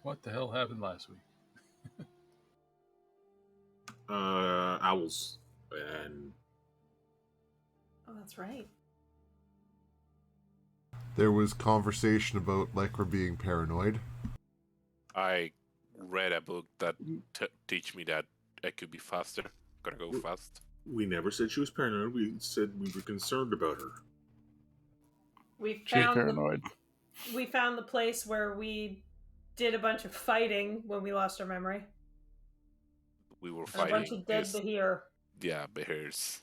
What the hell happened last week? Owls. And Oh, that's right. There was conversation about Lycra being paranoid. I read a book that teach me that I could be faster. Gotta go fast. we never said she was paranoid. We said we were concerned about her. We She's found paranoid. we found the place where we did a bunch of fighting when we lost our memory. We were And a bunch fighting of dead Bahir. bears.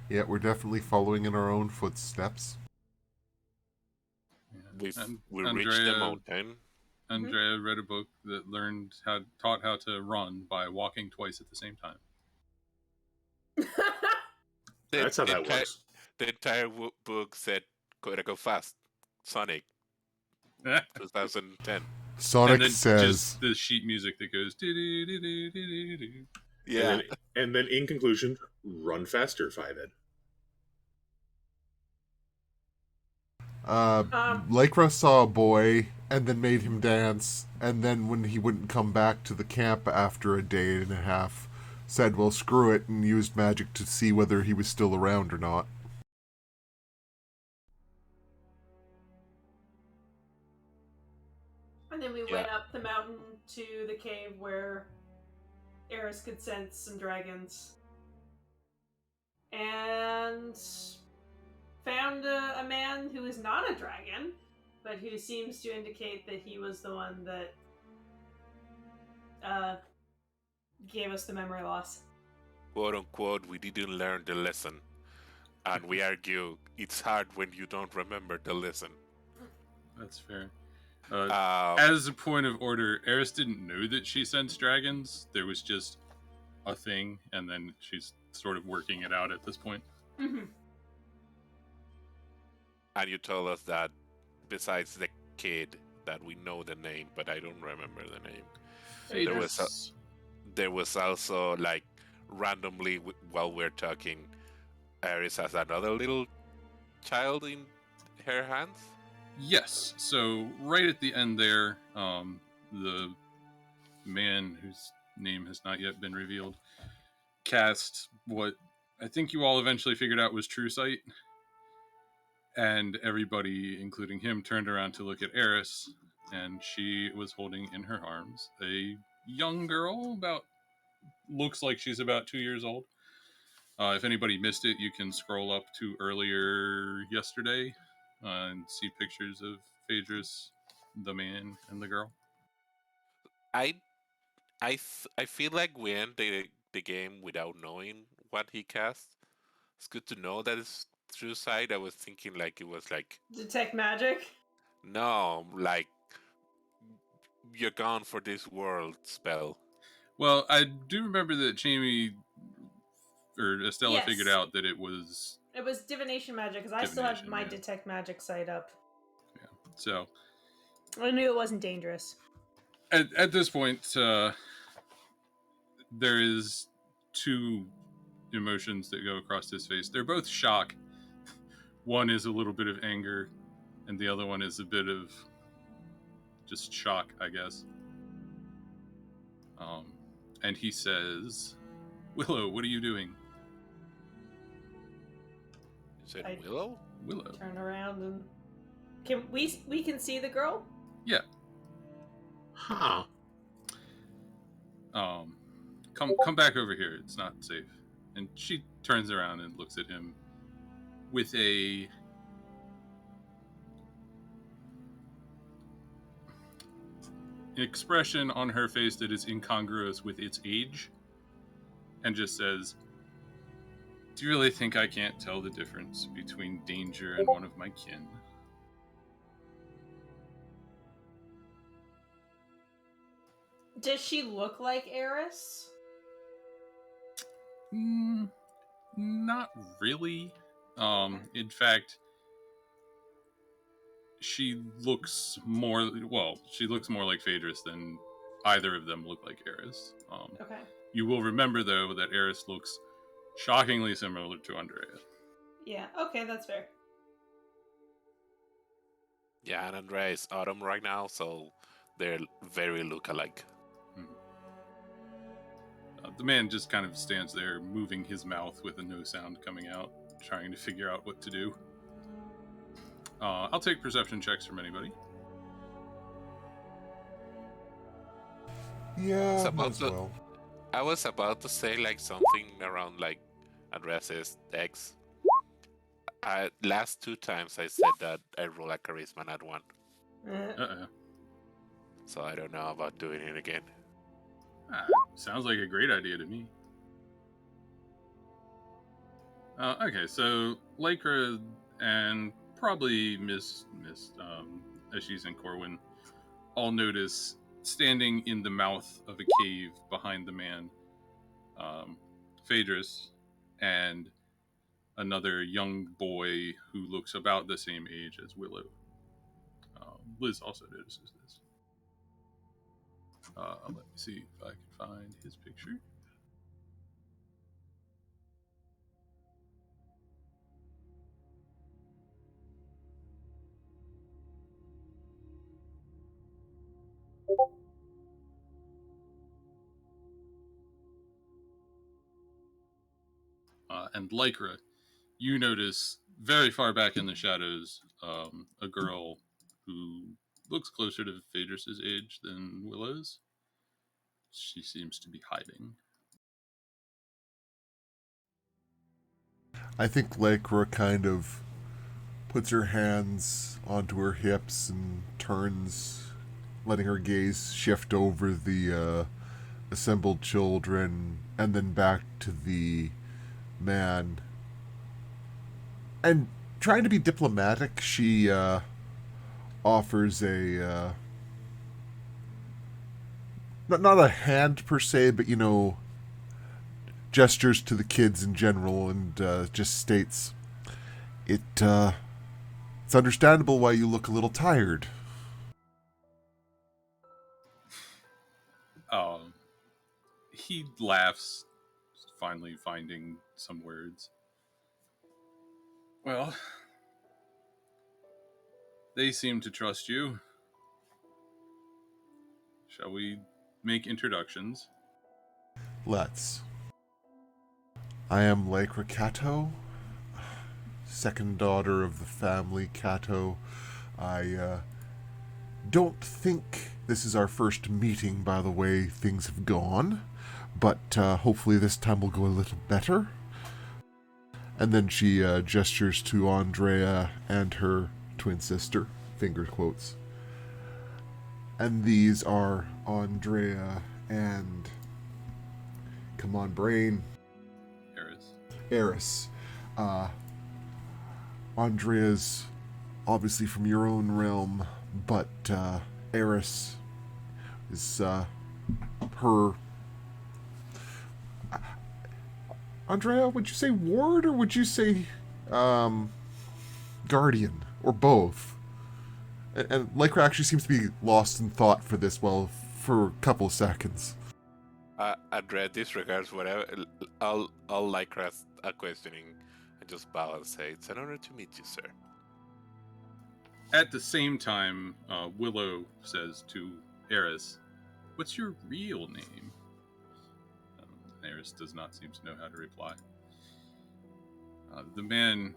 Yeah, we're definitely following in our own footsteps. We Andrea, reached the mountain. Andrea read a book that taught how to run by walking twice at the same time. That's how that works. The entire book said, "Gotta go fast." Sonic, 2010. Sonic and then says, just the sheet music that goes. Yeah. And then in conclusion, run faster, 5Ed. Lycra saw a boy and then made him dance, and then when he wouldn't come back to the camp after a day and a half, said, well, screw it, and used magic to see whether he was still around or not. And then we went up the mountain to the cave where Eris could sense some dragons. And found a man who is not a dragon, but who seems to indicate that he was the one that gave us the memory loss. Quote unquote, we didn't learn the lesson. And we argue it's hard when you don't remember the lesson. That's fair. As a point of order, Eris didn't know that she sensed dragons. There was just a thing, and then she's sort of working it out at this point. Mm-hmm. And you told us that besides the kid, that we know the name, but I don't remember the name. There was also, like, randomly while we're talking, Eris has another little child in her hands. Yes. So right at the end there, the man whose name has not yet been revealed cast what I think you all eventually figured out was True Sight. And everybody, including him, turned around to look at Eris, and she was holding in her arms a young girl, looks like she's about 2 years old. If anybody missed it, you can scroll up to earlier yesterday and see pictures of Phaedrus, the man, and the girl. I feel like we ended the game without knowing what he cast. It's good to know that it's True Sight. I was thinking like it was like Detect magic? No, like you're gone for this world spell. Well, I do remember that Jamie or Estella figured out that it was divination magic, because I still had my detect magic site up. Yeah, so I knew it wasn't dangerous. At this point, there is two emotions that go across his face. They're both shock. One is a little bit of anger, and the other one is a bit of just shock, I guess. And he says, Willow, what are you doing? You said Willow? Willow. Turn around and can we can see the girl? Yeah. Huh. Come back over here. It's not safe. And she turns around and looks at him with an expression on her face that is incongruous with its age, and just says, do you really think I can't tell the difference between danger and one of my kin? Does she look like Eris? Not really. In fact, she looks more like Phaedrus than either of them look like Eris. Okay. You will remember, though, that Eris looks shockingly similar to Andrea. Yeah, okay, that's fair. Yeah, and Andrea is Autumn right now, so they're very look-alike. The man just kind of stands there, moving his mouth with a no sound coming out, trying to figure out what to do. I'll take perception checks from anybody. Yeah, might as well. I was about to say like something around like Andrea says X. Last 2 times I said that I roll a charisma, not 1. Uh-oh. So I don't know about doing it again. Sounds like a great idea to me. Okay, so Lycra and probably Miss Ashish and Corwin all notice standing in the mouth of a cave behind the man, Phaedrus, and another young boy who looks about the same age as Willow. Liz also notices this. Let me see if I can find his picture. And Lycra, you notice very far back in the shadows a girl who looks closer to Phaedrus' age than Willow's. She seems to be hiding. I think Lycra kind of puts her hands onto her hips and turns, letting her gaze shift over the assembled children and then back to the man. And trying to be diplomatic, she offers a not a hand per se, but gestures to the kids in general, and just states, it's understandable why you look a little tired. He laughs, finally finding some words. Well, they seem to trust you. Shall we make introductions? Let's. I am Lycra Cato, second daughter of the family Cato. I don't think this is our first meeting, by the way things have gone, but hopefully this time will go a little better. And then she gestures to Andrea and her twin sister, finger quotes. And these are Andrea and... Come on, brain. Eris. Andrea's obviously from your own realm, but Eris is her... Andrea, would you say ward or would you say guardian? Or both? And Lycra actually seems to be lost in thought for this, for a couple of seconds. Andrea disregards whatever all Lycra's questioning and just bow and say, "It's an honor to meet you, sir." At the same time, Willow says to Eris, "What's your real name?" Eris does not seem to know how to reply. The man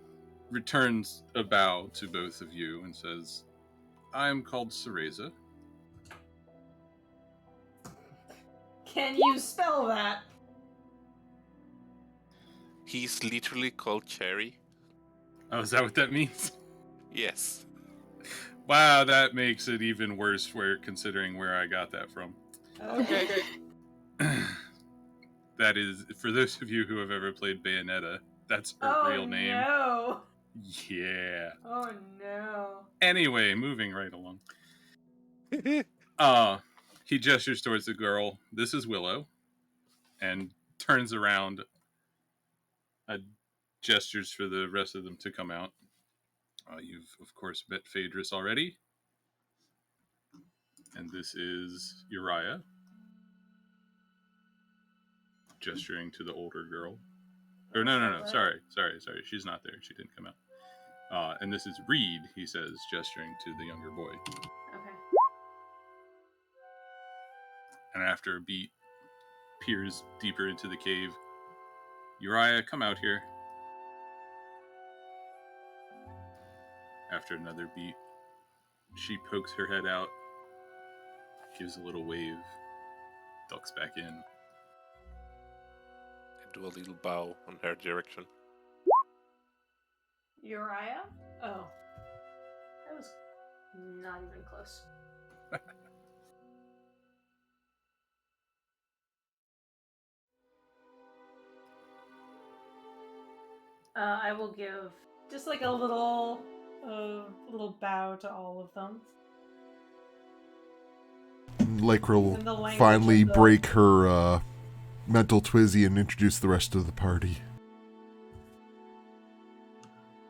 returns a bow to both of you and says, "I am called Cereza." Can you spell that? He's literally called Cherry. Oh, is that what that means? Yes. Wow, that makes it even worse considering where I got that from. Okay. That is, for those of you who have ever played Bayonetta, that's her real name. No. Yeah. Oh no. Anyway, moving right along. He gestures towards the girl. This is Willow. And turns around. Gestures for the rest of them to come out. You've, of course, met Phaedrus already. And this is Uriah. Gesturing to the older girl. Or no. Sorry. She's not there. She didn't come out. And this is Reed, he says, gesturing to the younger boy. Okay. And after a beat, peers deeper into the cave. Uriah, come out here. After another beat, she pokes her head out, gives a little wave, ducks back in. I do a little bow in her direction. Uriah? Oh. That was not even close. I will give just like a little bow to all of them. Lycra will In the language finally of the- break her mental twizzy and introduce the rest of the party.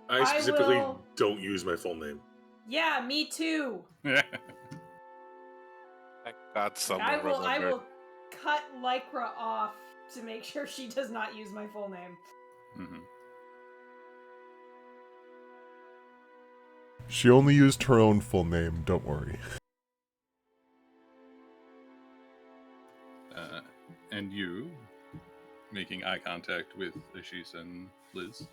I specifically will- don't use my full name. Yeah, me too. Thank God someone I remembered. will cut Lycra off to make sure she does not use my full name. Mm-hmm. She only used her own full name, don't worry. And you, making eye contact with Ashish and Liz.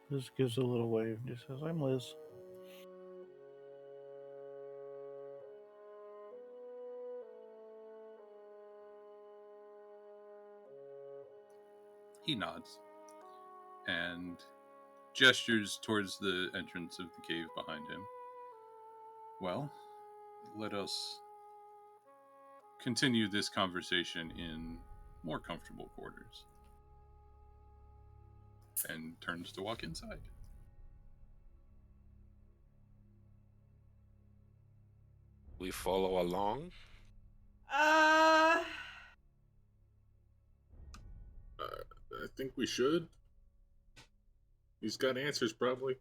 Liz gives a little wave. Just says, "I'm Liz." He nods and gestures towards the entrance of the cave behind him. Well, let us continue this conversation in more comfortable quarters. And turns to walk inside. We follow along. I think we should. He's got answers, probably.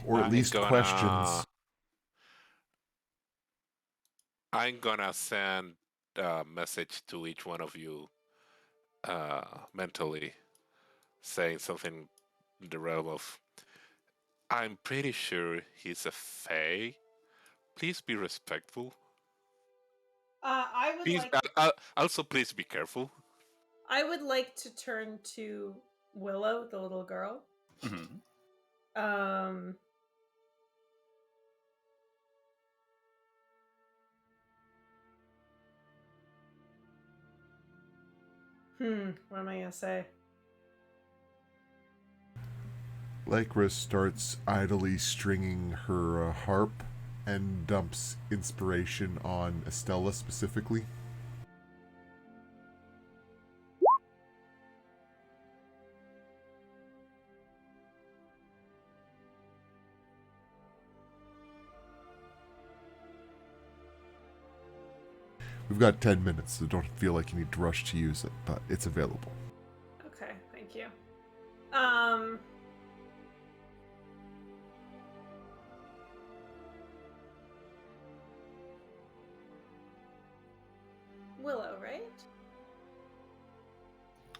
Or at least questions. I'm gonna send a message to each one of you mentally, saying something in the realm of, I'm pretty sure he's a fae. Please be respectful. I would Please, like. also, please be careful. I would like to turn to Willow, the little girl. Mm-hmm. What am I gonna say? Lycra starts idly stringing her harp and dumps inspiration on Estella specifically. We've got 10 minutes, so don't feel like you need to rush to use it, but it's available. Okay, thank you. Willow, right?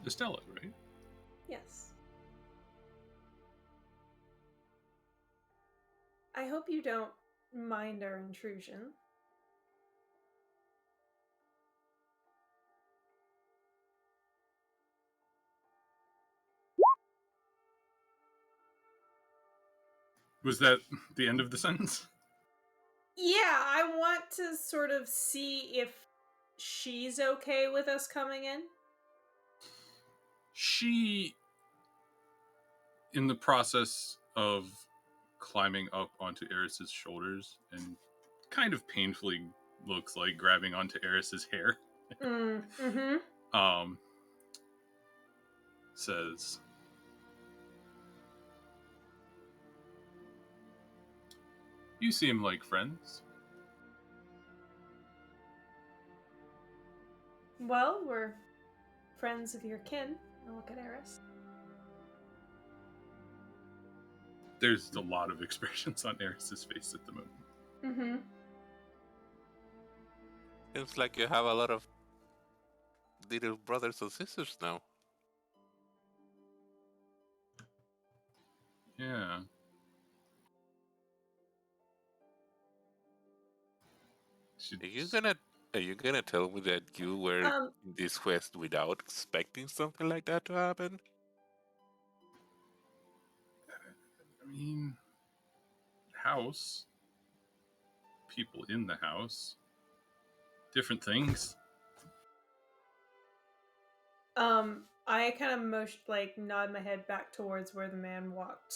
Estella, right? Yes. I hope you don't mind our intrusion. Was that the end of the sentence? Yeah, I want to sort of see if she's okay with us coming in. She, in the process of climbing up onto Eris's shoulders and kind of painfully looks like grabbing onto Eris's hair, says, you seem like friends. Well, we're friends of your kin. I'll look at Eris. There's a lot of expressions on Eris's face at the moment. Seems like you have a lot of little brothers and sisters now. Yeah. Are you gonna tell me that you were in this quest without expecting something like that to happen? I mean, house. People in the house. Different things. I kind of nod my head back towards where the man walked.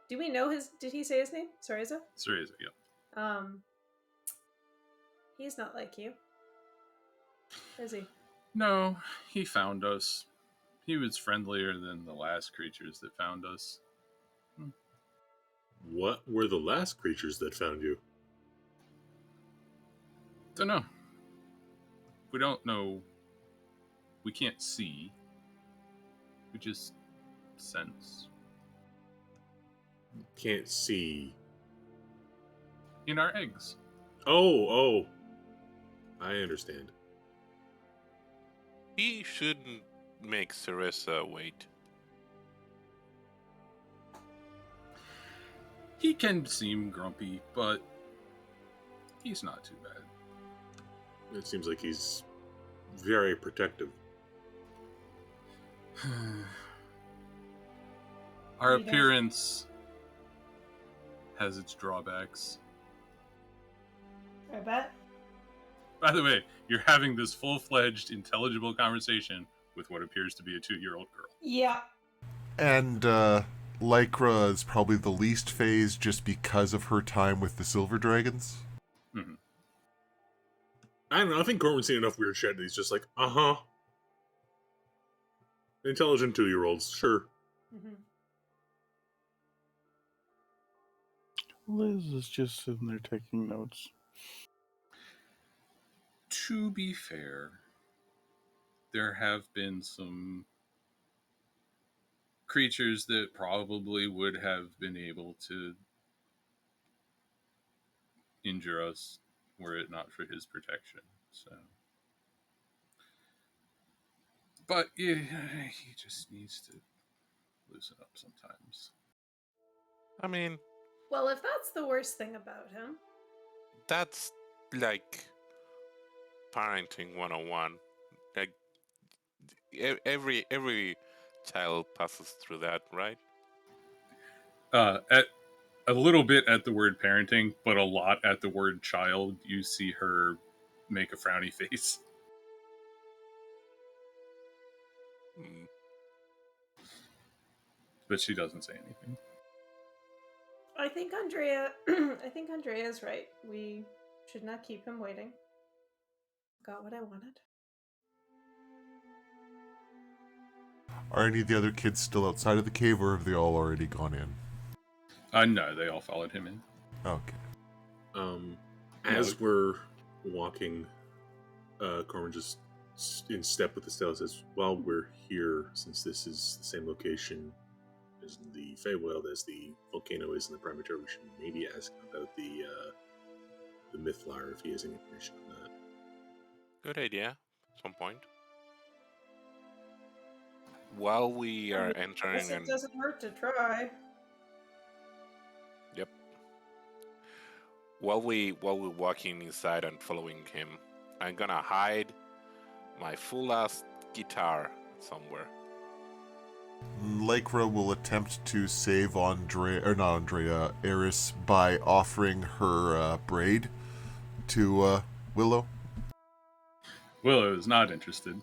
Do we know did he say his name? Soreza? Soreza, yeah. He's not like you. Is he? No, he found us. He was friendlier than the last creatures that found us. What were the last creatures that found you? Don't know. We don't know. We can't see. We just sense. Can't see. In our eggs. Oh. I understand. He shouldn't make Ceresa wait. He can seem grumpy, but he's not too bad. It seems like he's very protective. Our appearance has its drawbacks. I bet. By the way, you're having this full-fledged, intelligible conversation with what appears to be a 2-year-old girl. Yeah. And Lycra is probably the least phased just because of her time with the Silver Dragons. Mm-hmm. I don't know. I think Corwin's seen enough weird shit that he's just like, intelligent 2-year-olds, sure. Mm-hmm. Liz is just sitting there taking notes. To be fair, there have been some creatures that probably would have been able to injure us were it not for his protection. So, but yeah, he just needs to loosen up sometimes. I mean, well, if that's the worst thing about him, that's like parenting 101. Like every child passes through that, right? At a little bit at the word parenting, but a lot at the word child. You see her make a frowny face. Mm. But she doesn't say anything. I think Andrea's right. We should not keep him waiting. Got what I wanted. Are any of the other kids still outside of the cave, or have they all already gone in? No, they all followed him in. Okay. As we're walking, Corwin just in step with Estelle says, while we're here, since this is the same location as the Feywild as the volcano is in the Primature, we should maybe ask about the Mythflower if he has any information on that. Good idea. At some point. While we are entering, it doesn't hurt to try. Yep. While we're walking inside and following him, I'm gonna hide my full-ass guitar somewhere. Lycra will attempt to save Eris by offering her braid to Willow. Willow is not interested.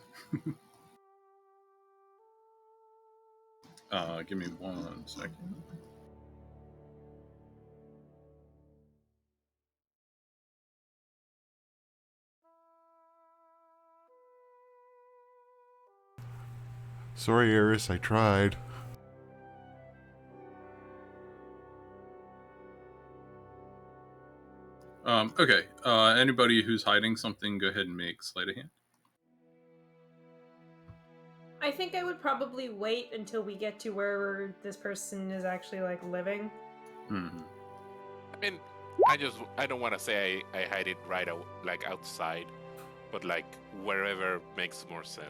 Give me 1 second. Sorry, Eris, I tried. Okay. Anybody who's hiding something, go ahead and make sleight of hand. I think I would probably wait until we get to where this person is actually living. Mm-hmm. I mean, I don't want to say I hide it right outside, but wherever makes more sense.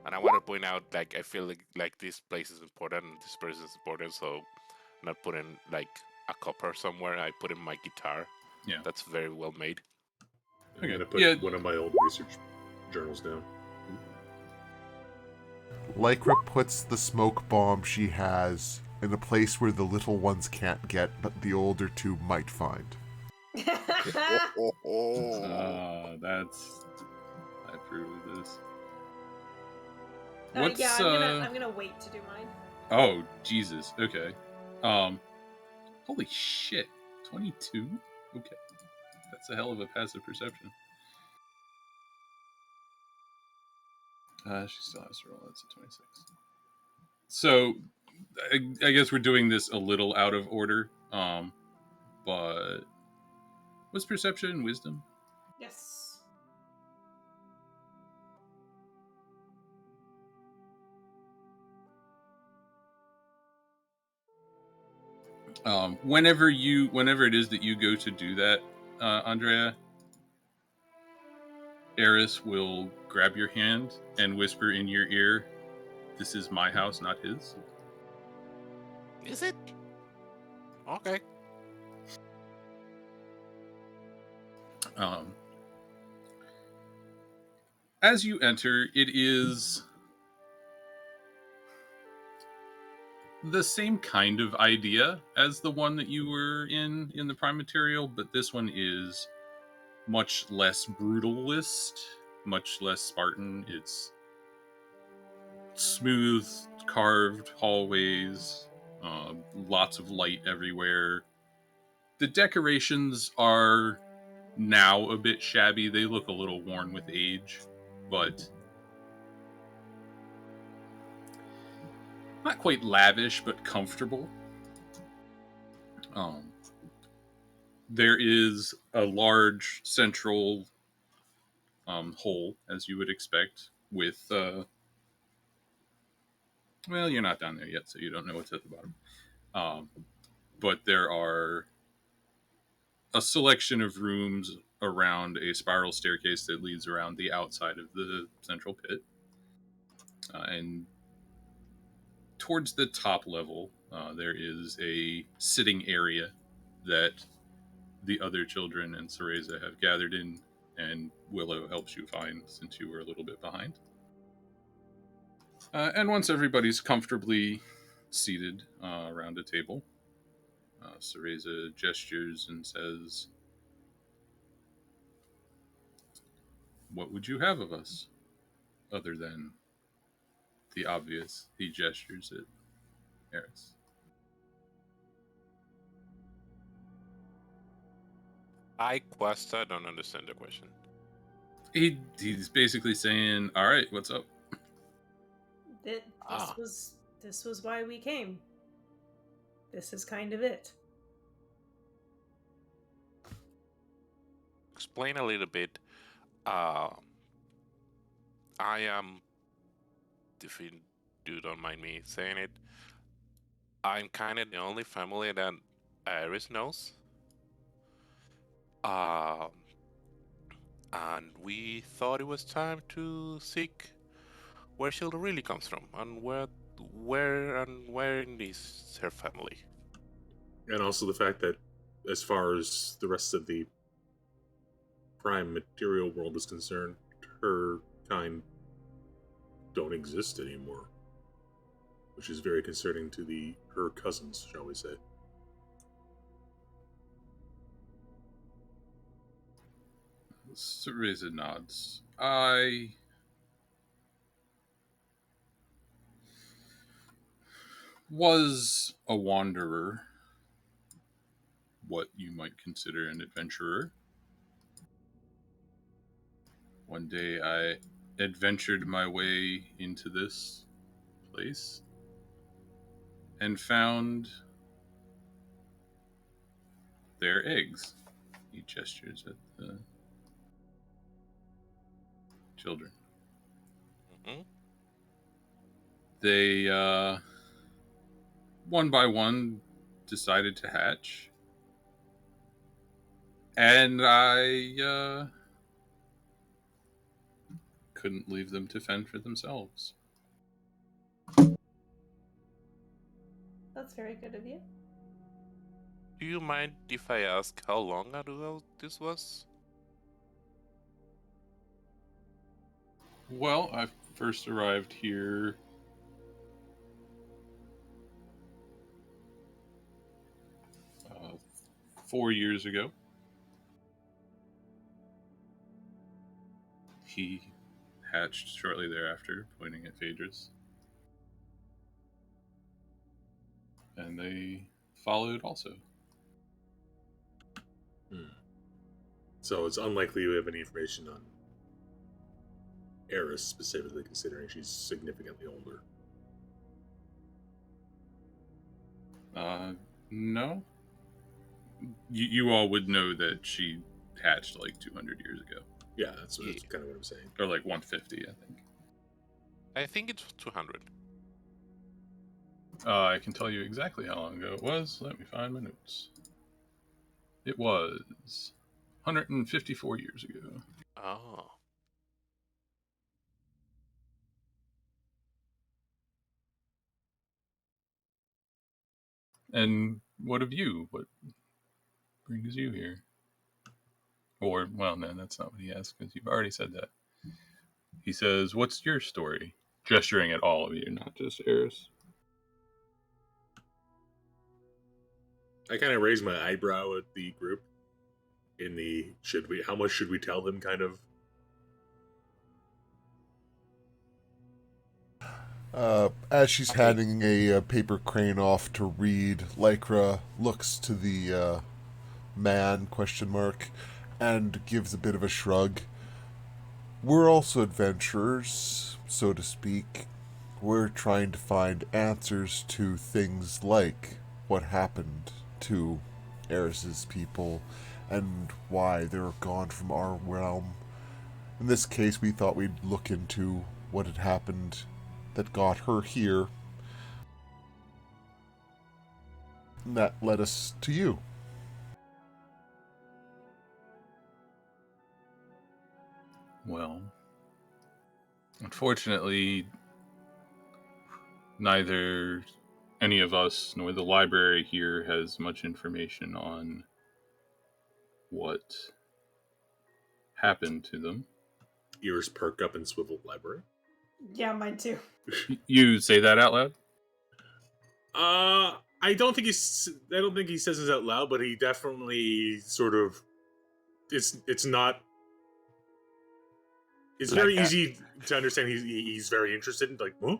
And I want to point out I feel like this place is important and this person is important, so not putting like a copper somewhere. I put in my guitar. Yeah. That's very well made. I'm Okay. gonna put Yeah. one of my old research journals down. Lycra puts the smoke bomb she has in a place where the little ones can't get, but the older two might find. That's. I approve of this. Yeah, I'm gonna wait to do mine. Oh, Jesus. Okay. Holy shit. 22? Okay. That's a hell of a passive perception. She still has to roll. That's a 26. So, I guess we're doing this a little out of order. But what's perception and wisdom? Yes. Whenever it is that you go to do that, Andrea, Eris will grab your hand and whisper in your ear, "This is my house, not his." Is it? Okay. As you enter, it is the same kind of idea as the one that you were in the Prime Material, but this one is much less brutalist, much less Spartan. It's smooth, carved hallways, lots of light everywhere. The decorations are now a bit shabby. They look a little worn with age, but not quite lavish, but comfortable. There is a large central hole, as you would expect, with well, you're not down there yet, so you don't know what's at the bottom. But there are a selection of rooms around a spiral staircase that leads around the outside of the central pit. And towards the top level, there is a sitting area that the other children and Cereza have gathered in, and Willow helps you find since you were a little bit behind. And once everybody's comfortably seated around a table, Cereza gestures and says, "What would you have of us, other than the obvious?" He gestures at Eris. I don't understand the question. He's basically saying, "All right, what's up?" This was why we came. This is kind of it. Explain a little bit. I am, if you don't mind me saying it, I'm kind of the only family that Iris knows. And we thought it was time to seek where she really comes from and where is her family. And also the fact that, as far as the rest of the Prime Material world is concerned, her kind don't exist anymore, which is very concerning to her cousins, shall we say. Cereza nods. I was a wanderer, what you might consider an adventurer. One day I adventured my way into this place and found their eggs. He gestures at the children. Mm-hmm. They, one by one, decided to hatch. And I couldn't leave them to fend for themselves. That's very good of you. Do you mind if I ask how long ago this was? Well, I first arrived here 4 years ago. He hatched shortly thereafter, pointing at Phaedrus. And they followed also. So it's unlikely we have any information on Eris specifically, considering she's significantly older. No. You all would know that she hatched like 200 years ago. Yeah, that's kind of what I'm saying. Or like 150, I think. I think it's 200. I can tell you exactly how long ago it was. Let me find my notes. It was 154 years ago. Oh. And what of you? What brings you here? Or, well, no, that's not what he asked, because you've already said that. He says, what's your story? Gesturing at all of you, not just Eris. I kind of raised my eyebrow at the group in the how much should we tell them kind of. As she's handing a paper crane off to read, Lycra looks to the man, ? And gives a bit of a shrug. We're also adventurers, so to speak. We're trying to find answers to things like what happened to Eris's people and why they're gone from our realm. In this case, we thought we'd look into what had happened that got her here. And that led us to you. Well, unfortunately, neither any of us nor the library here has much information on what happened to them. Ears perk up and swivel. Library. Yeah, mine too. You say that out loud? I don't think he says this out loud, but he definitely sort of. It's not. It's like very easy to understand. He's very interested in huh?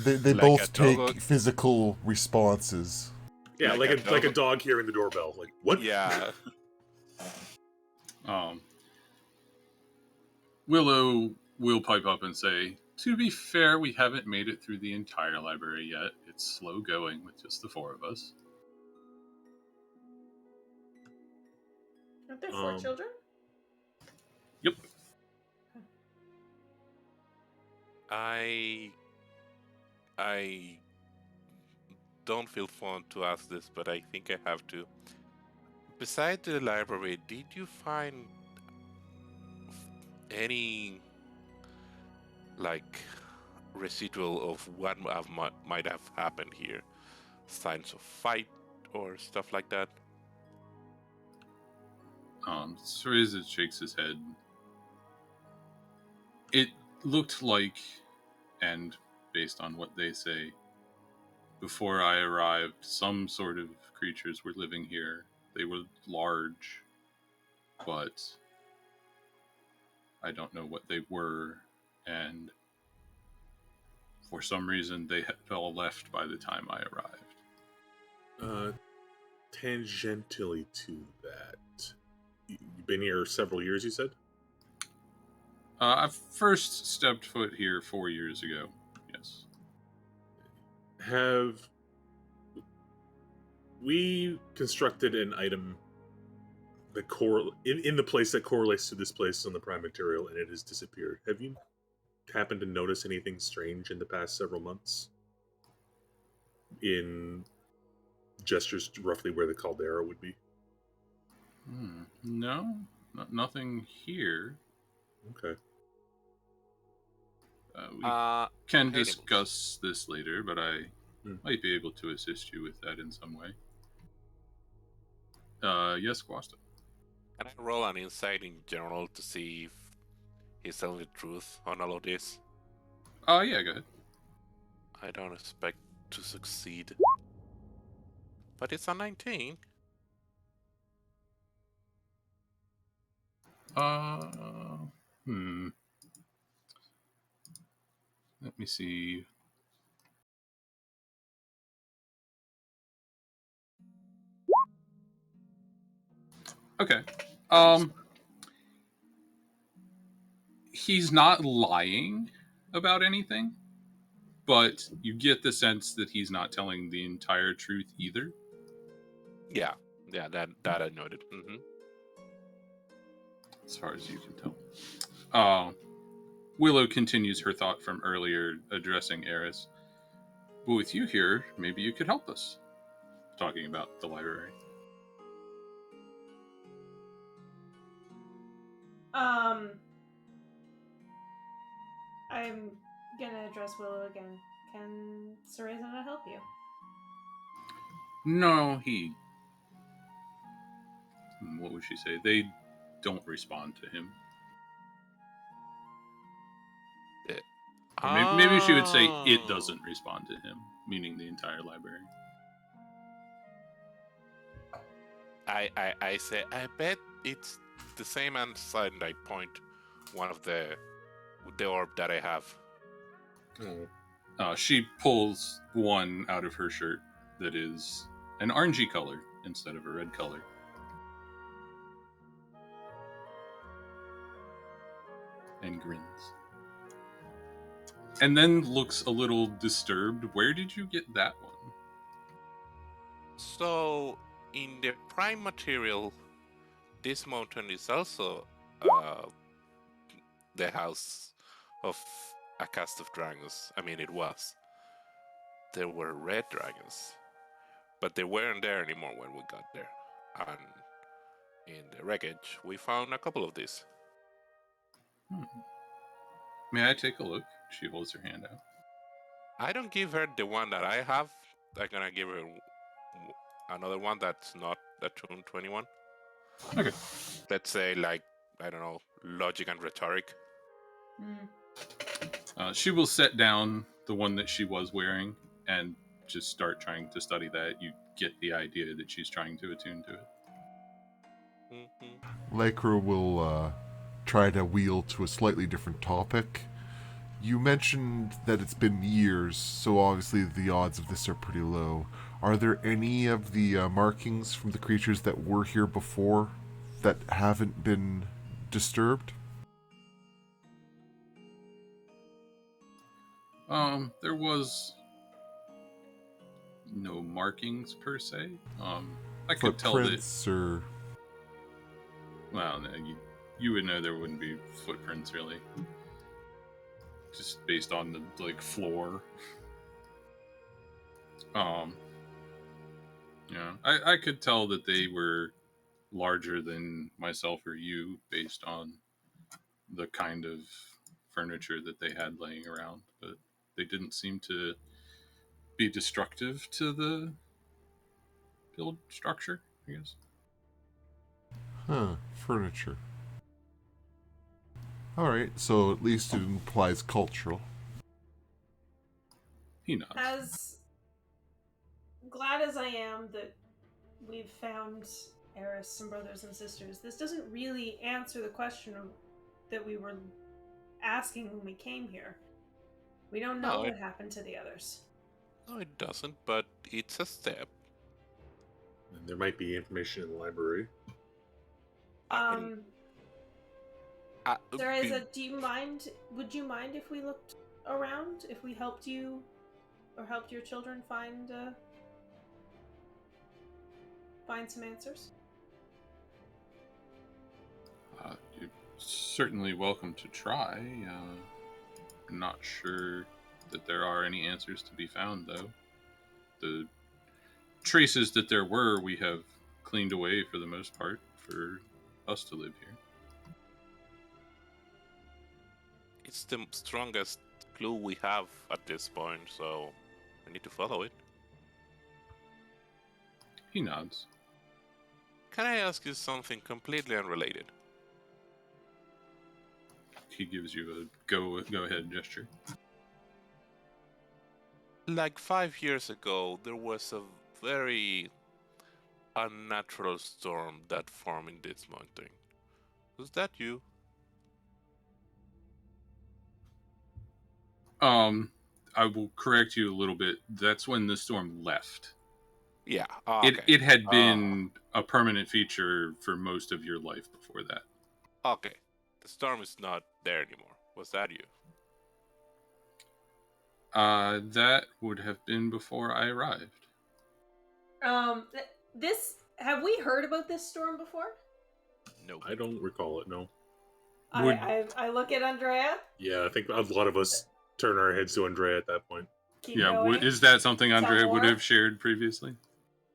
They like both take physical responses. Yeah, like a dog hearing the doorbell. Like what? Yeah. Willow will pipe up and say, to be fair, we haven't made it through the entire library yet. It's slow going with just the four of us. Aren't there 4 children? Yep. I don't feel fun to ask this, but I think I have to. Besides the library, did you find any residual of what might have happened here? Signs of fight or stuff like that? Cereza shakes his head. It looked like, and based on what they say, before I arrived, some sort of creatures were living here. They were large, but I don't know what they were, and for some reason they had all left by the time I arrived. Tangentially to that, you've been here several years, you said? I first stepped foot here 4 years ago, yes. Have we constructed an item that in the place that correlates to this place on the prime material, and it has disappeared? Have you happened to notice anything strange in the past several months? In gestures roughly where the caldera would be? No, nothing here. Okay. We can discuss this later, but I might be able to assist you with that in some way. Yes, Guasta. Can I roll an insight in general to see if he's telling the truth on all of this? Yeah, go ahead. I don't expect to succeed. But it's a 19. Hmm. Let me see. Okay. He's not lying about anything, but you get the sense that he's not telling the entire truth either. Yeah, that I noted. As far as you can tell. Willow continues her thought from earlier addressing Eris. But with you here, maybe you could help us. Talking about the library. I'm gonna address Willow again. Can Cereza not help you? No, he. What would she say? They don't respond to him. Or maybe she would say it doesn't respond to him, meaning the entire library. I say, I bet it's the same answer, and I point one of the orb that I have. She pulls one out of her shirt that is an orangey color instead of a red color. And grins. And then looks a little disturbed. Where did you get that one? So, in the prime material, this mountain is also the house of a cast of dragons. I mean, it was. There were red dragons, but they weren't there anymore when we got there. And in the wreckage, we found a couple of these. May I take a look? She holds her hand out. I don't give her the one that I have. I'm gonna give her another one that's not attuned to anyone. Okay. Let's say, like, I don't know, logic and rhetoric. She will set down the one that she was wearing and just start trying to study that. You get the idea that she's trying to attune to it. Lycra will try to wheel to a slightly different topic. You mentioned that it's been years, so obviously the odds of this are pretty low. Are there any of the markings from the creatures that were here before that haven't been disturbed? There was no markings per se. I could tell that. Footprints or... Well, no, you would know there wouldn't be footprints really. Just based on the floor. Yeah, I could tell that they were larger than myself or you based on the kind of furniture that they had laying around, but they didn't seem to be destructive to the build structure, I guess. Huh, furniture. Alright, so at least it implies cultural. He nods. As glad as I am that we've found Eris and brothers and sisters, this doesn't really answer the question that we were asking when we came here. We don't know what happened to the others. No, it doesn't, but it's a step. And there might be information in the library. Teresa, do you mind? Would you mind if we looked around? If we helped you or helped your children find some answers? You're certainly welcome to try. I'm not sure that there are any answers to be found, though. The traces that there were, we have cleaned away for the most part for us to live here. It's the strongest clue we have at this point, so we need to follow it. He nods. can I ask you something completely unrelated? He gives you a go ahead gesture. Like 5 years ago, there was a very unnatural storm that formed in this mountain. Was that you? I will correct you a little bit. That's when the storm left. Yeah. It had been a permanent feature for most of your life before that. Okay. The storm is not there anymore. Was that you? That would have been before I arrived. Have we heard about this storm before? No. I don't recall it. No. I look at Andrea. Yeah, I think a lot of us turn our heads to Andrea at that point. Keep going. Is that something Tell Andrea would more. have shared previously?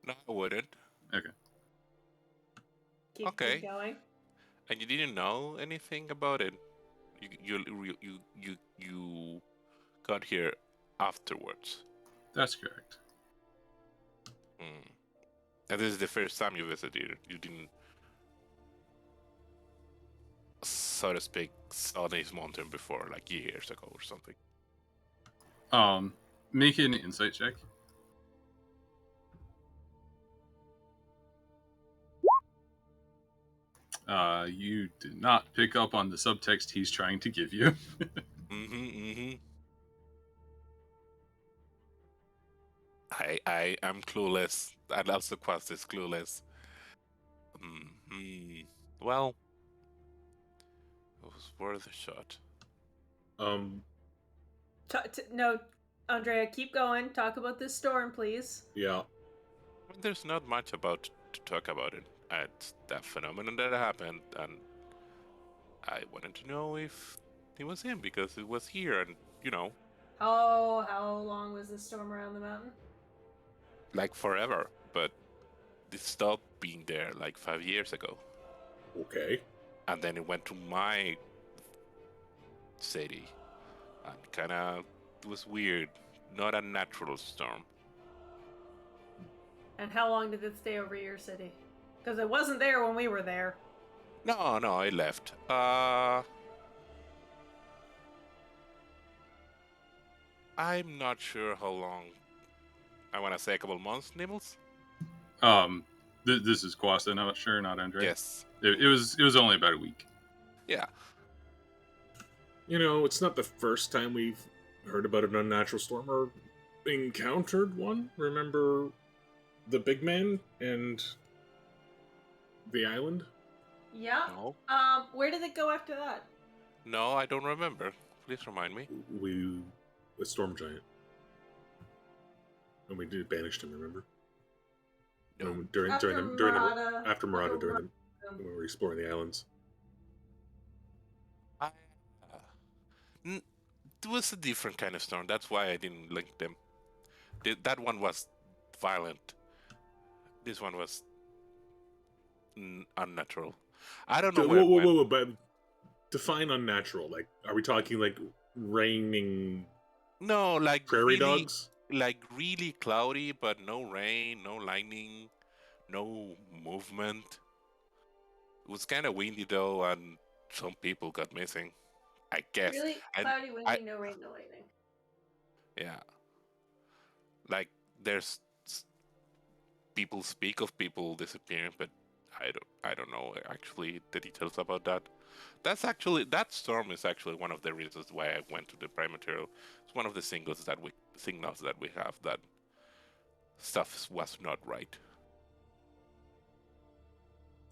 No, I wouldn't. Okay. Keep going. And you didn't know anything about it. You got here afterwards. That's correct. And this is the first time you visited. You didn't, so to speak, saw this mountain before, like years ago or something. Make an insight check. You did not pick up on the subtext he's trying to give you. I am clueless. And also Quest is clueless. Well, it was worth a shot. No, Andrea, keep going. Talk about this storm, please. Yeah. There's not much about to talk about it. It's that phenomenon that happened, and I wanted to know if it was him because it was here, and you know. How long was the storm around the mountain? Like forever, but it stopped being there like 5 years ago. Okay. And then it went to my city, and it was weird. Not a natural storm. And how long did it stay over your city? Because it wasn't there when we were there. No, it left. I'm not sure how long. I want to say a couple months, Nibbles? This is Quasta, I'm not sure, not Andre. Yes. It was only about a week. Yeah. You know, it's not the first time we've heard about an unnatural storm or encountered one. Remember the big man and the island? Yeah. No. Where did it go after that? No, I don't remember. Please remind me. A storm giant. And we banished him, remember? No. After Murata, when we were exploring the islands. It was a different kind of storm. That's why I didn't link them. That one was violent. This one was unnatural. I don't know. Whoa, but define unnatural. Like, are we talking like raining? No, like prairie really, dogs. Like really cloudy, but no rain, no lightning, no movement. It was kind of windy though, and some people got missing. I guess. Really cloudy, windy, no rain, no lightning. Yeah. Like there's people speak of people disappearing, but I don't know actually the details about that. That storm is actually one of the reasons why I went to the prime material. It's one of the signals that we have that stuff was not right.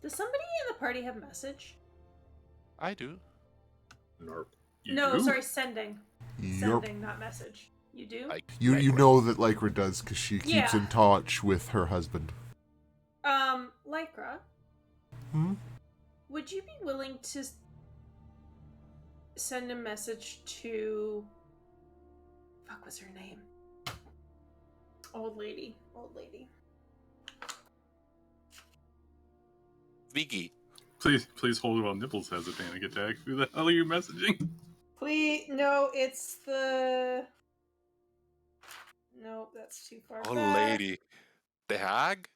Does somebody in the party have message? I do. No, sorry, sending. You're... Sending, not message. You do? You know that Lycra does because she keeps in touch with her husband. Lycra? Would you be willing to send a message to... Fuck, what's her name? Old lady. Vicky. Please hold while Nibbles has a panic attack. Who the hell are you messaging? Please, no, it's the... No, that's too far Old back. lady. The hag?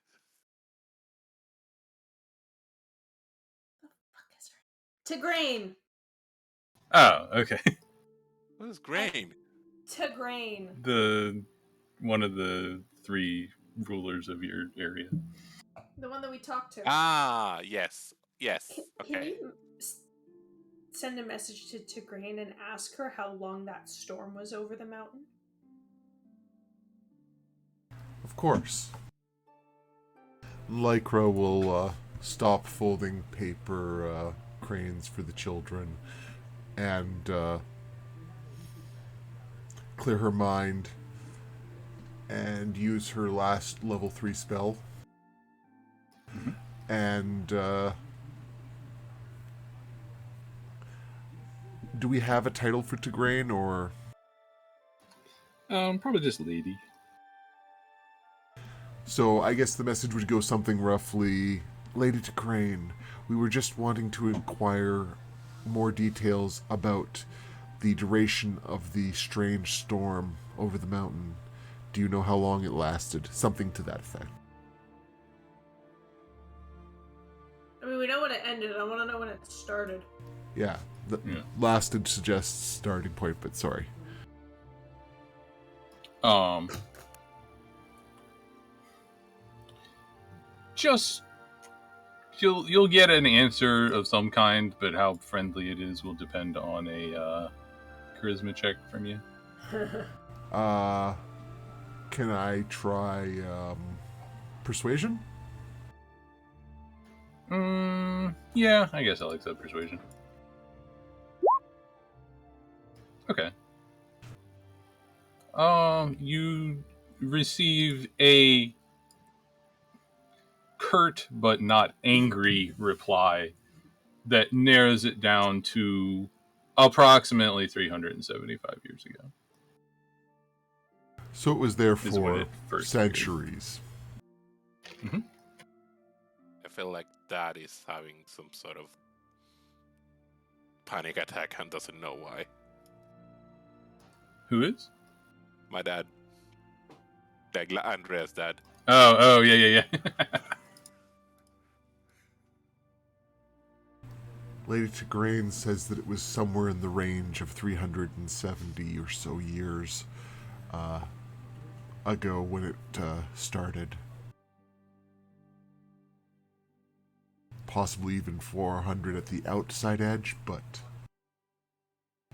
Tigraine. Oh, okay. What is grain? Tigraine. One of the 3 rulers of your area. The one that we talked to. Ah, yes. Yes. Can Okay. you send a message to Tigraine and ask her how long that storm was over the mountain? Of course. Lycra will stop folding paper cranes for the children and clear her mind and use her last level 3 spell. Mhm. And do we have a title for Tigraine, or? Probably just lady. So I guess the message would go something roughly, Lady Tigraine, we were just wanting to inquire more details about the duration of the strange storm over the mountain. Do you know how long it lasted? Something to that effect. I mean, we know when it ended. I want to know when it started. Yeah, Yeah. lasted suggests starting point, but sorry. Just you'll get an answer of some kind, but how friendly it is will depend on a charisma check from you. Can I try persuasion? Yeah, I guess I'll accept persuasion. Okay. You receive a curt but not angry reply that narrows it down to approximately 375 years ago. So it was there Is when for it first centuries. Mm-hmm. I feel like Dad is having some sort of panic attack and doesn't know why. Who is? My dad. Like Andrea's dad. Oh, yeah. Lady Tigraine says that it was somewhere in the range of 370 or so years ago when it started. Possibly even 400 at the outside edge, but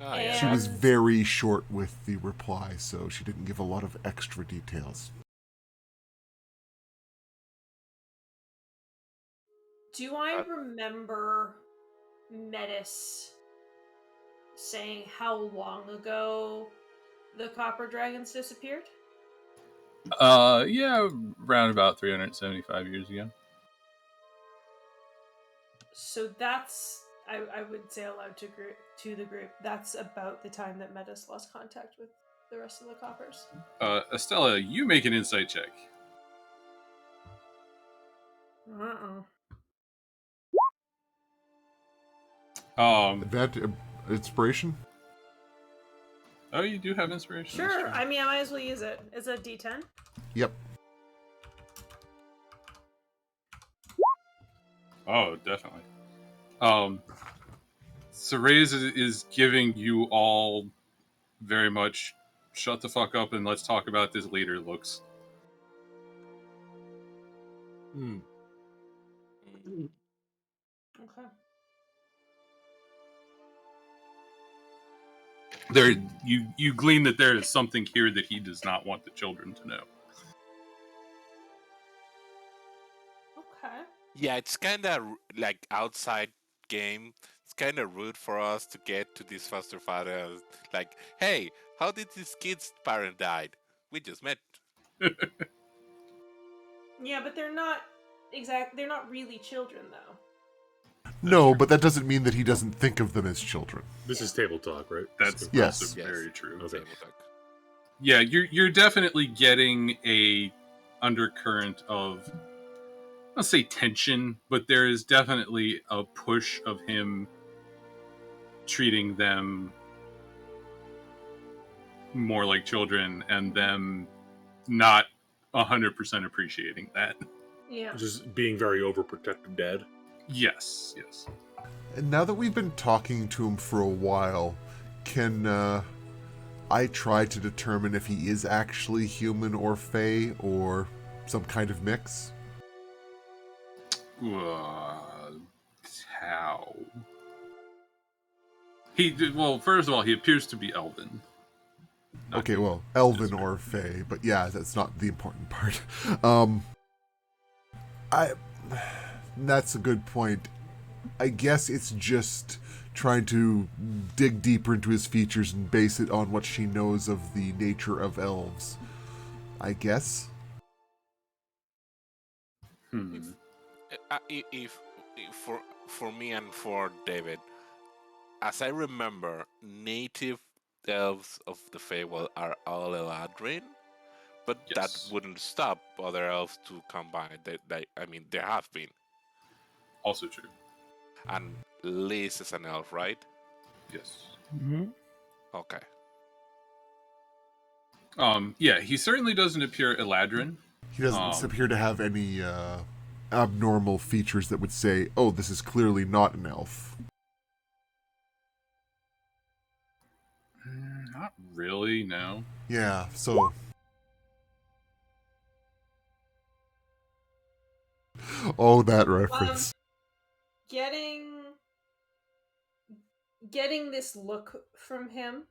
Oh, yeah. she was very short with the reply, so she didn't give a lot of extra details. Do I remember Metis saying how long ago the copper dragons disappeared? Yeah, around about 375 years ago. So that's, I would say aloud to the group, that's about the time that Metis lost contact with the rest of the coppers. Estella, you make an insight check. Inspiration? Oh, you do have inspiration. Sure, I mean, I might as well use it. Is it D10? Yep. Oh, definitely. Therese is giving you all very much shut the fuck up and let's talk about this later looks. Okay. There, you glean that there is something here that he does not want the children to know. Okay. Yeah, it's kind of like outside game. It's kind of rude for us to get to this foster father. Like, hey, how did this kid's parent died? We just met. Yeah, but they're not they're not really children, though. No, but that doesn't mean that he doesn't think of them as children. This is table talk, right? That's Yes. also very true. Okay. Yeah, you're definitely getting a undercurrent of, I'll say tension, but there is definitely a push of him treating them more like children and them not 100% appreciating that. Yeah. Just being very overprotective dad. Yes. And now that we've been talking to him for a while, can I try to determine if he is actually human or fae or some kind of mix? How? Well, first of all, he appears to be elven. Okay, well, elven or fae, but yeah, that's not the important part. I that's a good point. I guess it's just trying to dig deeper into his features and base it on what she knows of the nature of elves. I guess. If for me and for David, as I remember, native elves of the Feywild are all Eladrin, but that Yes. wouldn't stop other elves to come by. I mean, there have been. Also true. And Liz is an elf, right? Yes. Mm-hmm. Okay. Yeah, he certainly doesn't appear Eladrin. He doesn't appear to have any abnormal features that would say, oh, this is clearly not an elf. Not really, no. Yeah, so... Oh, that reference. Getting this look from him,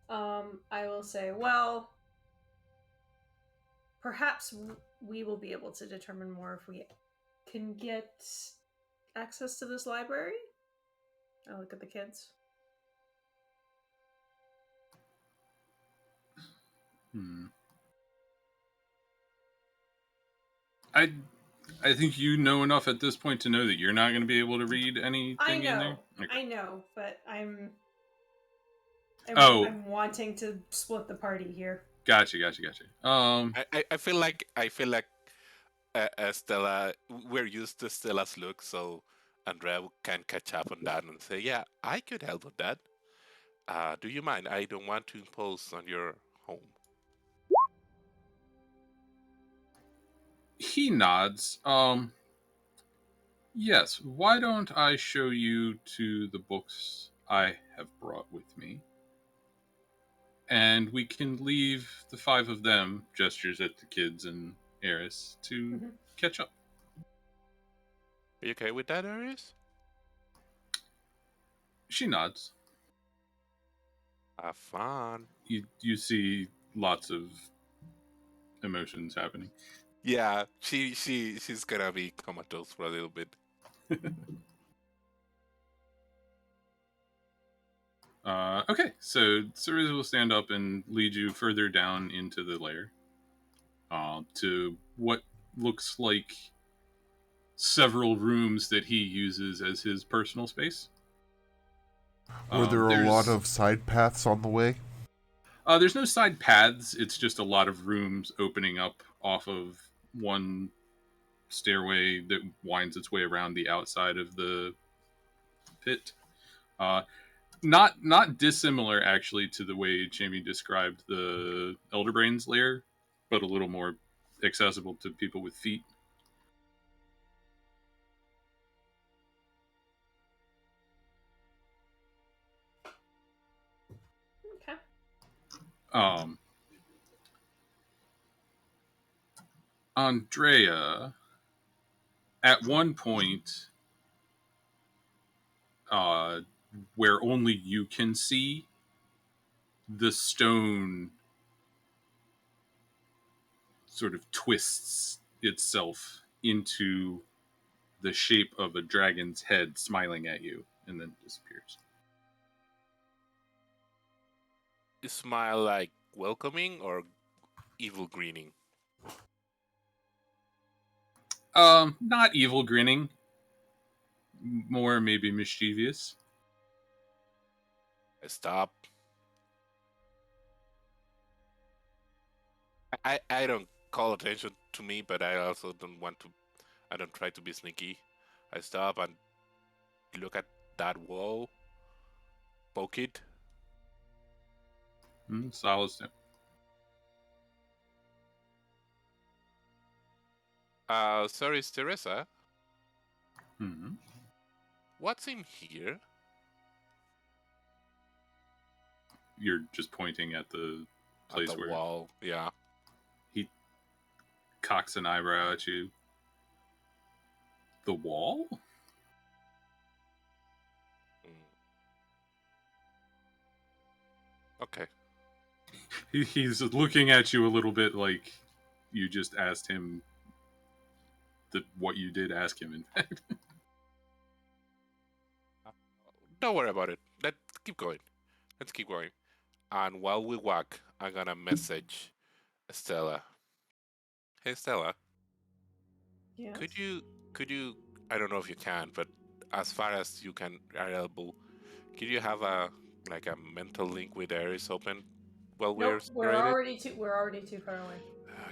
I will say, well, perhaps we will be able to determine more if we can get access to this library. I look at the kids. I think you know enough at this point to know that you're not going to be able to read anything in there. I know, but I'm wanting to split the party here. Gotcha. I feel like Stella. We're used to Stella's look, so Andrea can catch up on that and say, "Yeah, I could help with that. Do you mind? I don't want to impose on your home." He nods. Yes, why don't I show you to the books I have brought with me? And we can leave the five of them, gestures at the kids and Eris, to catch up. Are you okay with that, Eris? She nods. Have fun. You see lots of emotions happening. Yeah, she's gonna be comatose for a little bit. Okay, so Cereza will stand up and lead you further down into the lair, to what looks like several rooms that he uses as his personal space. Were there a lot of side paths on the way? There's no side paths. It's just a lot of rooms opening up off of one stairway that winds its way around the outside of the pit. Not dissimilar actually to the way Jamie described the Elderbrain's lair, but a little more accessible to people with feet. Okay. Andrea, at one point, where only you can see, the stone sort of twists itself into the shape of a dragon's head smiling at you and then disappears. You smile like welcoming or evil grinning? Not evil grinning. More maybe mischievous. I stop. I don't call attention to me, but I also don't want to. I don't try to be sneaky. I stop and look at that wall. Poke it. Solid step. Sorry, Teresa. Mm-hmm. What's in here? You're just pointing at the place At the where wall, yeah. he cocks an eyebrow at you. The wall? Mm. Okay. He's looking at you a little bit like you just asked him what you did ask him, in fact. Don't worry about it. Let's keep going. Let's keep going. And while we walk, I'm gonna message Stella. Hey Stella, Yes. could you I don't know if you can, but as far as you can are able, could you have a mental link with Ares open while we're Nope, we're separated? already too far away.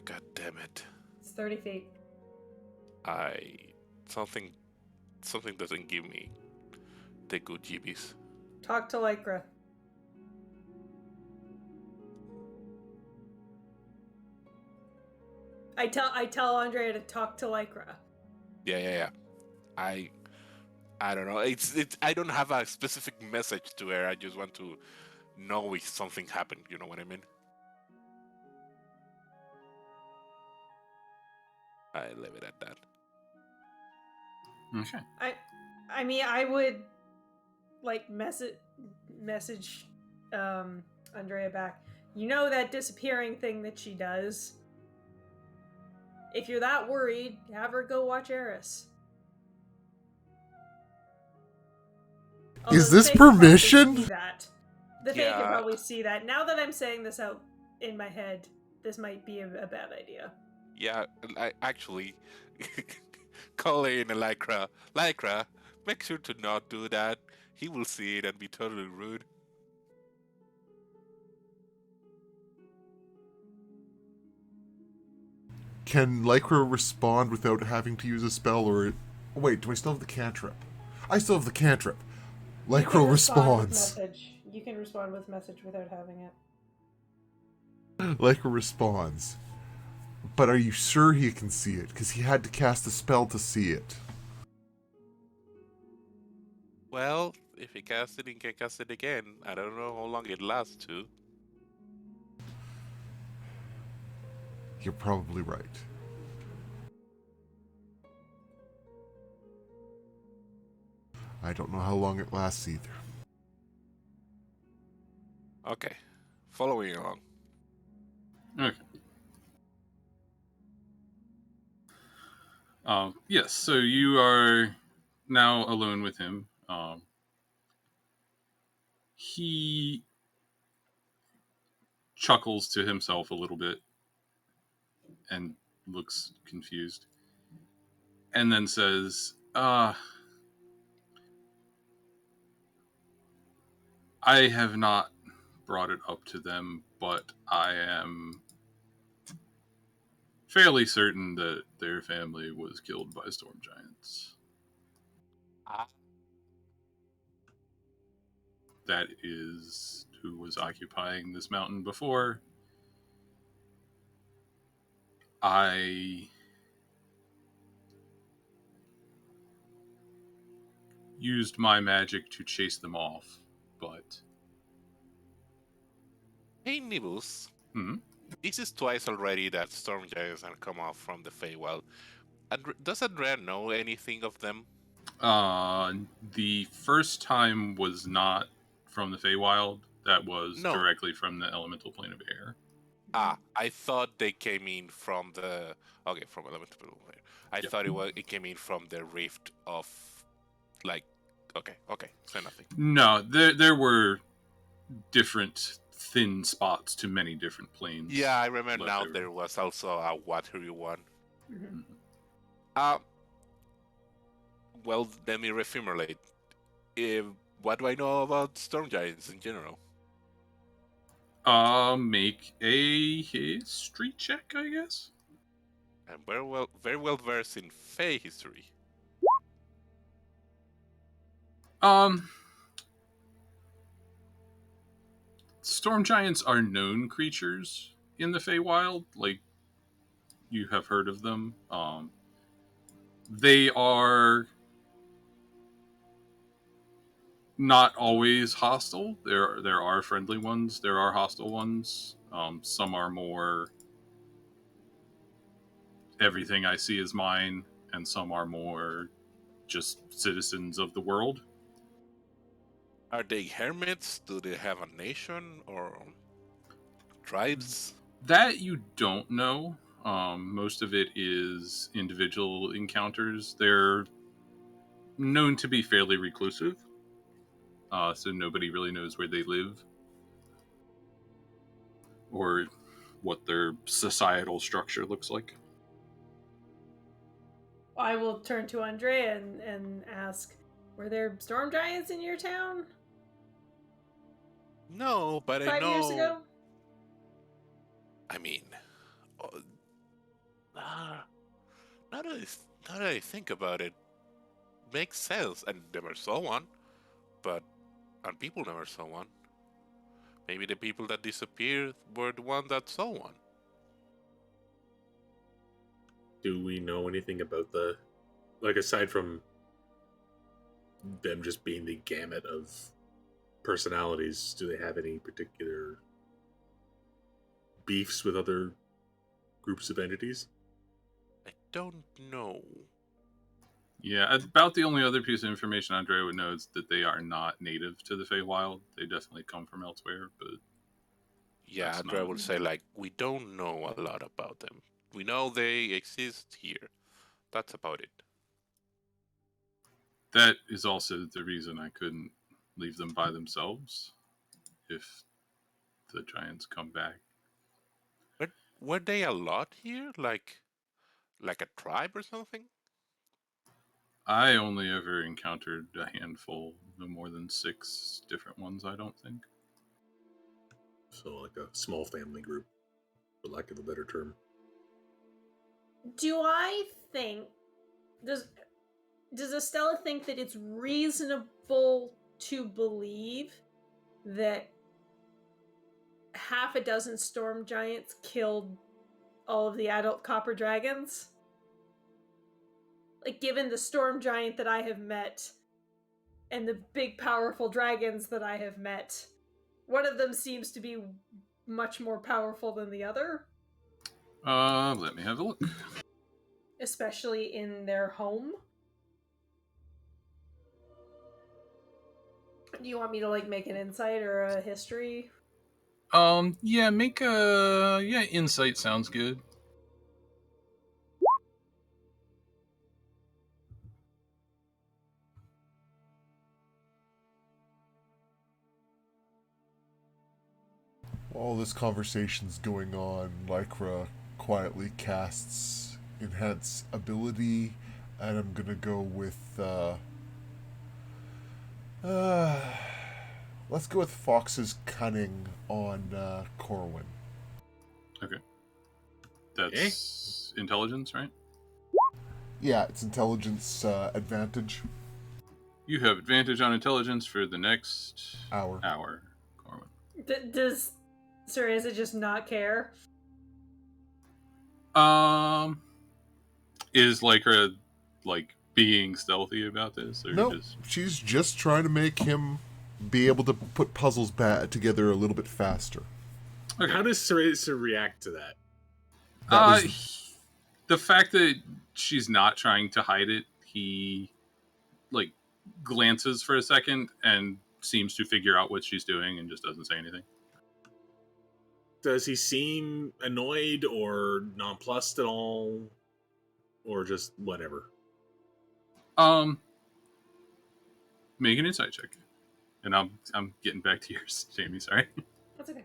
God damn it. It's 30 feet. I something something doesn't give me the good jibbies. Talk to Lycra. I tell Andrea to talk to Lycra. Yeah. I don't know. It's I don't have a specific message to her. I just want to know if something happened. You know what I mean? I leave it at that. Okay. I mean, I would like message Andrea back. You know that disappearing thing that she does? If you're that worried, have her go watch Eris. Although Is the this Fae could probably permission? see that. The Fae could probably see that. Now that I'm saying this out in my head, this might be a bad idea. Yeah, I actually calling Lycra. Lycra, make sure to not do that. He will see it and be totally rude. Can Lycra respond without having to use a spell, or... Wait, do I still have the cantrip? I still have the cantrip. Lycra responds. You can respond with message without having it. Lycra responds. But are you sure he can see it? Because he had to cast a spell to see it. Well, if he casts it, he can cast it again. I don't know how long it lasts to. You're probably right. I don't know how long it lasts either. Okay, following along. Okay. Yes, so you are now alone with him. He chuckles to himself a little bit and looks confused. And then says, I have not brought it up to them, but I am fairly certain that their family was killed by storm giants. That is who was occupying this mountain before. I used my magic to chase them off, but... Hey, Nibbles. Hmm? This is twice already that storm giants have come off from the Feywild. Does Andrea know anything of them? The first time was not from the Feywild. That was No. directly from the elemental plane of air. I thought they came in from the... Okay, from elemental plane of air. I thought it came in from the rift of... Okay, say nothing. No, there were different thin spots to many different planes. Yeah, I remember now there was also a watery one. Mm-hmm. Well, let me reformulate. What do I know about storm giants in general? Make a history check, I guess. I'm very well versed in Fey history. Storm giants are known creatures in the Feywild. Like, you have heard of them. They are not always hostile. There are friendly ones. There are hostile ones. Some are more everything I see is mine, and some are more just citizens of the world. Are they hermits? Do they have a nation or tribes? That you don't know. Most of it is individual encounters. They're known to be fairly reclusive, so nobody really knows where they live or what their societal structure looks like. I will turn to Andrea and ask, were there storm giants in your town No, but I 5 years know. ago? I mean, uh, now that now that I think about it, makes sense. I never saw one, and people never saw one. Maybe the people that disappeared were the ones that saw one. Do we know anything about the, like, aside from them just being the gamut of personalities, do they have any particular beefs with other groups of entities? I don't know. Yeah, about the only other piece of information Andrea would know is that they are not native to the Feywild. They definitely come from elsewhere, but Yeah, that's Andrea not. would say like we don't know a lot about them. We know they exist here. That's about it. That is also the reason I couldn't leave them by themselves if the giants come back. But were they a lot here? Like a tribe or something? I only ever encountered a handful, no more than 6 different ones, I don't think. So, like a small family group, for lack of a better term. Do I think does Estella think that it's reasonable to believe that half a dozen storm giants killed all of the adult copper dragons? Like, given the storm giant that I have met and the big powerful dragons that I have met, one of them seems to be much more powerful than the other. Let me have a look. Especially in their home. Do you want me to, like, make an insight or a history? Yeah, make a insight sounds good. While this conversation's going on, Lycra quietly casts Enhance Ability, and I'm gonna go with, let's go with Fox's Cunning on Corwin. Okay. That's intelligence, right? Yeah, it's intelligence advantage. You have advantage on intelligence for the next Hour. Corwin. Does Sir Isa just not care? Is Lycra like being stealthy about this, or No, she's just trying to make him be able to put puzzles together a little bit faster. Okay. How does Sir Isa react to that? The fact that she's not trying to hide it, he like glances for a second and seems to figure out what she's doing and just doesn't say anything. Does he seem annoyed or nonplussed at all? Or just whatever? Make an insight check. And I'm getting back to yours, Jamie, sorry. That's okay.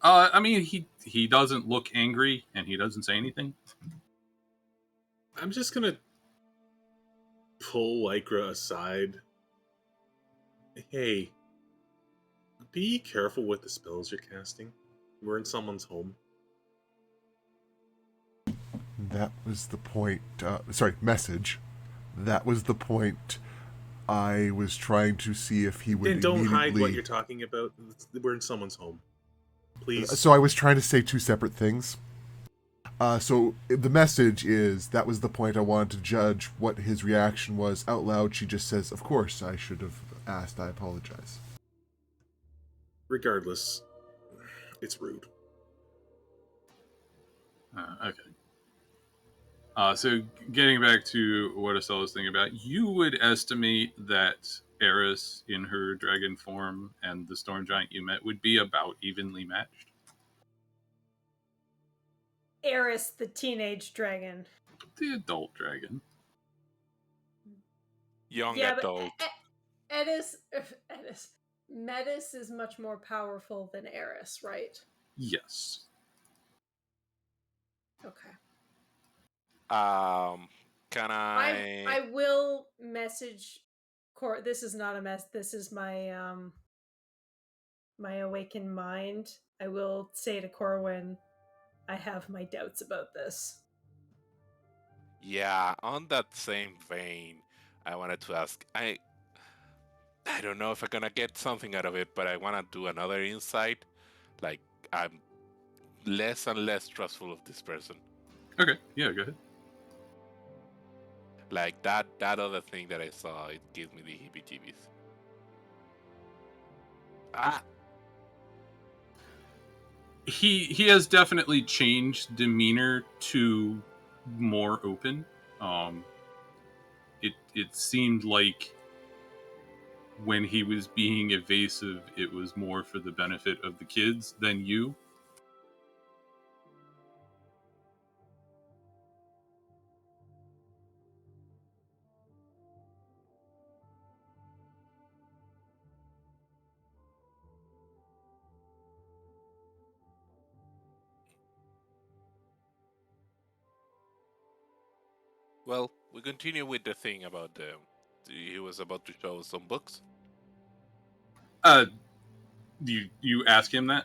I mean, he doesn't look angry and he doesn't say anything. I'm just gonna pull Lycra aside. Hey, be careful with the spells you're casting. We're in someone's home. That was the point. Message. That was the point. I was trying to see if he would. Then don't hide what you're talking about. We're in someone's home. Please. So I was trying to say 2 separate things. So the message is that was the point I wanted to judge what his reaction was. Out loud, she just says, "Of course, I should have asked. I apologize." Regardless, it's rude. Okay. So getting back to what Estelle was thinking about, you would estimate that Eris in her dragon form and the storm giant you met would be about evenly matched. Eris, the teenage dragon. The adult dragon. Young Yeah, adult. but Edis, Metis is much more powerful than Eris, right? Yes. Okay. Can I? I will message Cor. This is not a mess. This is my my awakened mind. I will say to Corwin, I have my doubts about this. Yeah, on that same vein, I wanted to ask. I don't know if I'm gonna get something out of it, but I want to do another insight. Like, I'm less and less trustful of this person. Okay. Yeah. Go ahead. Like that other thing that I saw, it gives me the heebie-jeebies. Ah, He has definitely changed demeanor to more open. It seemed like when he was being evasive, it was more for the benefit of the kids than you. well, we continue with the thing about he was about to show some books. Uh, you ask him that?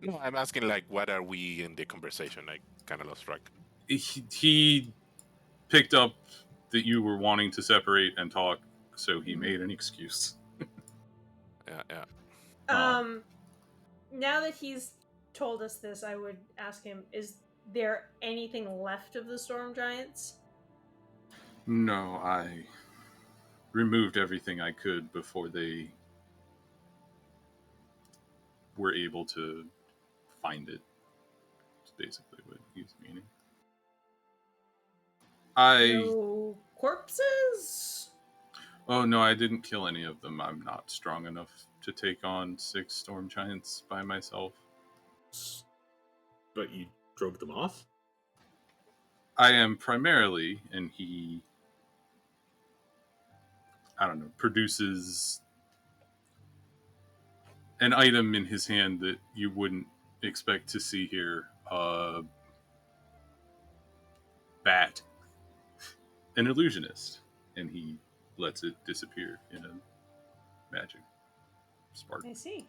No, I'm asking like, what are we in the conversation? I kind of lost track. He picked up that you were wanting to separate and talk, so he made an excuse. Yeah. Now that he's told us this, I would ask him, is there anything left of the storm giants? No, I removed everything I could before they were able to find it. That's basically what he's meaning. No corpses? Oh no, I didn't kill any of them. I'm not strong enough to take on 6 storm giants by myself. But you drove them off? I am primarily, and he, I don't know, produces an item in his hand that you wouldn't expect to see here. Bat, an illusionist, and he lets it disappear in a magic spark. I see.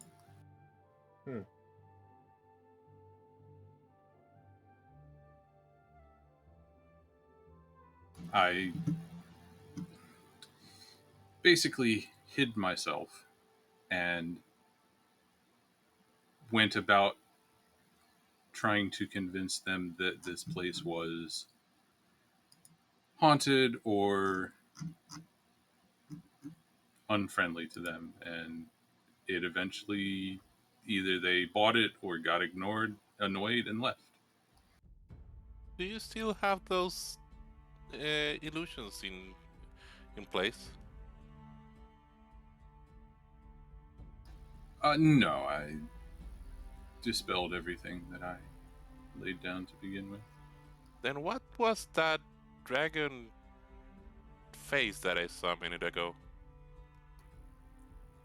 I basically hid myself and went about trying to convince them that this place was haunted or unfriendly to them, and it eventually either they bought it or got ignored, annoyed, and left. Do you still have those illusions in place? No, I dispelled everything that I laid down to begin with. Then what was that dragon face that I saw a minute ago?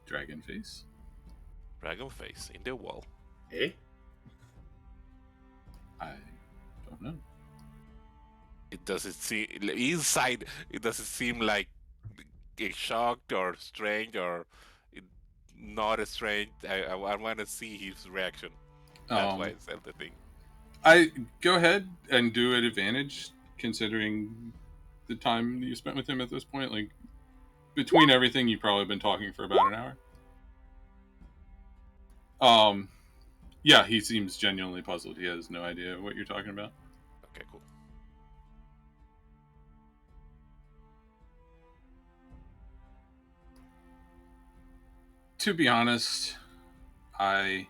Dragon face? Dragon face in the wall. Eh? I don't know. It doesn't seem inside. It doesn't seem like shocked or strange or not strange. I want to see his reaction. That's why I said the thing. I go ahead and do an advantage, considering the time you spent with him at this point. Like between everything, you've probably been talking for about an hour. Yeah, he seems genuinely puzzled. He has no idea what you're talking about. To be honest, I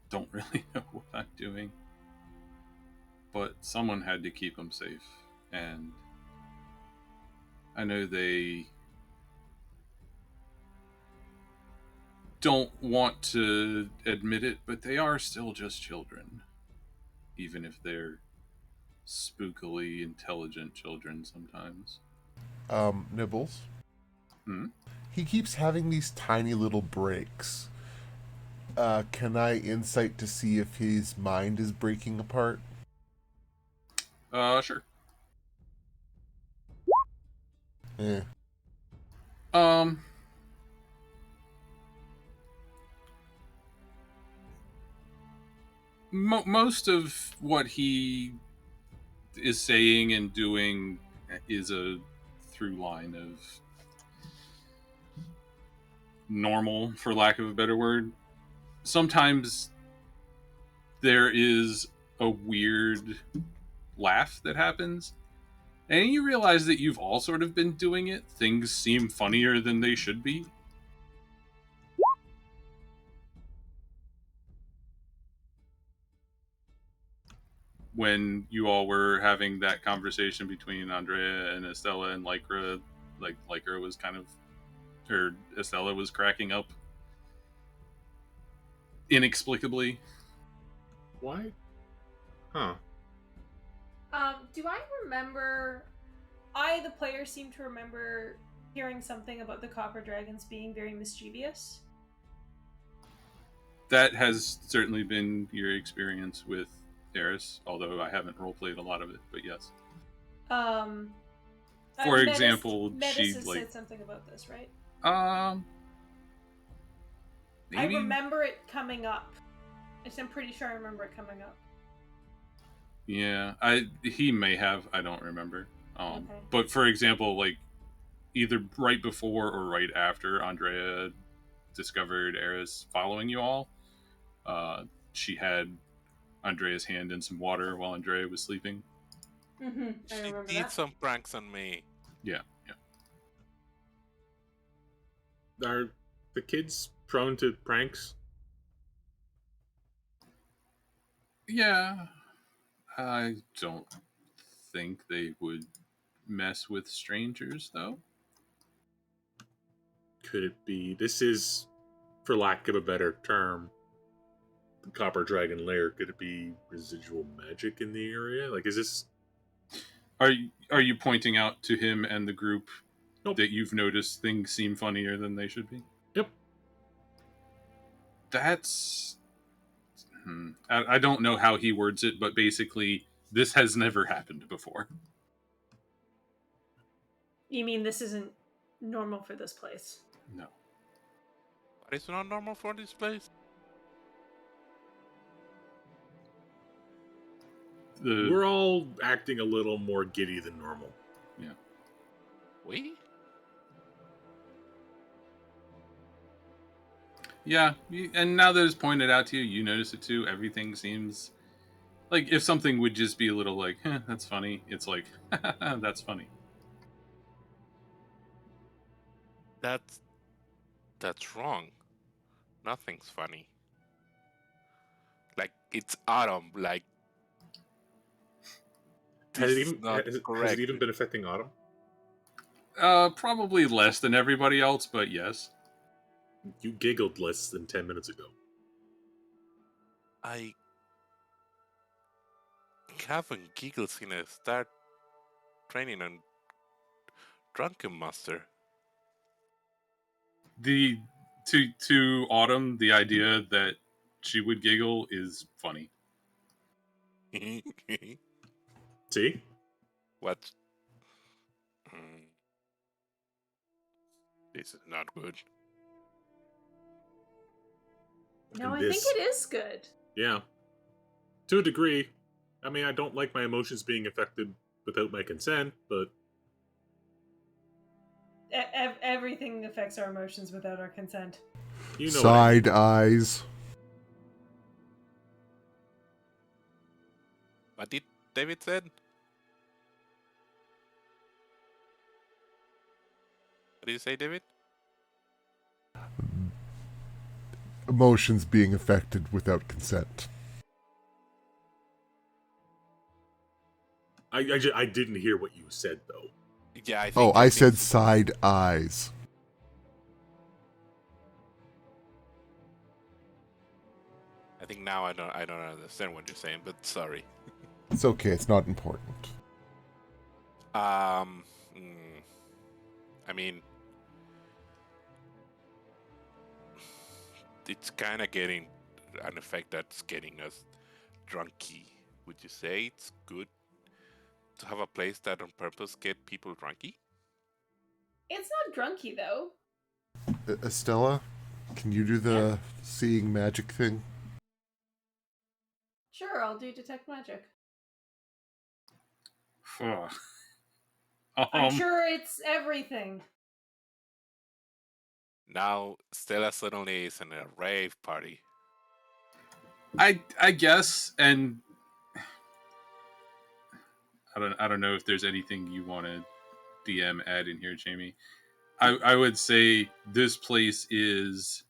don't really know what I'm doing. But someone had to keep him safe. And I know they don't want to admit it, but they are still just children. Even if they're spookily intelligent children sometimes. Nibbles. Hmm? He keeps having these tiny little breaks. Can I insight to see if his mind is breaking apart? Sure. Eh. Um, most of what he is saying and doing is a through line of normal, for lack of a better word. Sometimes there is a weird laugh that happens, and you realize that you've all sort of been doing it. Things seem funnier than they should be. When you all were having that conversation between Andrea and Estella and Lycra, like Lycra was kind of, or Estella was cracking up inexplicably. Why? Huh. Do I remember? I, the player, seem to remember hearing something about the copper dragons being very mischievous. That has certainly been your experience with Eris, although I haven't roleplayed a lot of it, but yes. For example, Metis has like said something about this, right? Maybe? I remember it coming up. I'm pretty sure I remember it coming up. Yeah, he may have. I don't remember. Okay. But for example, like either right before or right after Andrea discovered Eris following you all, she had Andrea's hand in some water while Andrea was sleeping. Mm-hmm. I She remember did that. some pranks on me. Yeah. Are the kids prone to pranks? Yeah. I don't think they would mess with strangers, though. Could it be this is, for lack of a better term, the Copper Dragon Lair? Could it be residual magic in the area? Like, is this? Are you pointing out to him and the group Nope. that you've noticed things seem funnier than they should be? Yep. That's. I don't know how he words it, but basically, this has never happened before. You mean this isn't normal for this place? No. But it's not normal for this place. We're all acting a little more giddy than normal. Yeah. We? Yeah, and now that it's pointed out to you, you notice it too. Everything seems like if something would just be a little like, that's funny. It's like, that's funny. That's wrong. Nothing's funny. Like it's autumn. Like Has this is not correct. has it even been affecting Autumn? Probably less than everybody else, but yes. You giggled less than 10 minutes ago. I haven't giggled since I start training on Drunken Master. To Autumn, the idea that she would giggle is funny. See? What? This is not good. No, I think it is good. Yeah. To a degree. I mean, I don't like my emotions being affected without my consent, but... Everything affects our emotions without our consent. You know Side eyes. What did David said? What do you say, David? Emotions being affected without consent. I didn't hear what you said though. Yeah, I Oh, think. I said side eyes. I think now I don't understand what you're saying, but sorry. It's okay. It's not important. Um, mm, I mean, it's kind of getting an effect that's getting us drunky. Would you say it's good to have a place that on purpose get people drunky? It's not drunky though. Estella, can you do the seeing magic thing? Sure, I'll do detect magic. I'm sure it's everything. Now Stella suddenly is in a rave party. I guess, and I don't know if there's anything you want to DM add in here, Jamie. I would say this place is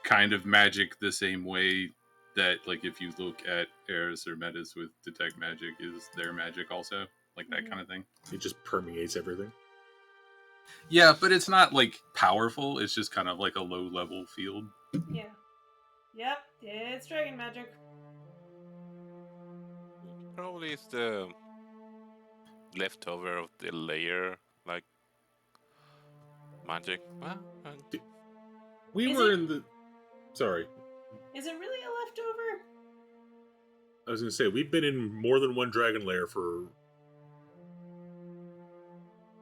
kind of magic the same way that, like, if you look at Eris or Metis with detect magic, is their magic also, like that kind of thing. It just permeates everything. Yeah, but it's not like powerful. It's just kind of like a low level field. Yeah. Yep, it's dragon magic. Probably it's the leftover of the layer, like magic. Well, We Is were it- in the. Sorry, Is it really a leftover? I was going to say we've been in more than one dragon lair for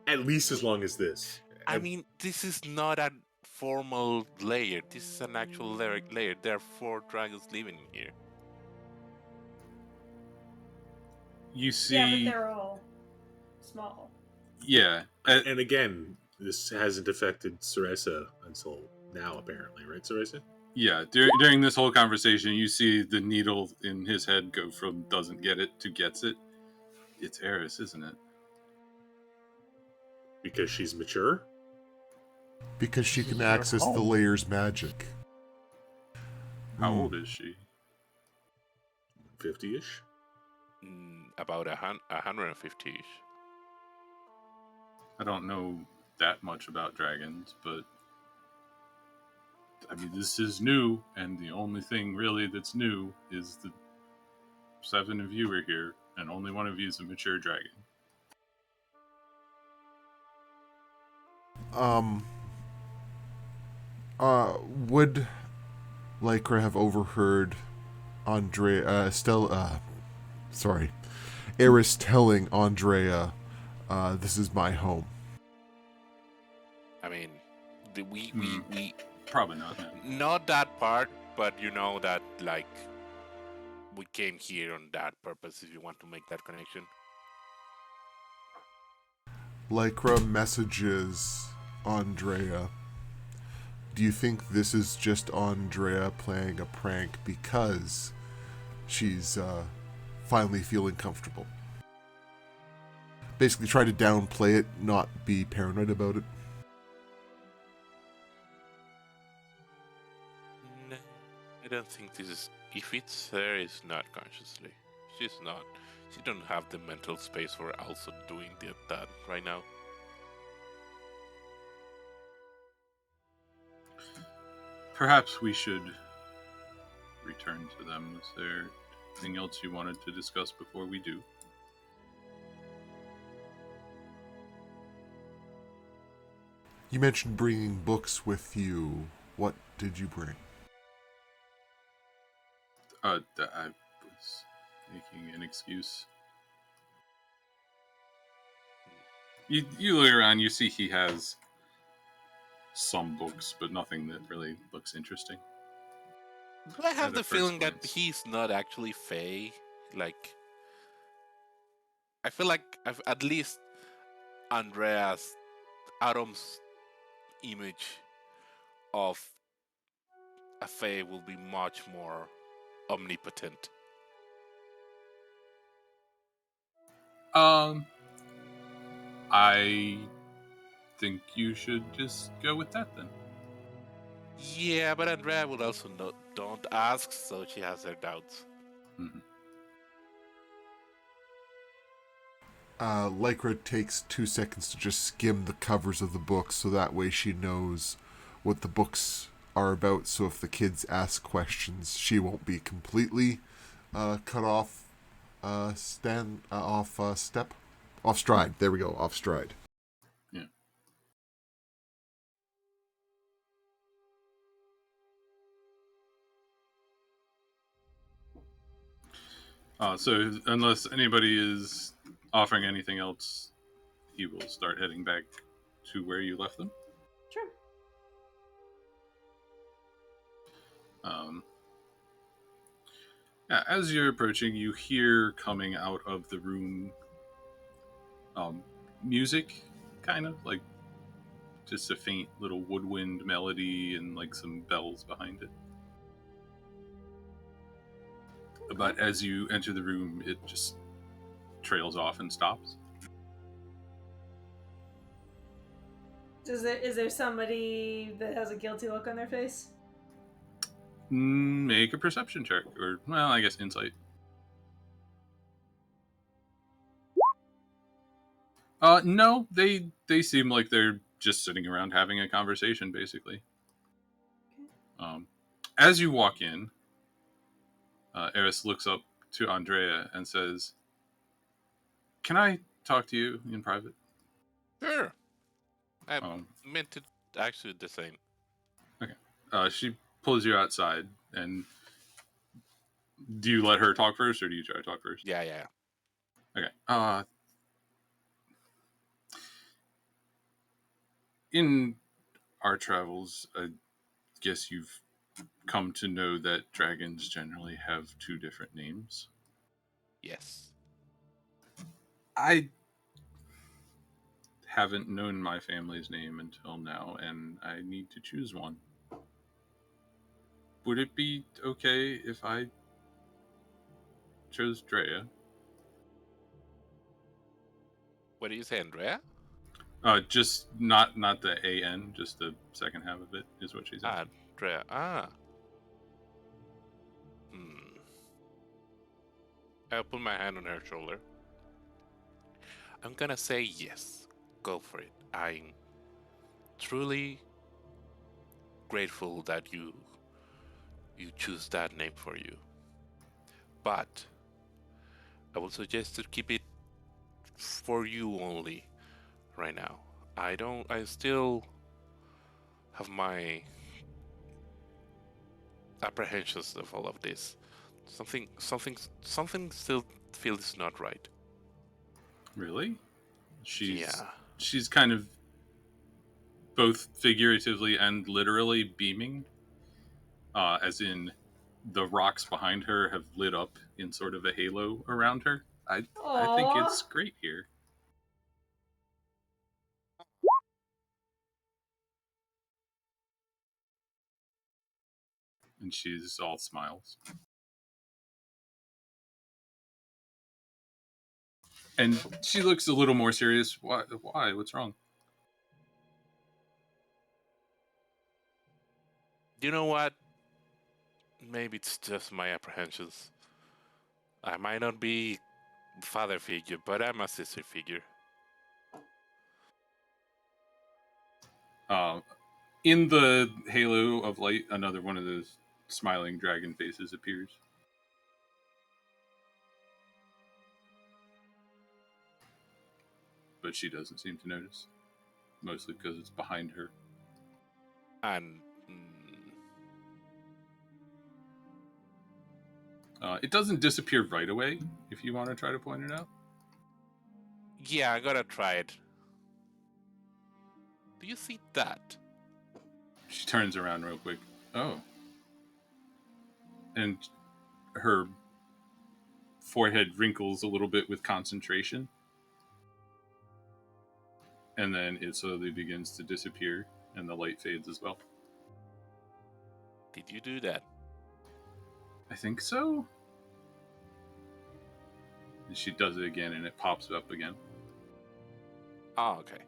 at least as long as this. I mean, this is not a formal layer. This is an actual layer. There are 4 dragons living here. You see, Yeah, but they're all small. yeah, and again, this hasn't affected Ceresa until now, apparently, right, Ceresa? yeah. During this whole conversation, you see the needle in his head go from doesn't get it to gets it. It's Eris, isn't it? Because she's mature. Because she This can is her access the home. layer's magic. How old is she? 50-ish. About 150-ish. I don't know that much about dragons, but I mean, this is new, and the only thing really that's new is the 7 of you are here, and only one of you is a mature dragon. Would Lycra have overheard Eris telling Andrea, this is my home? I mean, we Probably not. No. not that part, but you know that, like, we came here on that purpose. If you want to make that connection. Lycra messages Andrea. Do you think this is just Andrea playing a prank because she's finally feeling comfortable? Basically try to downplay it, not be paranoid about it. No, I don't think this is. If it's there, it's not consciously. She's not. She don't have the mental space for also doing that right now. Perhaps we should return to them. Is there anything else you wanted to discuss before we do? You mentioned bringing books with you. What did you bring? I was making an excuse. You look around, you see he has some books, but nothing that really looks interesting. But I have At the a first feeling that glance. he's not actually Fey. Like, I feel like at least Andreas Adam's image of a Fey will be much more omnipotent. I think you should just go with that then. Yeah, but Andrea would also know, don't ask, so she has her doubts. Mm-hmm. Lycra takes 2 seconds to just skim the covers of the books, so that way she knows what the books are about. So if the kids ask questions, she won't be completely cut off, off stride. There we go, off stride. Yeah. So unless anybody is offering anything else, he will start heading back to where you left them. Sure. Yeah, as you're approaching, you hear coming out of the room music, kind of like just a faint little woodwind melody and like some bells behind it. Okay. But as you enter the room, it just trails off and stops. Is there somebody that has a guilty look on their face? Make a perception check, or well, I guess insight. No, they seem like they're just sitting around having a conversation, basically. As you walk in, Eris looks up to Andrea and says, "Can I talk to you in private?" Sure. I meant to actually the same. Okay. She pulls you outside, and do you let her talk first, or do you try to talk first? Yeah. Okay. In our travels, I guess you've come to know that dragons generally have 2 different names. Yes. I haven't known my family's name until now, and I need to choose one. Would it be okay if I chose Drea? What do you say, Andrea? Just not the A-N, just the second half of it is what she said. Andrea. I'll put my hand on her shoulder. I'm gonna say yes. Go for it. I'm truly grateful that you choose that name for you. But I would suggest to keep it for you only right now. I still have my apprehensions of all of this. Something still feels not right. Really? Yeah. She's kind of both figuratively and literally beaming, as in the rocks behind her have lit up in sort of a halo around her. I think it's great here. And she's all smiles. And she looks a little more serious. Why? What's wrong? You know what? Maybe it's just my apprehensions. I might not be father figure, but I'm a sister figure. In the halo of light, another one of those smiling dragon faces appears. But she doesn't seem to notice. Mostly because it's behind her. And it doesn't disappear right away, if you want to try to point it out. yeah, I gotta try it. Do you see that? She turns around real quick. Oh. And her forehead wrinkles a little bit with concentration. And then it slowly begins to disappear, and the light fades as well. Did you do that? I think so. And she does it again, and it pops up again. Oh, okay.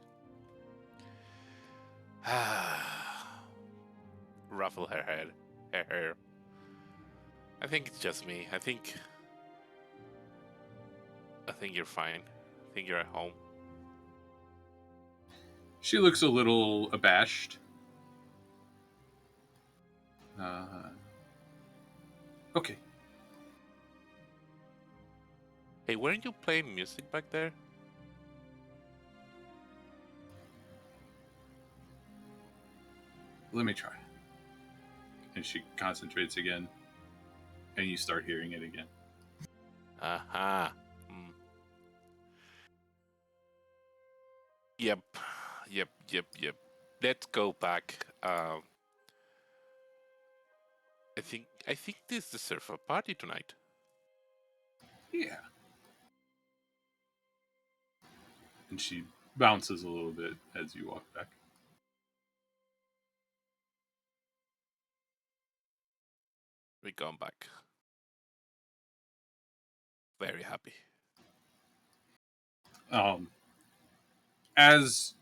Ruffle her head. Her hair. I think it's just me. I think you're fine. I think you're at home. She looks a little abashed. Okay. Hey, weren't you playing music back there? Let me try. And she concentrates again, and you start hearing it again. Aha. Yep. Let's go back. I think this deserves a party tonight. Yeah. And she bounces a little bit as you walk back. We come back. Very happy. As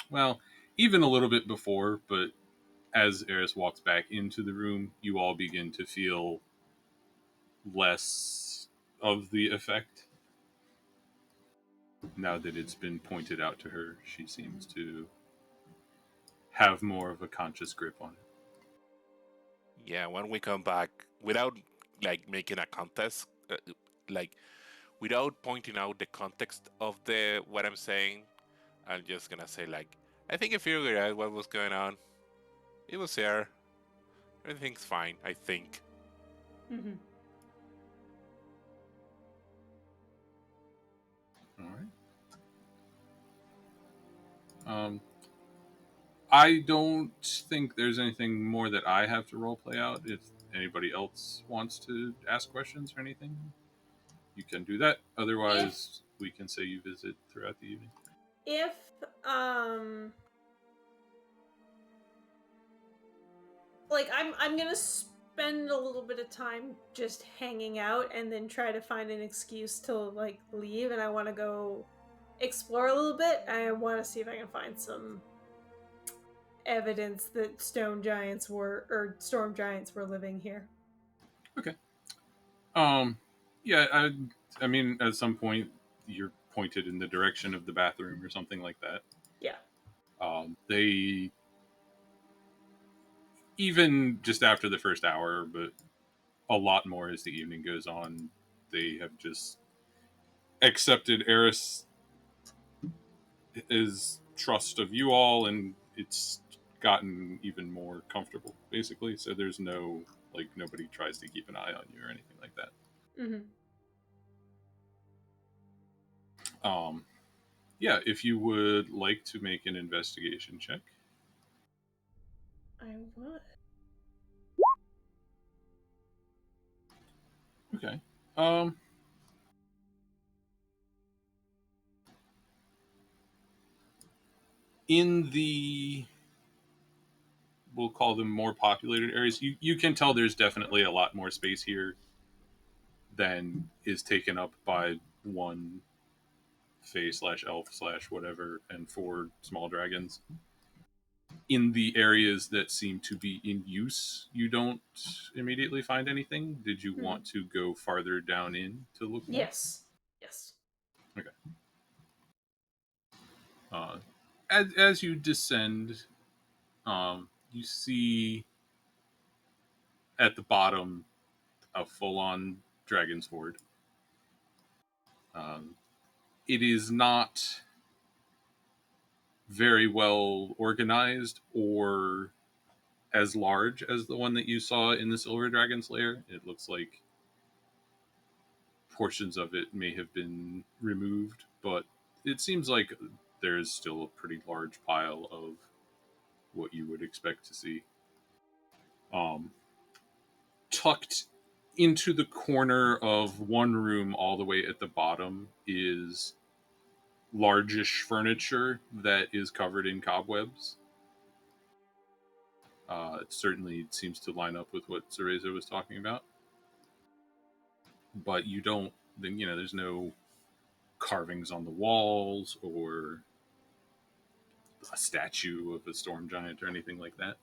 well, even a little bit before, but as Eris walks back into the room, you all begin to feel less of the effect. Now that it's been pointed out to her, she seems to have more of a conscious grip on it. Yeah, when we come back, without like making a contest, like without pointing out the context of the what I'm saying, I'm just gonna say like, I think I figured out what was going on. It was there. Everything's fine, I think. Mm-hmm. All right. I don't think there's anything more that I have to roleplay out. If anybody else wants to ask questions or anything, you can do that. Otherwise, we can say you visit throughout the evening. If like I'm gonna spend a little bit of time just hanging out and then try to find an excuse to like leave, and I want to go explore a little bit. I want to see if I can find some evidence that storm giants were living here. Okay. Yeah, I mean, at some point, you're pointed in the direction of the bathroom or something like that. Yeah. They, even just after the first hour, but a lot more as the evening goes on, they have just accepted Eris' trust of you all, and it's gotten even more comfortable, basically. So there's no, like, nobody tries to keep an eye on you or anything like that. Mm-hmm. Yeah, if you would like to make an investigation check. I would. Okay. In the, we'll call them more populated areas, you can tell there's definitely a lot more space here than is taken up by one fae / elf / whatever and 4 small dragons. In the areas that seem to be in use, you don't immediately find anything. Did you want to go farther down in to look more? Yes. Okay. As you descend, you see at the bottom a full-on dragon's horde. It is not very well organized or as large as the one that you saw in the Silver Dragon's lair. It looks like portions of it may have been removed, but it seems like there's still a pretty large pile of what you would expect to see. Tucked into the corner of one room all the way at the bottom is largish furniture that is covered in cobwebs. It certainly seems to line up with what Cereza was talking about. But you don't, there's no carvings on the walls or a statue of a storm giant or anything like that.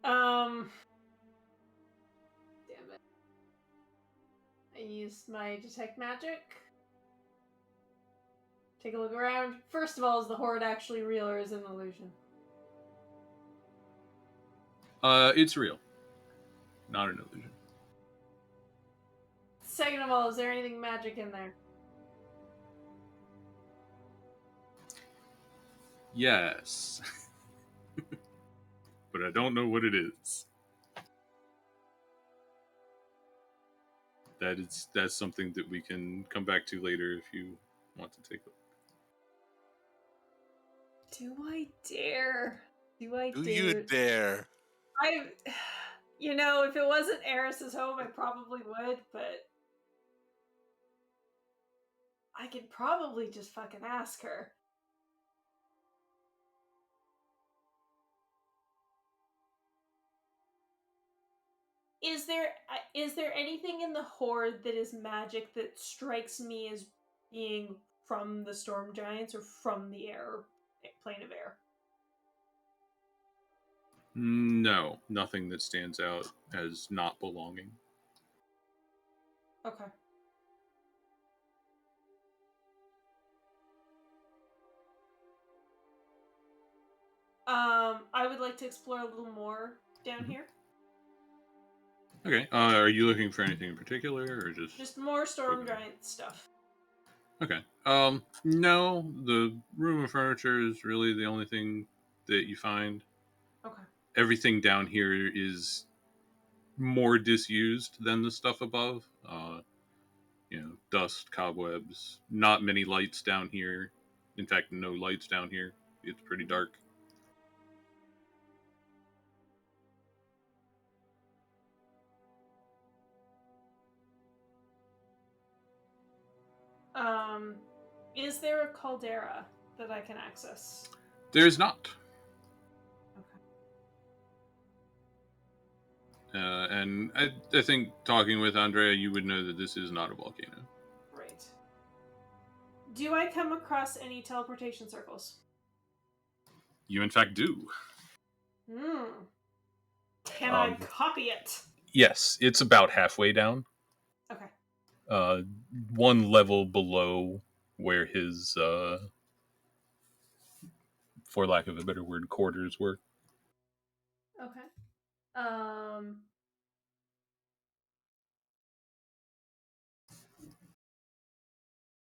Damn it. I used my detect magic. Take a look around. First of all, is the horde actually real or is it an illusion? It's real. Not an illusion. Second of all, is there anything magic in there? Yes. But I don't know what it is. That's something that we can come back to later if you want to take a look. Do I dare? Do I Do dare? you dare? You know, if it wasn't Eris's home, I probably would, but I could probably just fucking ask her. Is there anything in the horde that is magic that strikes me as being from the storm giants or from the plane of air? No, nothing that stands out as not belonging. Okay. I would like to explore a little more down here. Okay. Are you looking for anything in particular, or just more storm giant stuff? Okay. No, the room of furniture is really the only thing that you find. Okay. Everything down here is more disused than the stuff above. Dust, cobwebs, not many lights down here. In fact, no lights down here. It's pretty dark. Is there a caldera that I can access? There's not. Okay. And I think talking with Andrea, you would know that this is not a volcano. Right. Do I come across any teleportation circles? You, in fact, do. Can I copy it? Yes, it's about halfway down. Okay. One level below where his, for lack of a better word, quarters were. Okay.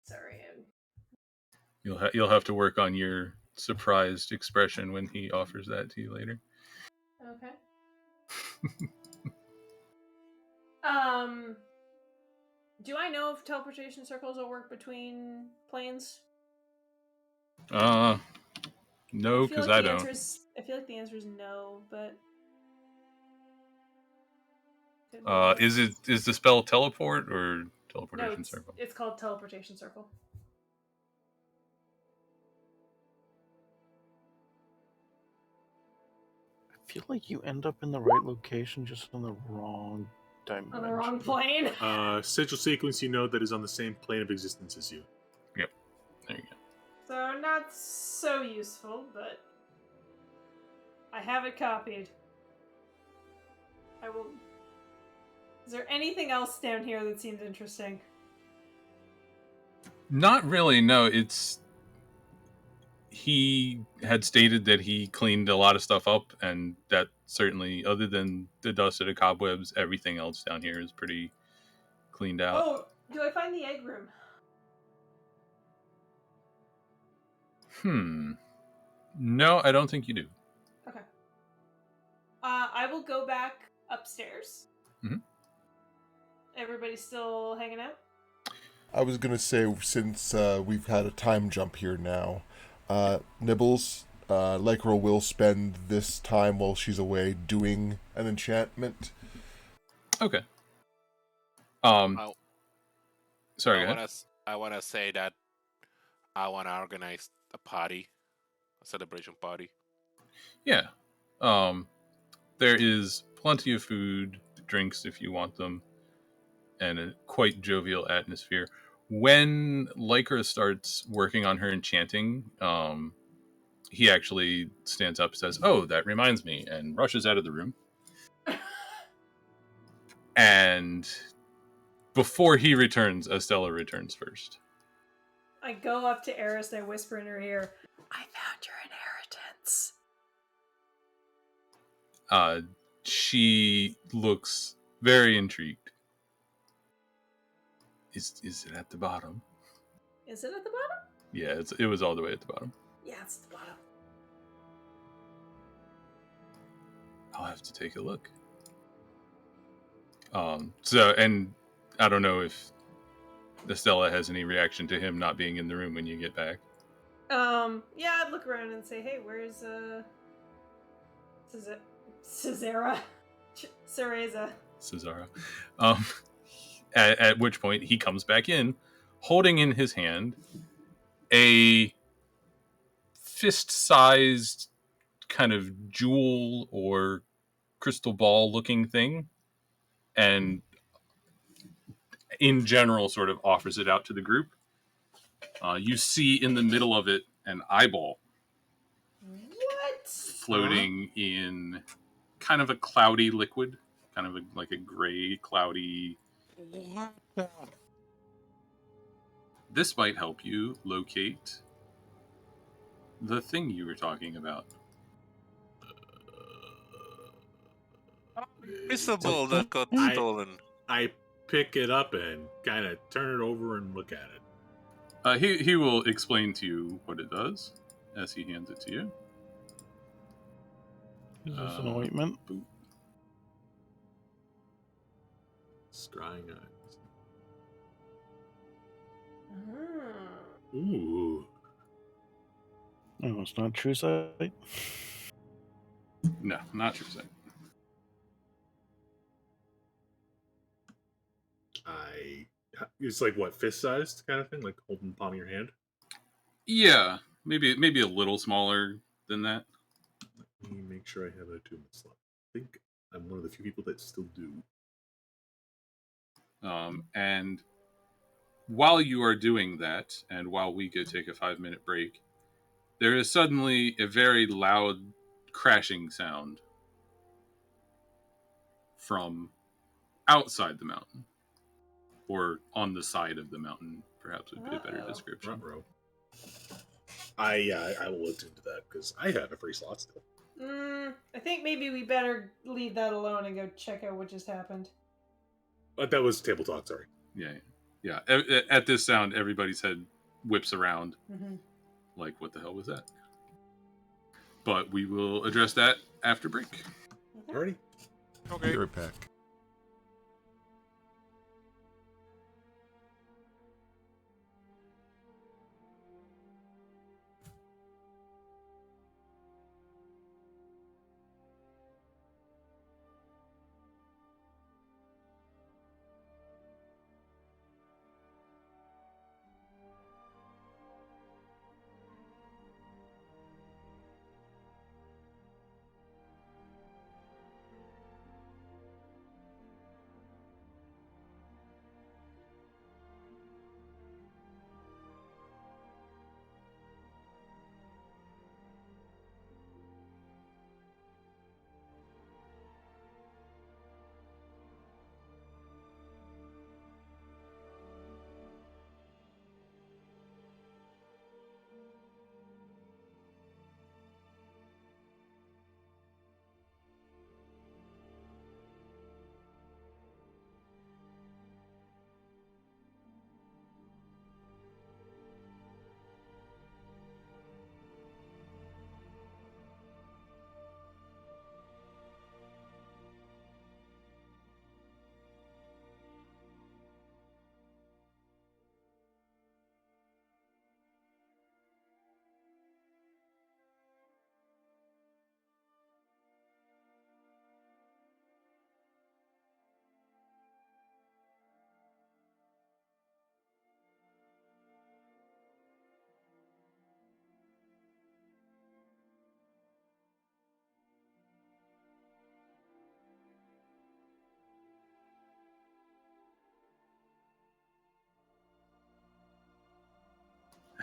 Sorry. You'll have to work on your surprised expression when he offers that to you later. Okay. Do I know if teleportation circles will work between planes? No, because I don't. I feel like the answer is no, but is the spell teleport or teleportation circle? It's called teleportation circle. I feel like you end up in the right location, just on the wrong dimension. On the wrong plane. Sigil sequence, you know, that is on the same plane of existence as you. Yep. There you go. So not so useful, but I have it copied. I will. Is there anything else down here that seems interesting? Not really. No, he had stated that he cleaned a lot of stuff up, and that certainly, other than the dust of the cobwebs, everything else down here is pretty cleaned out. Oh, do I find the egg room? No, I don't think you do. Okay. I will go back upstairs. Mm-hmm. Everybody still hanging out? I was going to say, since we've had a time jump here now, Nibbles, Lycra will spend this time while she's away doing an enchantment. Okay. Sorry, I want to say that I want to organize a party, a celebration party. Yeah. There is plenty of food, drinks if you want them, and a quite jovial atmosphere. When Lycra starts working on her enchanting, he actually stands up and says, "Oh, that reminds me," and rushes out of the room. And before he returns, Estella returns first. I go up to Eris and I whisper in her ear, "I found your inheritance." She looks very intrigued. Is it at the bottom? Is it at the bottom? Yeah, it was all the way at the bottom. Yeah, it's at the bottom. I'll have to take a look. So, and I don't know if Estella has any reaction to him not being in the room when you get back. Yeah, I'd look around and say, "Hey, where's Cesara? Cereza." Cesara. At which point he comes back in, holding in his hand a fist-sized kind of jewel or crystal ball looking thing, and in general sort of offers it out to the group. You see in the middle of it an eyeball. What? Floating in kind of a cloudy liquid, kind of like a gray, cloudy. This might help you locate the thing you were talking about. Crystal ball that got stolen. I pick it up and kind of turn it over and look at it. He will explain to you what it does as he hands it to you. Is this an ointment? Scrying eyes. Mm. Ooh. Oh, it's not true sight? No, not true sight. It's like what, fist sized kind of thing, like holding the palm of your hand. Yeah, maybe a little smaller than that. Let me make sure I have an attunement slot. I think I'm one of the few people that still do. And while you are doing that, and while we go take a 5-minute break, there is suddenly a very loud crashing sound from outside the mountain, or on the side of the mountain, perhaps would be a better description. I will attune to that because I have a free slot still. I think maybe we better leave that alone and go check out what just happened. But that was table talk, sorry. Yeah. At this sound, everybody's head whips around. Mm-hmm. Like, what the hell was that? But we will address that after break. Alrighty. Okay. Be right back.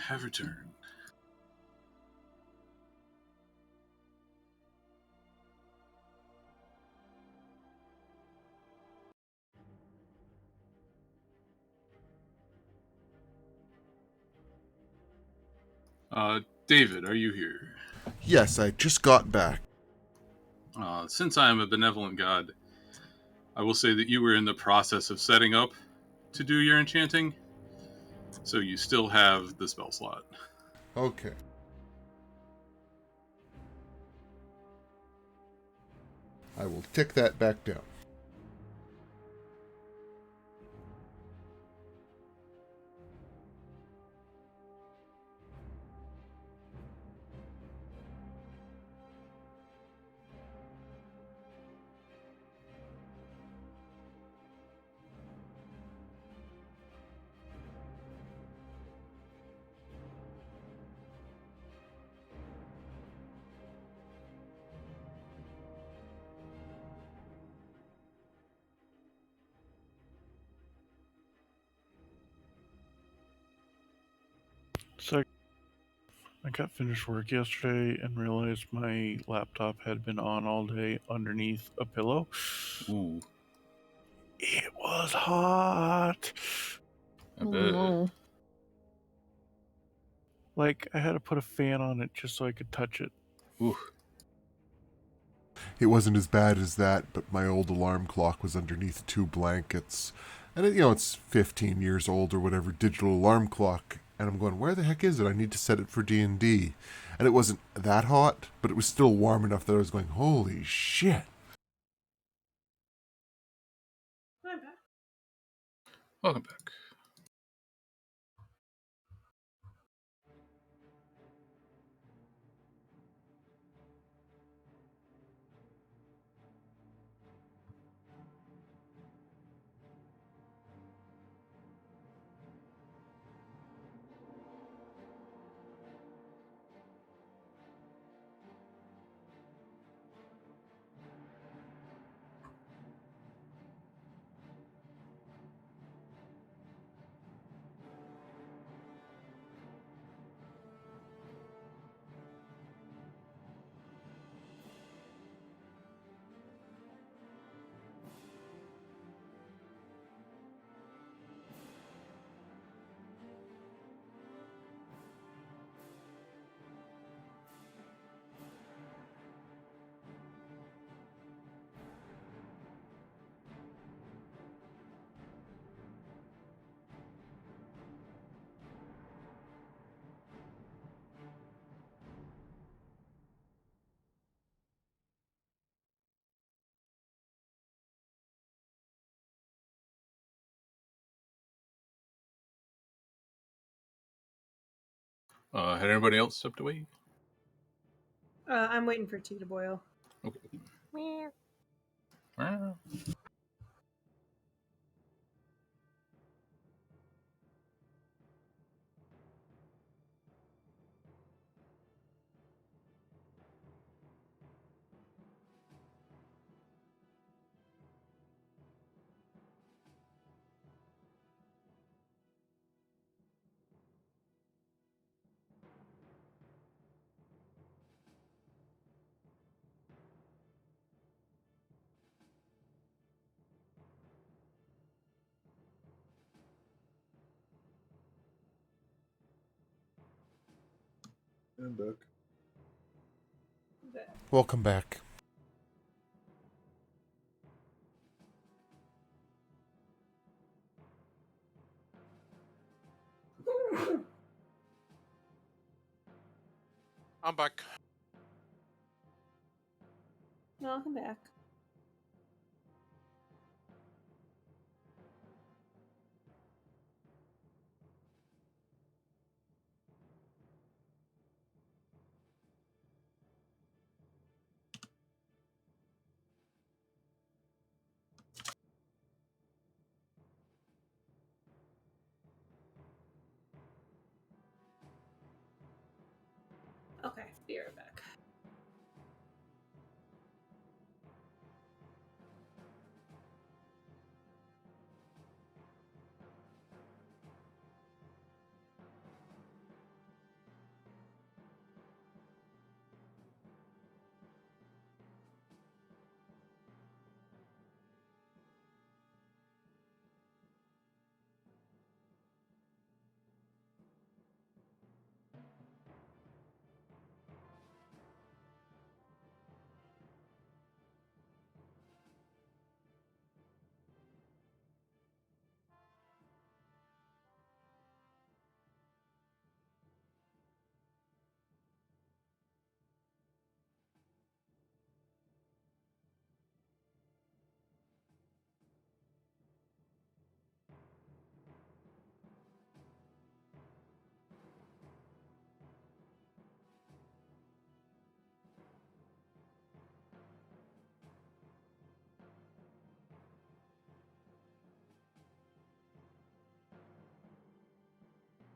have returned. David, are you here? Yes, I just got back. Since I am a benevolent god, I will say that you were in the process of setting up to do your enchanting, so you still have the spell slot. Okay. I will tick that back down. So I got finished work yesterday and realized my laptop had been on all day underneath a pillow. Ooh, It was hot. I bet. Like, I had to put a fan on it just so I could touch it. Ooh. It wasn't as bad as that, but my old alarm clock was underneath 2 blankets. And it's 15 years old or whatever, digital alarm clock. And I'm going, where the heck is it? I need to set it for D&D. And it wasn't that hot, but it was still warm enough that I was going, holy shit. I'm back. Welcome back. Had anybody else stepped away? I'm waiting for tea to boil. Okay. I'm back. Welcome back. I'm back. Welcome back. Okay, be right back.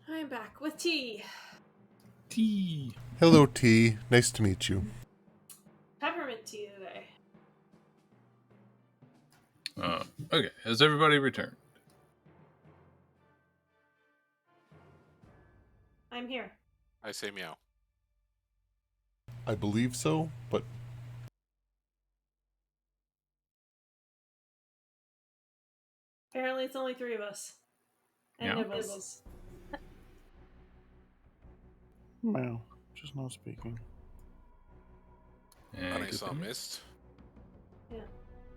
I'm back with tea. Tea. Hello, T. Nice to meet you. Peppermint tea today. Okay, has everybody returned? I'm here. I say meow. I believe so, but Apparently it's only 3 of us. And Yeah. Nibbles. Meow. Just not speaking. And I saw Cathana? mist.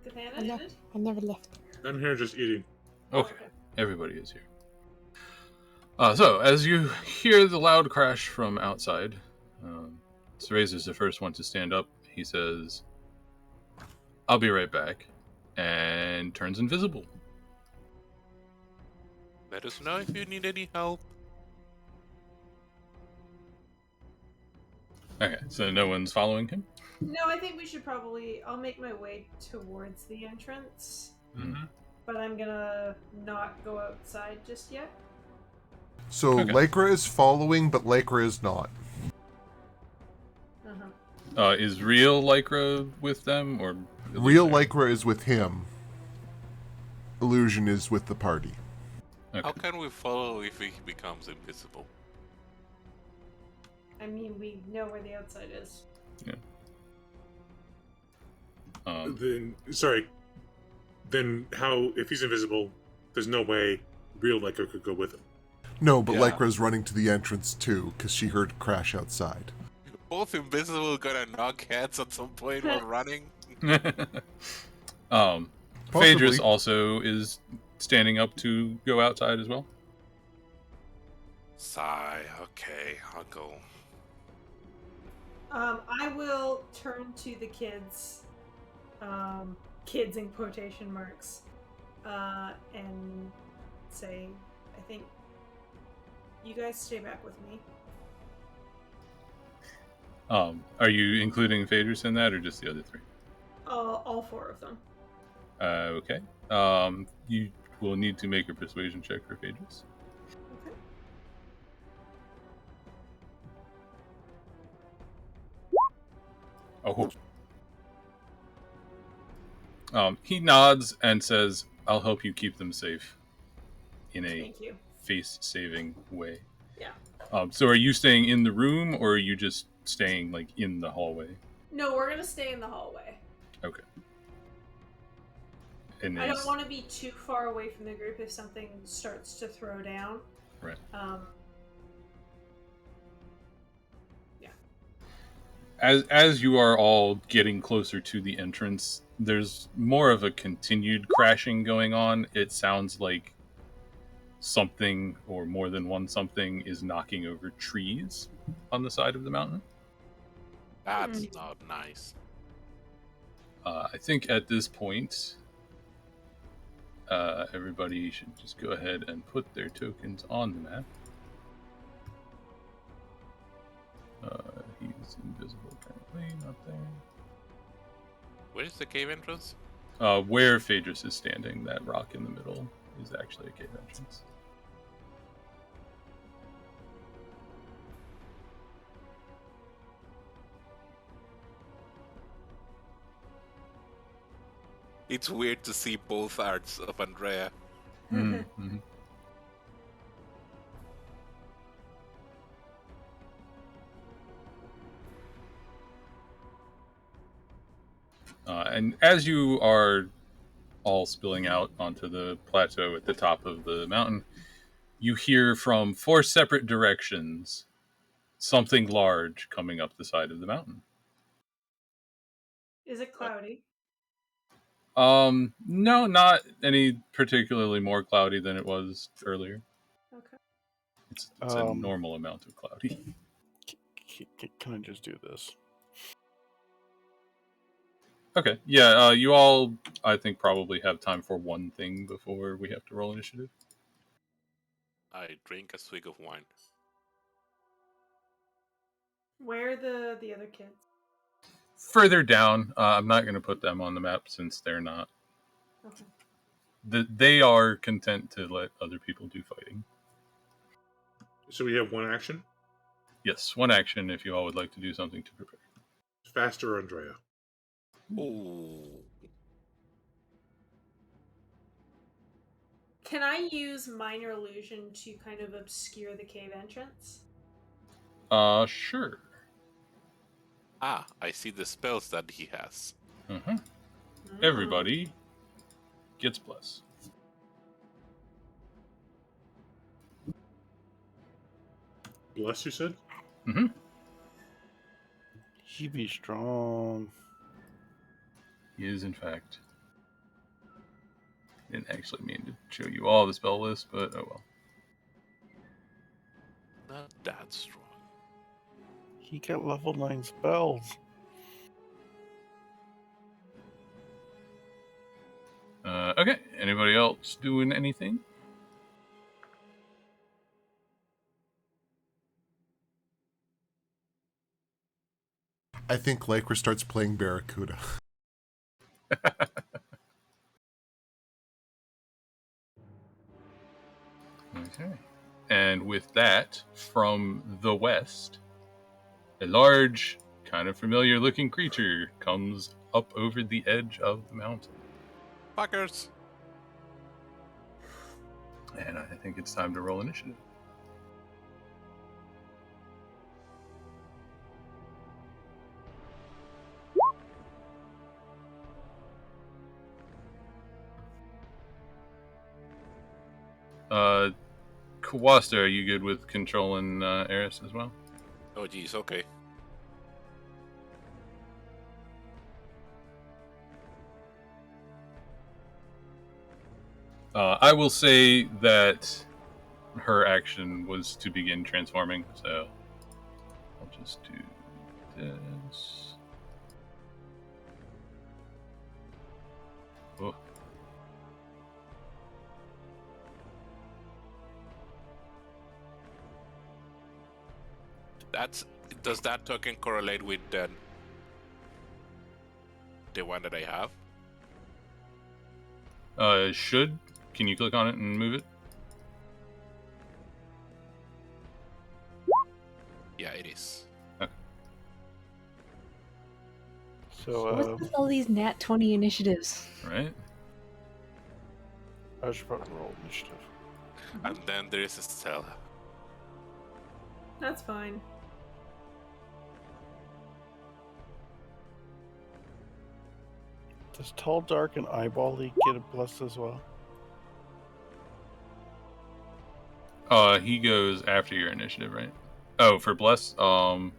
Cathana? I never left. I'm here just eating. Okay, everybody is here. So, as you hear the loud crash from outside, Therese is the first one to stand up. He says, "I'll be right back," and turns invisible. Let us know if you need any help. Okay, so no one's following him? No, I think we should probably... I'll make my way towards the entrance. Mm-hmm. But I'm gonna not go outside just yet. so Okay. Lycra is following, but Lycra is not. Is real Lycra with them, or Real illusionary? Lycra is with him. Illusion is with the party. Okay. How can we follow if he becomes invisible? I mean, we know where the outside is. Yeah. Then how, if he's invisible, there's no way real Lycra could go with him. No, but Yeah. Lycra's running to the entrance too, because she heard a crash outside. Both invisible gonna knock heads at some point while running? Phaedrus Possibly. also is standing up to go outside as well. Sigh. Okay, I'll go. I will turn to the kids, kids in quotation marks, and say, I think you guys stay back with me. Are you including Phaedrus in that, or just the other 3? All 4 of them. Okay. You will need to make a persuasion check for Phaedrus. Okay. Oh. He nods and says, "I'll help you keep them safe in a Thank you. face-saving way." Yeah. So are you staying in the room, or are you just staying like in the hallway? No, we're gonna stay in the hallway. Okay. And I don't want to be too far away from the group if something starts to throw down. Right. Yeah. As you are all getting closer to the entrance, there's more of a continued crashing going on. It sounds like something, or more than one something, is knocking over trees on the side of the mountain. That's not nice. I think at this point, everybody should just go ahead and put their tokens on the map. He's invisible currently, not there. Where's the cave entrance? Where Phaedrus is standing, that rock in the middle is actually a cave entrance. It's weird to see both arts of Andrea. Mm-hmm. And as you are all spilling out onto the plateau at the top of the mountain, you hear from 4 separate directions something large coming up the side of the mountain. Is it cloudy? No, not any particularly more cloudy than it was earlier. Okay. It's a normal amount of cloudy. Can I just do this? Okay, yeah, you all, I think, probably have time for one thing before we have to roll initiative. I drink a swig of wine. Where are the other kids? Further down, I'm not going to put them on the map since they're not. Okay. They are content to let other people do fighting. So we have one action. Yes, one action if you all would like to do something to prepare. Faster, Andrea. Ooh. Can I use minor illusion to kind of obscure the cave entrance? Sure. Ah, I see the spells that he has. Everybody gets bless. Bless, you said? He be strong. He is, in fact. Didn't actually mean to show you all the spell list, but oh well. Not that strong. He got level 9 spells. Okay, anybody else doing anything? I think Lycra starts playing Barracuda. Okay. And with that, from the west, a large, kind of familiar looking creature comes up over the edge of the mountain. Fuckers! And I think it's time to roll initiative. Kawasta, are you good with controlling Eris as well? Oh, geez, okay. I will say that her action was to begin transforming, so I'll just do this. Oh. Does that token correlate with the one that I have? Should. Can you click on it and move it? Yeah, it is. Okay. So, What's with all these nat 20 initiatives? Right. I should probably roll initiative. And then there is Stella. That's fine. Does Tall, Dark, and Eyeball-y get a bless as well? He goes after your initiative, right? Oh, for bless. How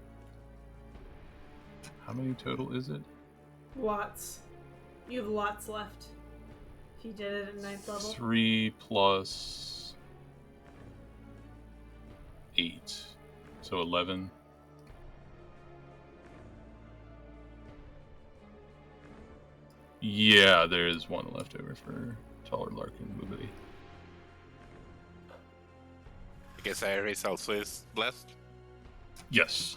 many total is it? Lots. You have lots left. If you did it at 9th level. 3 plus 8, so 11. Yeah, there is one left over for Taller Larkin Mobility. I guess Iris also is blessed. Yes.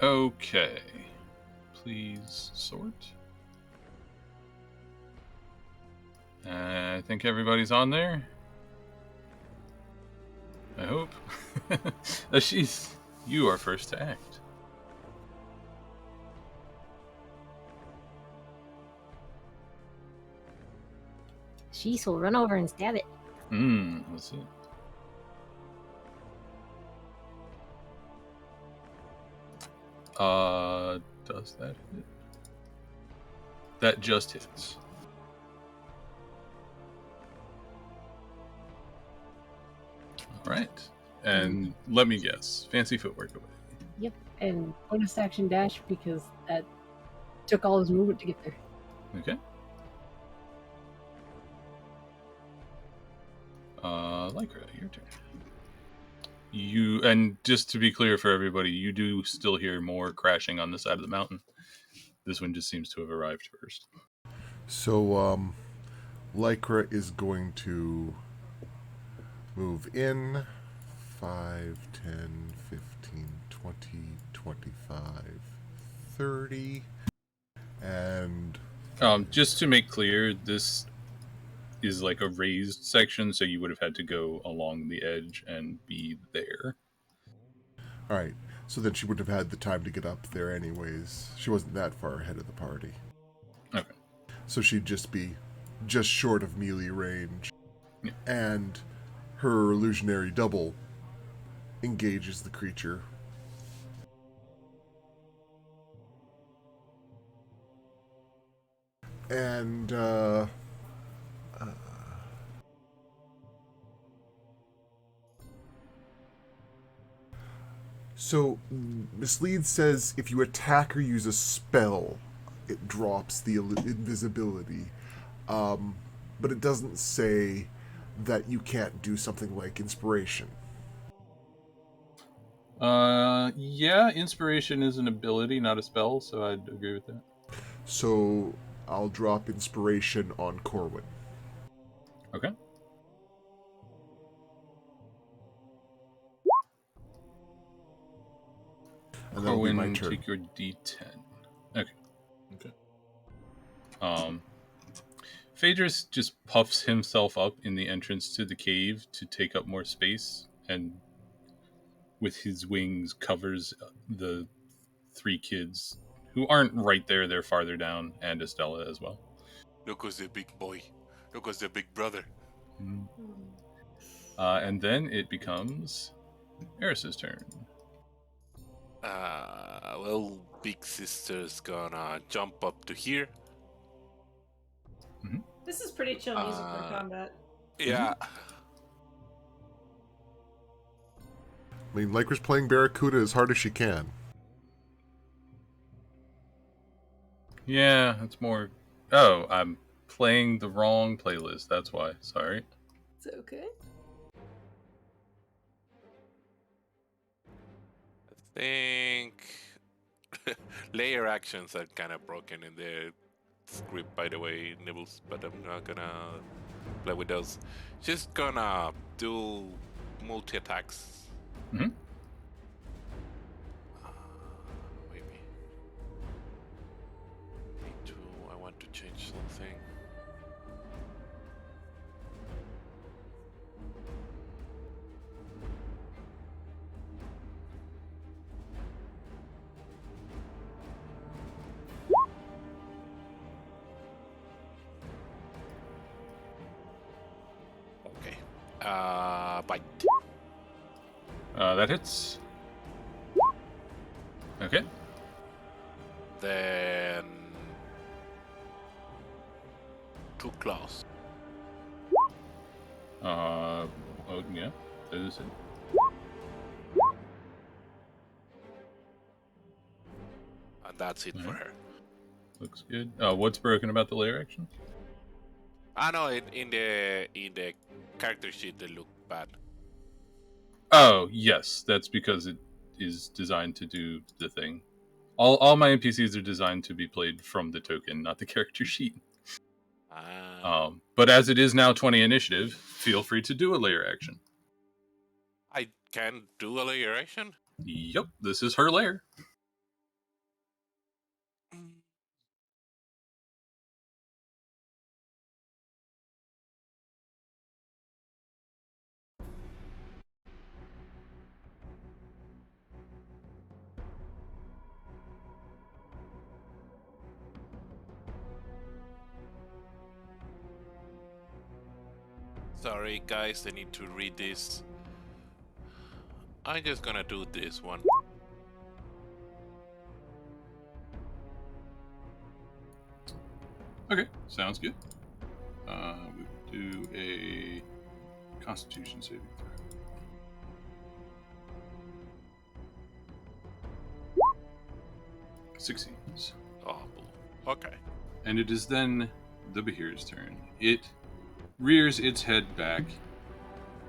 Okay. Please sort. I think everybody's on there. I hope. You are first to act. Sheesh, we'll run over and stab it. Let's see. Does that hit? That just hits. All right. And let me guess. Fancy footwork away. Yep, and bonus action dash because that took all his movement to get there. Okay. Lycra, your turn. And just to be clear for everybody, you do still hear more crashing on the side of the mountain. This one just seems to have arrived first. So, Lycra is going to move in 5, 10, 15, 20, 25, 30, and... Just to make clear, this is like a raised section, so you would have had to go along the edge and be there. All right. So then she wouldn't have had the time to get up there anyways. She wasn't that far ahead of the party. Okay. So she'd just be just short of melee range. Yeah. And her illusionary double engages the creature. And so Mislead says if you attack or use a spell, it drops the invisibility. But it doesn't say that you can't do something like inspiration. Yeah, inspiration is an ability, not a spell, so I'd agree with that. So I'll drop inspiration on Corwin. Okay. And that'll be my Corwin, turn. take your D10. Okay. Okay. Phaedrus just puffs himself up in the entrance to the cave to take up more space, and with his wings covers the 3 kids who aren't right there, they're farther down, and Estella as well. Look who's the big boy. Look who's the big brother. And then it becomes Eris's turn. Well, big sister's gonna jump up to here. This is pretty chill music for combat. Yeah. I mean, Lycra's playing Barracuda as hard as she can. Yeah, it's more... Oh, I'm playing the wrong playlist, that's why. Sorry. It's okay. I think layer actions are kind of broken in the script, by the way, Nibbles, but I'm not gonna play with those. Just gonna do multi attacks. Mm-hmm. Maybe. I want to change something. Okay. Bite. That hits. Okay. Then 2 claws. Oh, yeah. That is it. And that's it for her. Looks good. What's broken about the layer action? I know in the character sheet they look bad. Oh, yes. That's because it is designed to do the thing. All my NPCs are designed to be played from the token, not the character sheet. But as it is now 20 initiative, feel free to do a layer action. I can do a layer action? Yep, this is her layer. Sorry guys, I need to read this. I'm just gonna do this one. Okay, sounds good. We do a Constitution saving throw. Succeeds. Oh, okay. And it is then the Behir's turn. It rears its head back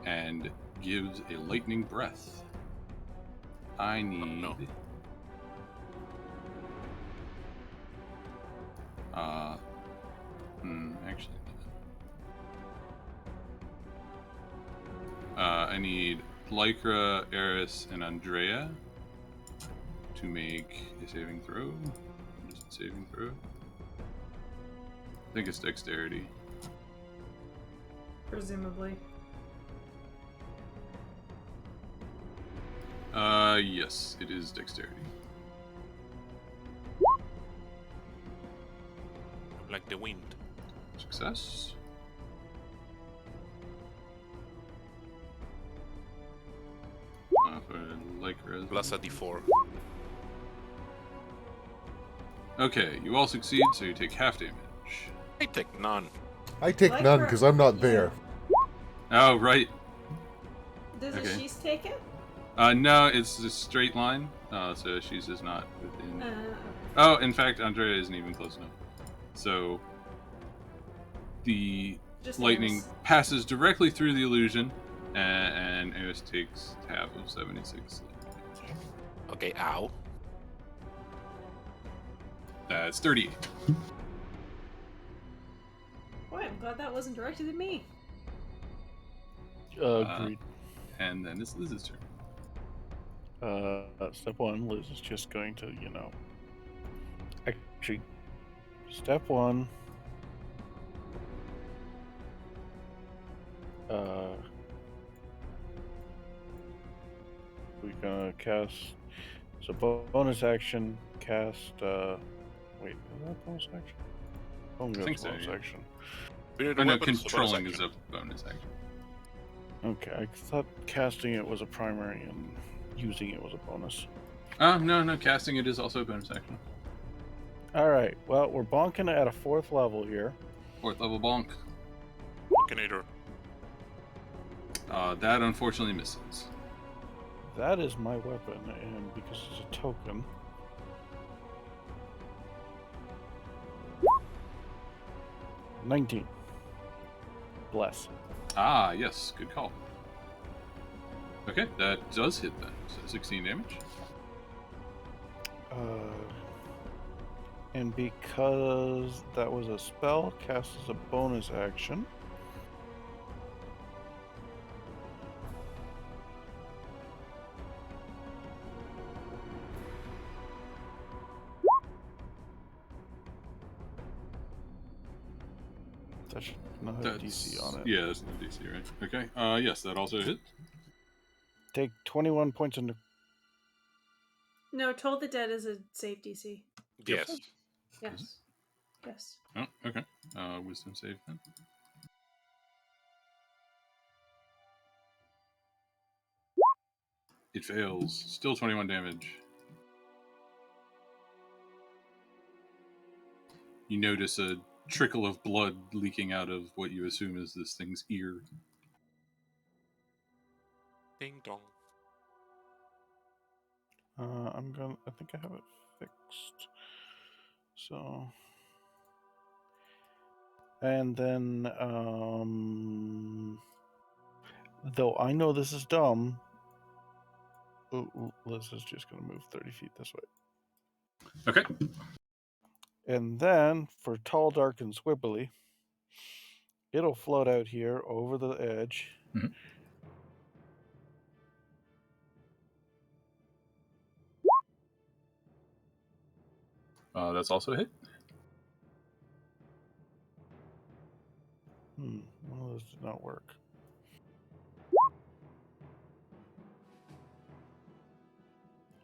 and gives a lightning breath. I need... no. Actually... I need Lycra, Eris, and Andrea to make a saving throw. Just a saving throw. I think it's dexterity. presumably. Yes, it is dexterity. Like the wind. Success. For Lycra. Plus a d4. Okay, you all succeed, so you take half damage. I take none. I take Like none her- because I'm not there. Oh, right. Does Okay. Ashish take it? No, it's a straight line, so she's just not within. Okay. Oh, in fact, Andrea isn't even close enough. So the Just lightning Eris. passes directly through the illusion, and Eris takes half of 76. Okay, ow. That's 38. Boy, I'm glad that wasn't directed at me. Agreed. And then it's Liz's turn. Step one, Liz is just going to, actually, step one. We're gonna cast. So bonus action, cast. Wait, is that bonus action? Oh, I think that's so, bonus yeah. action. Spirit I know weapons, controlling bonus is a action. bonus action. Okay, I thought casting it was a primary and using it was a bonus. Oh, no, casting it is also a bonus action. All right, well, we're bonking at a 4th level here. 4th level bonk. Machinator. That unfortunately misses. That is my weapon, and because it's a token. $19. Bless. Ah, yes, good call. Okay, that does hit then. So 16 damage. And because that was a spell, cast as a bonus action. That should not have DC on it. Yeah, that's no DC, right? Okay. Yes, that also hit. Take 21 points into. No, Toll the Dead is a safe DC. Yes. Yes. Yes. Oh, okay. Wisdom save then. It fails. Still 21 damage. You notice a trickle of blood leaking out of what you assume is this thing's ear. Ding dong. I think I have it fixed. So. And then, though I know this is dumb, Liz is just going to move 30 feet this way. Okay. And then, for tall, dark, and swibbly, it'll float out here over the edge. Mhm. That's also a hit. One of those did not work.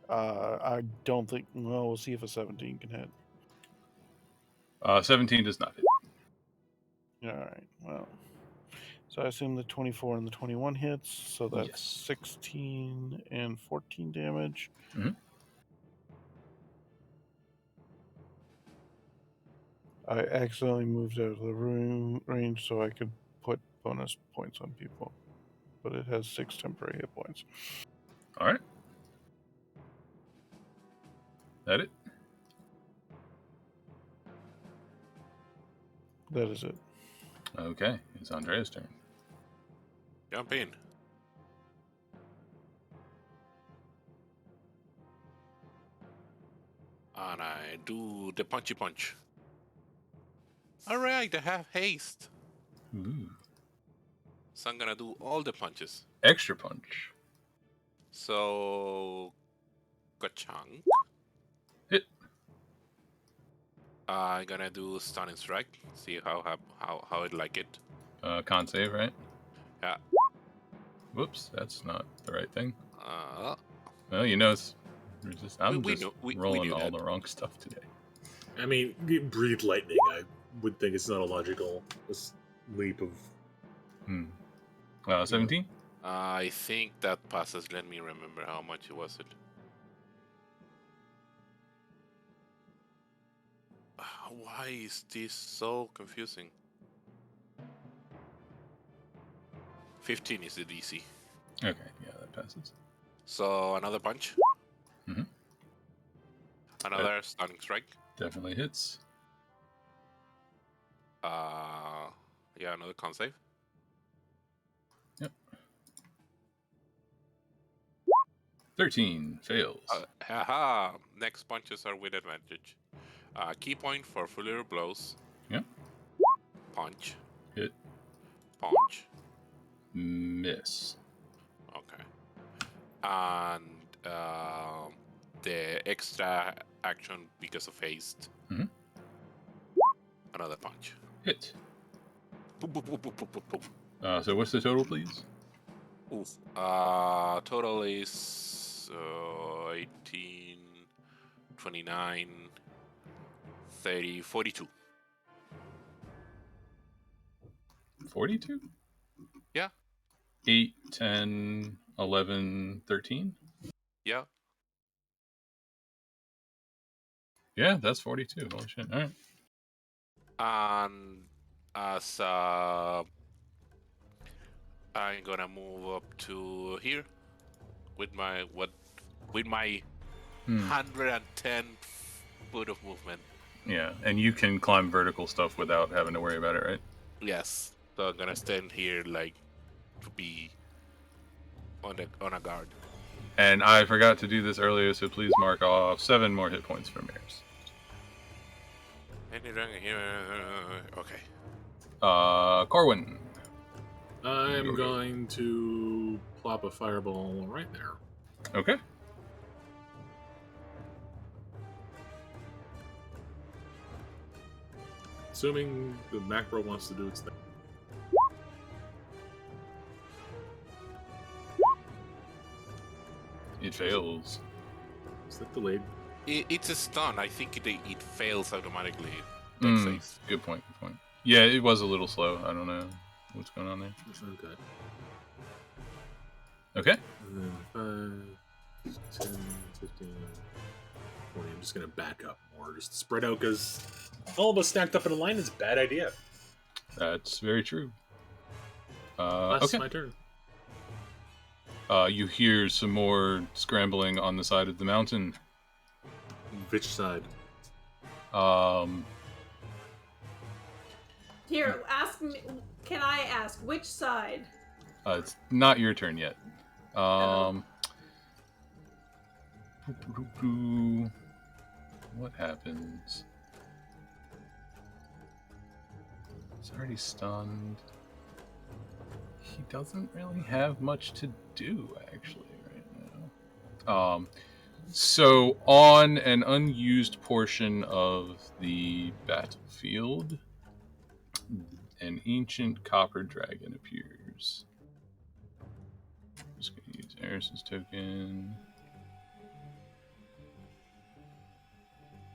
I don't think. Well, we'll see if a 17 can hit. 17 does not hit. All right. Well, so I assume the 24 and the 21 hits. So that's Yes. 16 and 14 damage. Mhm. I accidentally moved out of the room range so I could put bonus points on people, but it has 6 temporary hit points. All right. That it? That is it. Okay. It's Andrea's turn. Jump in. And I do the punchy punch. Alright, I have haste. Ooh. So I'm gonna do all the punches. Extra punch. So Kachang. Hit. I'm gonna do stunning strike. See how it like it. Con save, right? Yeah. Whoops, that's not the right thing. Uh, Well, you know, I'm we just know- we rolling knew all that. the wrong stuff today. I mean, breathe lightning. I would think it's not a logical leap of. 17? I think that passes. Let me remember how much it was. Why is this so confusing? 15 is the DC. Okay, yeah, that passes. So another punch. Mhm. Another stunning strike. Definitely hits. Yeah, another con save. Yep. 13 fails. Haha. Next punches are with advantage. Key point for fuller blows. Yep. Punch. Hit. Punch. Miss. Okay. And the extra action because of haste. Mhm. Another punch. Hit. Boop, boop, boop, boop, boop, boop, boop. So what's the total, please? Oof. Total is 18, 29, 30, 42. 42? Yeah. 8, 10, 11, 13? Yeah. Yeah, that's 42. Holy shit. All right. And as I'm gonna move up to here with my 110 foot of movement. Yeah, and you can climb vertical stuff without having to worry about it, right? Yes. So I'm gonna stand here like to be on a guard. And I forgot to do this earlier, so please mark off 7 more hit points for Mares. Any dragon here? Okay. Corwin. I'm going to plop a fireball right there. Okay. Assuming the macro wants to do its thing. It fails. Is that delayed? It's a stun. I think it fails automatically. Good point. Good point. Yeah, it was a little slow. I don't know what's going on there. Okay. Okay. And then 5, 10, 15, 20. I'm just going to back up more. Just spread out because all of us stacked up in a line is a bad idea. That's very true. That's okay. my turn. You hear some more scrambling on the side of the mountain. Which side? Here, ask me. Can I ask which side? It's not your turn yet. What happens? He's already stunned. He doesn't really have much to do, actually, right now. So on an unused portion of the battlefield, an ancient copper dragon appears. I'm just going to use Eris's token.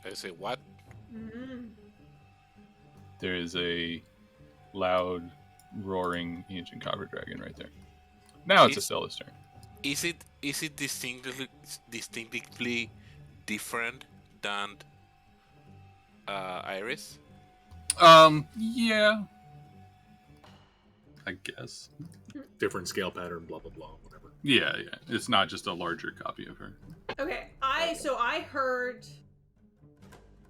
I say what? Mm-hmm. There is a loud, roaring ancient copper dragon right there. Now it's Estella's turn. Is it distinctively different than Iris? Yeah. I guess. Different scale pattern, blah, blah, blah, whatever. Yeah. It's not just a larger copy of her. Okay, I heard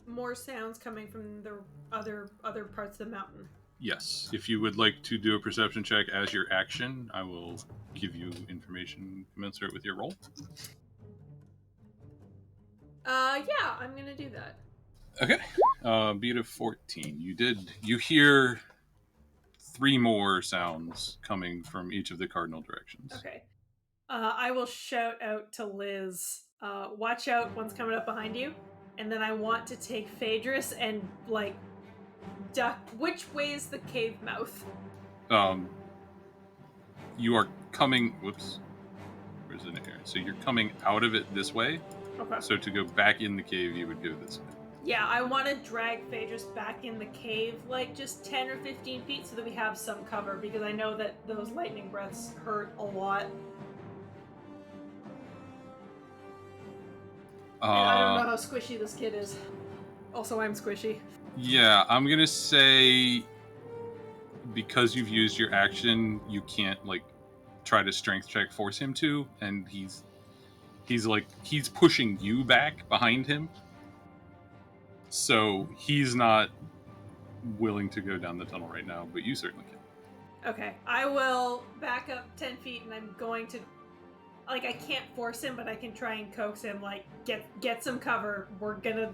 more sounds coming from the other parts of the mountain. Yes. If you would like to do a perception check as your action, I will give you information commensurate with your roll. Yeah, I'm gonna do that. Okay. Beat of 14. You hear 3 more sounds coming from each of the cardinal directions. Okay. I will shout out to Liz, watch out, one's coming up behind you. And then I want to take Phaedrus and, duck. Which way is the cave mouth? You are coming. Whoops. Where's the here? So you're coming out of it this way. Okay. So to go back in the cave, you would go this way. Yeah, I want to drag Phaedrus back in the cave, like just 10 or 15 feet, so that we have some cover, because I know that those lightning breaths hurt a lot. And I don't know how squishy this kid is. Also, I'm squishy. Yeah, I'm gonna say because you've used your action, you can't like try to strength check force him to, and he's pushing you back behind him. So he's not willing to go down the tunnel right now, but you certainly can. Okay, I will back up 10 feet, and I'm going to, like, I can't force him, but I can try and coax him, like, get some cover. We're gonna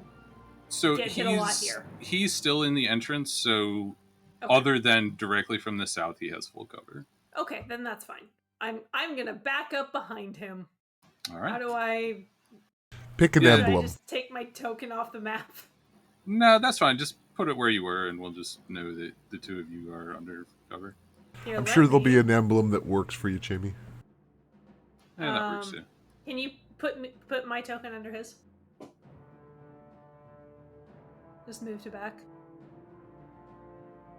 get hit a lot here. He's still in the entrance, so okay. Other than directly from the south, he has full cover. Okay, then that's fine. I'm gonna back up behind him. All right. How do I pick an emblem? Should I just take my token off the map? No, that's fine. Just put it where you were, and we'll just know that the two of you are under cover. Here, I'm sure there'll be an emblem that works for you, Jamie. Yeah, that works too. Can you put my token under his? Just move to back.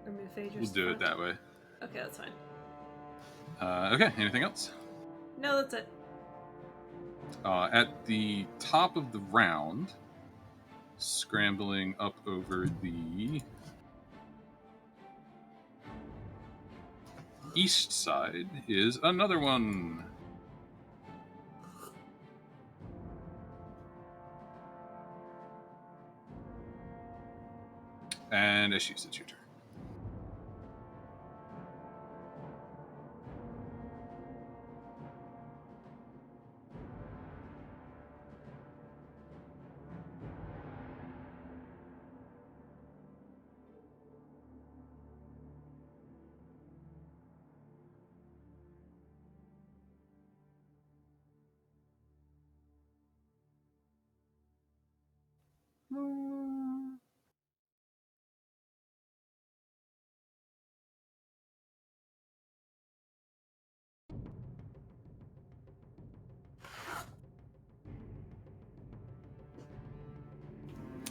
Or move Phaedrus. We'll do it that way. Okay, that's fine. Okay, anything else? No, that's it. At the top of the round, scrambling up over the east side is another one. And Ashish, it's your turn.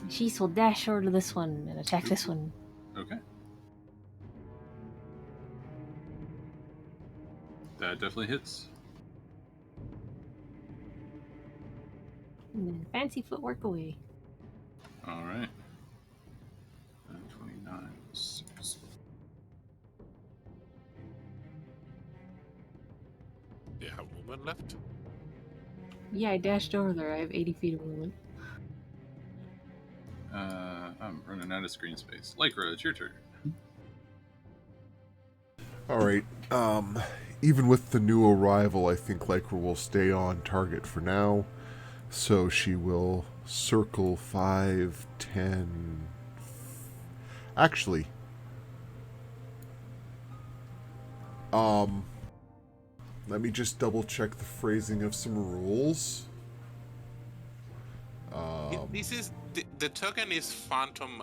She's will dash over to this one and attack this one. Okay. That definitely hits. And then fancy footwork away. All right. 29. 6. Do you have movement left? Yeah, I dashed over there. I have 80 feet of movement. I'm running out of screen space. Lycra, it's your turn. All right. Even with the new arrival, I think Lycra will stay on target for now. So she will circle 5, 10... Actually... Let me just double check the phrasing of some rules. This is... The token is Phantom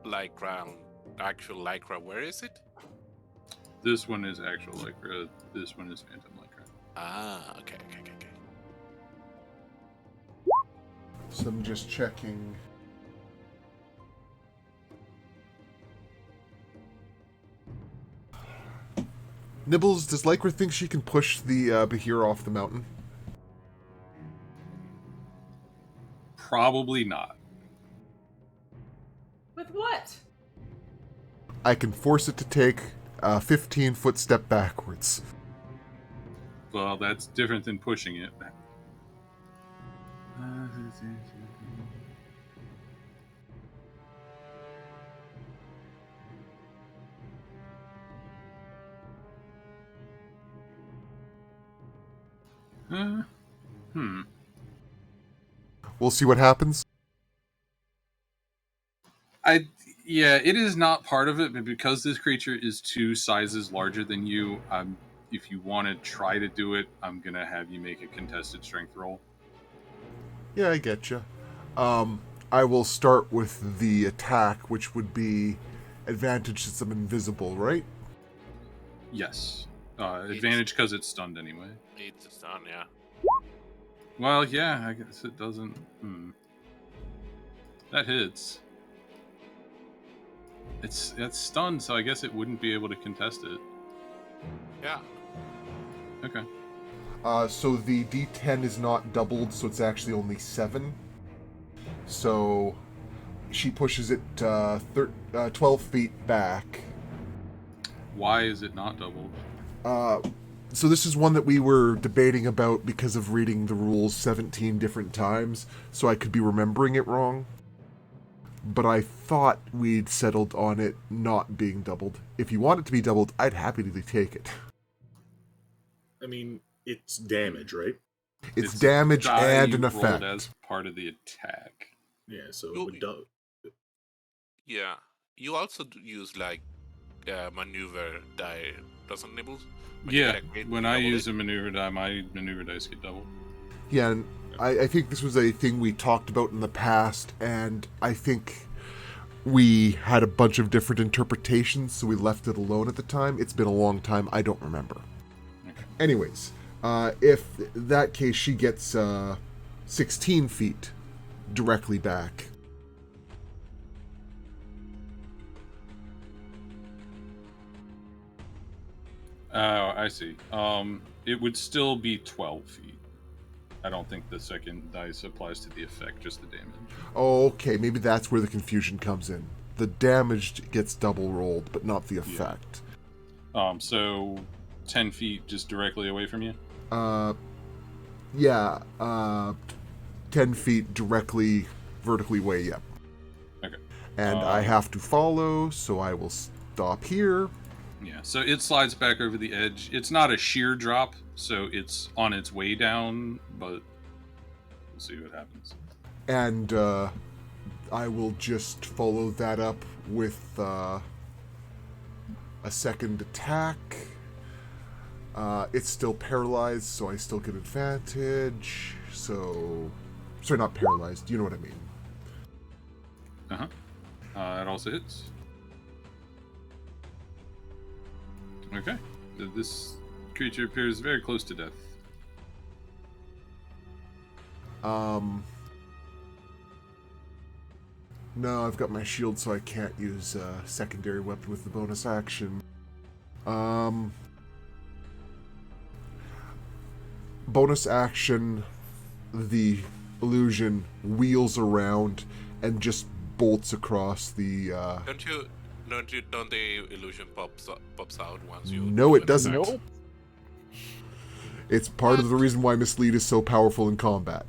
Lycra, actual Lycra. Where is it? This one is actual Lycra. This one is Phantom Lycra. Ah, okay. So I'm just checking. Nibbles, does Lycra think she can push the Bahir off the mountain? Probably not. With what? I can force it to take a 15-foot step backwards. Well, that's different than pushing it. We'll see what happens. Yeah, it is not part of it, but because this creature is 2 sizes larger than you, if you want to try to do it, I'm gonna have you make a contested strength roll. Yeah, I get you. I will start with the attack, which would be advantage since I'm invisible, right? Yes. Advantage because it's stunned anyway. It's stunned, yeah. Well, yeah, I guess it doesn't. That hits. It's stunned, so I guess it wouldn't be able to contest it. Yeah. Okay. So the D10 is not doubled, so it's actually only 7. So she pushes it 12 feet back. Why is it not doubled? So this is one that we were debating about because of reading the rules 17 different times, so I could be remembering it wrong. But I thought we'd settled on it not being doubled. If you want it to be doubled, I'd happily take it. I mean, it's damage, right? It's damage die and an rolled effect. as part of the attack. Yeah, so it would double. Yeah. You also use like maneuver die, doesn't Nibbles? Yeah, when I use a maneuver die, my maneuver dice get doubled. Yeah, and I think this was a thing we talked about in the past, and I think we had a bunch of different interpretations, so we left it alone at the time. It's been a long time. I don't remember. Okay. Anyways, if that case, she gets 16 feet directly back. Oh, I see. It would still be 12 feet. I don't think the second dice applies to the effect, just the damage. Okay, maybe that's where the confusion comes in. The damage gets double rolled, but not the effect. So 10 feet just directly away from you? 10 feet directly, vertically away, yep. Okay. And I have to follow, so I will stop here. Yeah, so it slides back over the edge. It's not a sheer drop, so it's on its way down, but we'll see what happens. And I will just follow that up with a second attack. It's still paralyzed, so I still get advantage. So, sorry, not paralyzed. You know what I mean. It also hits. Okay. This creature appears very close to death. No, I've got my shield, so I can't use a secondary weapon with the bonus action. Bonus action, the illusion wheels around and just bolts across the... Don't the illusion pops out once you... No, it doesn't. Nope. It's part of the reason why Mislead is so powerful in combat.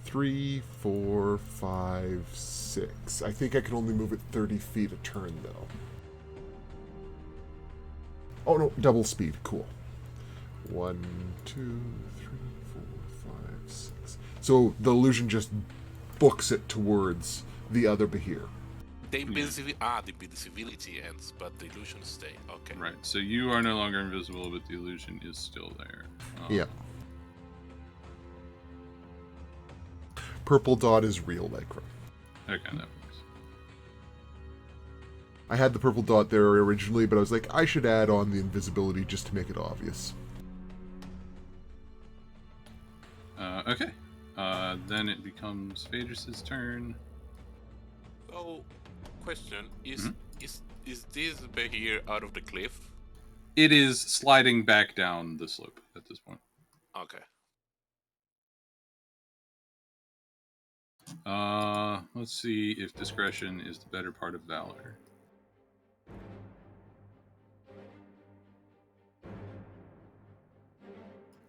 3, 4, 5, 6. I think I can only move it 30 feet a turn, though. Oh, no, double speed. Cool. 1, 2, 3, 4, 5, 6. So the illusion just books it towards the other Behir. The invisibility ends, but the illusion stay. Okay. Right, so you are no longer invisible, but the illusion is still there. Yeah. Purple dot is real, Lycra. Okay, that works. I had the purple dot there originally, but I was like, I should add on the invisibility just to make it obvious. Okay. Then it becomes Phaedrus' turn. So, question, is this Behir out of the cliff? It is sliding back down the slope at this point. Okay. Let's see if discretion is the better part of valor.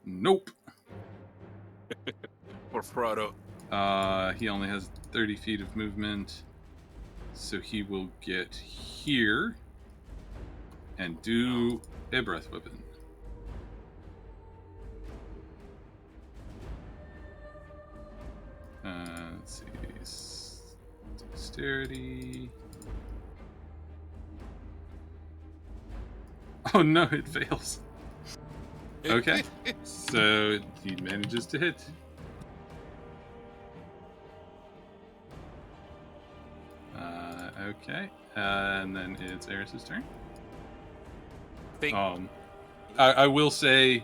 Nope. For Frodo. He only has 30 feet of movement, so he will get here and do a breath weapon. Let's see. Dexterity. Oh no, it fails. Okay, so he manages to hit. Okay, and then it's Eris's turn. think I will say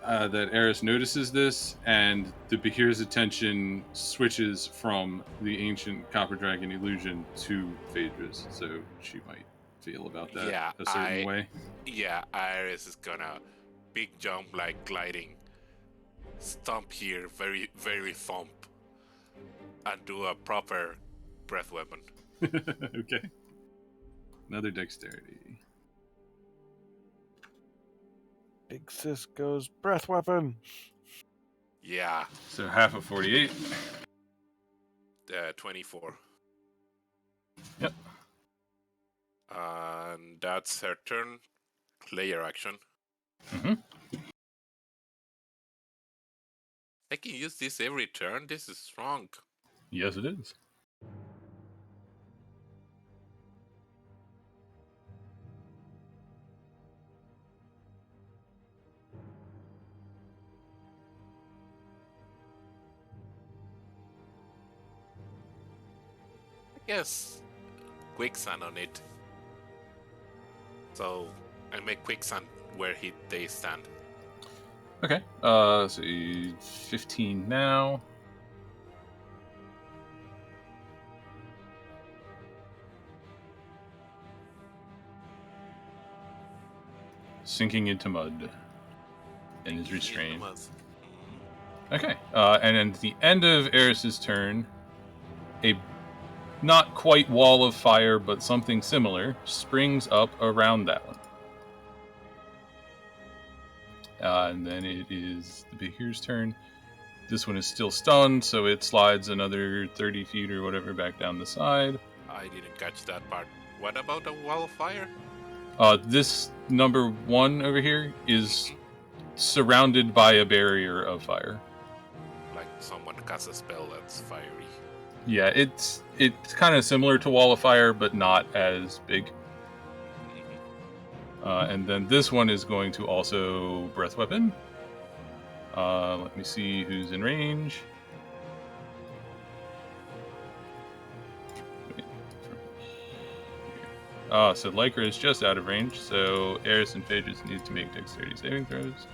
that Eris notices this, and the Behir's attention switches from the ancient Copper Dragon illusion to Phaedra's, so she might feel about that a certain way. Yeah, Iris is gonna big jump like gliding, stomp here, very, very thump, and do a proper breath weapon. Okay. Another dexterity. Big sis goes breath weapon. Yeah. So half of 48. 24. Yep. And that's her turn. Player action. Mm-hmm. I can use this every turn. This is strong. Yes, it is. I guess quicksand on it. So I make quicksand where they stand. Okay. So 15 now. Sinking into mud and is restrained. Okay. And then at the end of Eris's turn, a not quite wall of fire, but something similar springs up around that one. And then it is the Behir's turn. This one is still stunned, so it slides another 30 feet or whatever back down the side. I didn't catch that part. What about the wall of fire? This number 1 over here is surrounded by a barrier of fire. Like someone casts a spell that's fiery. Yeah, it's kind of similar to Wall of Fire, but not as big. And then this one is going to also Breath Weapon. Let me see who's in range. So Lycra is just out of range, so Eris and Phaedrus need to make dexterity saving throws.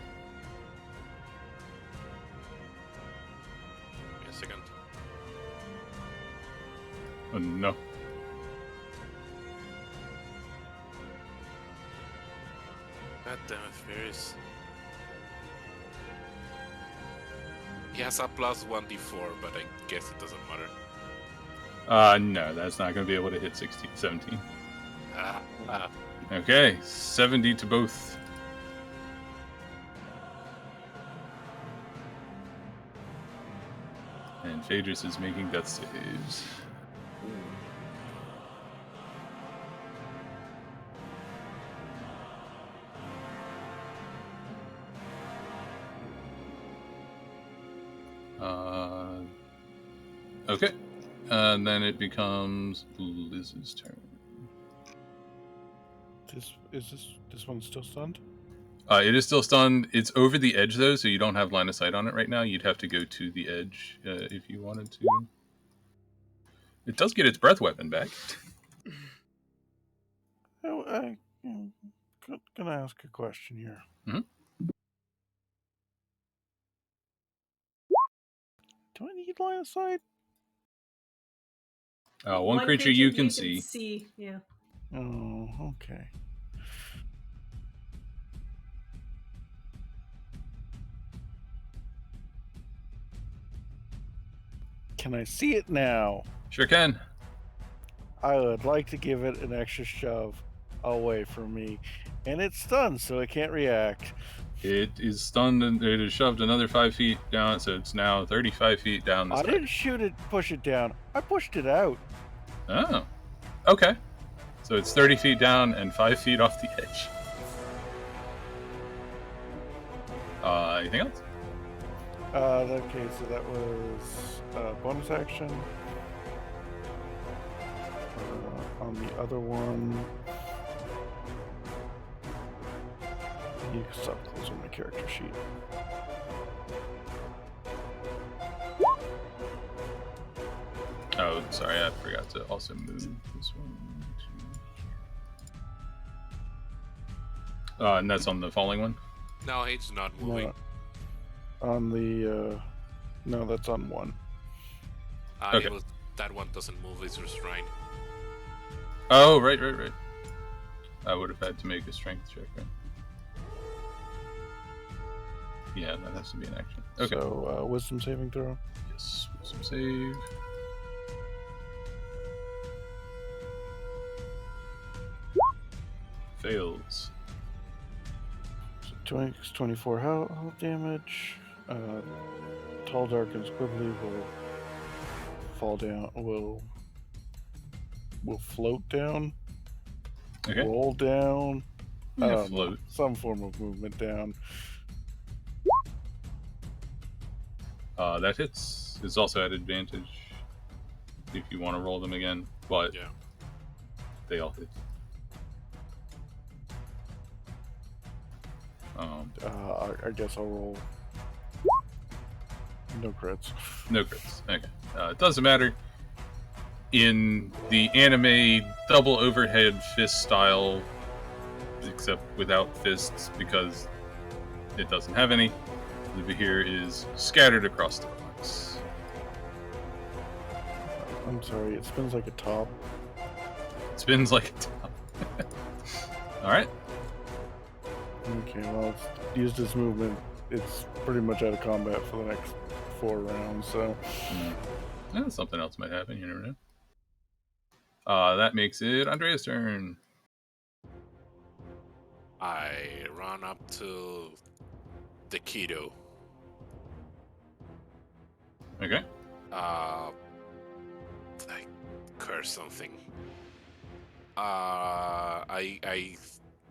Wait a second. Oh no. God damn it, Ferris. He has a plus 1d4, but I guess it doesn't matter. No, that's not going to be able to hit 17. Ah. Okay, 70 to both. And Phaedrus is making death saves. Okay. And then it becomes Liz's turn. This one's still stunned? It is still stunned. It's over the edge, though, so you don't have line of sight on it right now. You'd have to go to the edge if you wanted to. It does get its breath weapon back. I'm gonna ask a question here. Mm-hmm. Do I need line of sight? One creature you can see. Yeah. Oh, okay. Can I see it now? Sure can. I would like to give it an extra shove away from me. And it's stunned, so it can't react. It is stunned and it is shoved another 5 feet down, so it's now 35 feet down the I side. didn't shoot it, push it down. I pushed it out. Oh. Okay. So it's 30 feet down and 5 feet off the edge. Anything else? Okay, so that was bonus action. On the other one, you can stop closing my character sheet. Oh, sorry, I forgot to also move this one to And that's on the falling one? No, it's not moving. No. On the no, that's on 1. Okay. That one doesn't move, it's restrained. Oh, right. I would have had to make a strength check, right? Yeah, that has to be an action. Okay. So, wisdom saving throw. Yes, wisdom save. Fails. So 24 health damage. Tall, dark, and squibbly will fall down. Will float down. Okay. Roll down. Yeah, float. Some form of movement down. That hits. It's also at advantage if you want to roll them again, but Yeah. they all hit. I guess I'll roll. No crits. No crits. Okay. It doesn't matter. In the anime double overhead fist style, except without fists because it doesn't have any, the Behir is scattered across the rocks. I'm sorry, it spins like a top. It spins like a top. Alright. Okay, well, it's used its movement. It's pretty much out of combat for the next 4 rounds, so. Something else might happen, you never know. That makes it Andrea's turn. I run up to the Keto. Okay. I curse something. I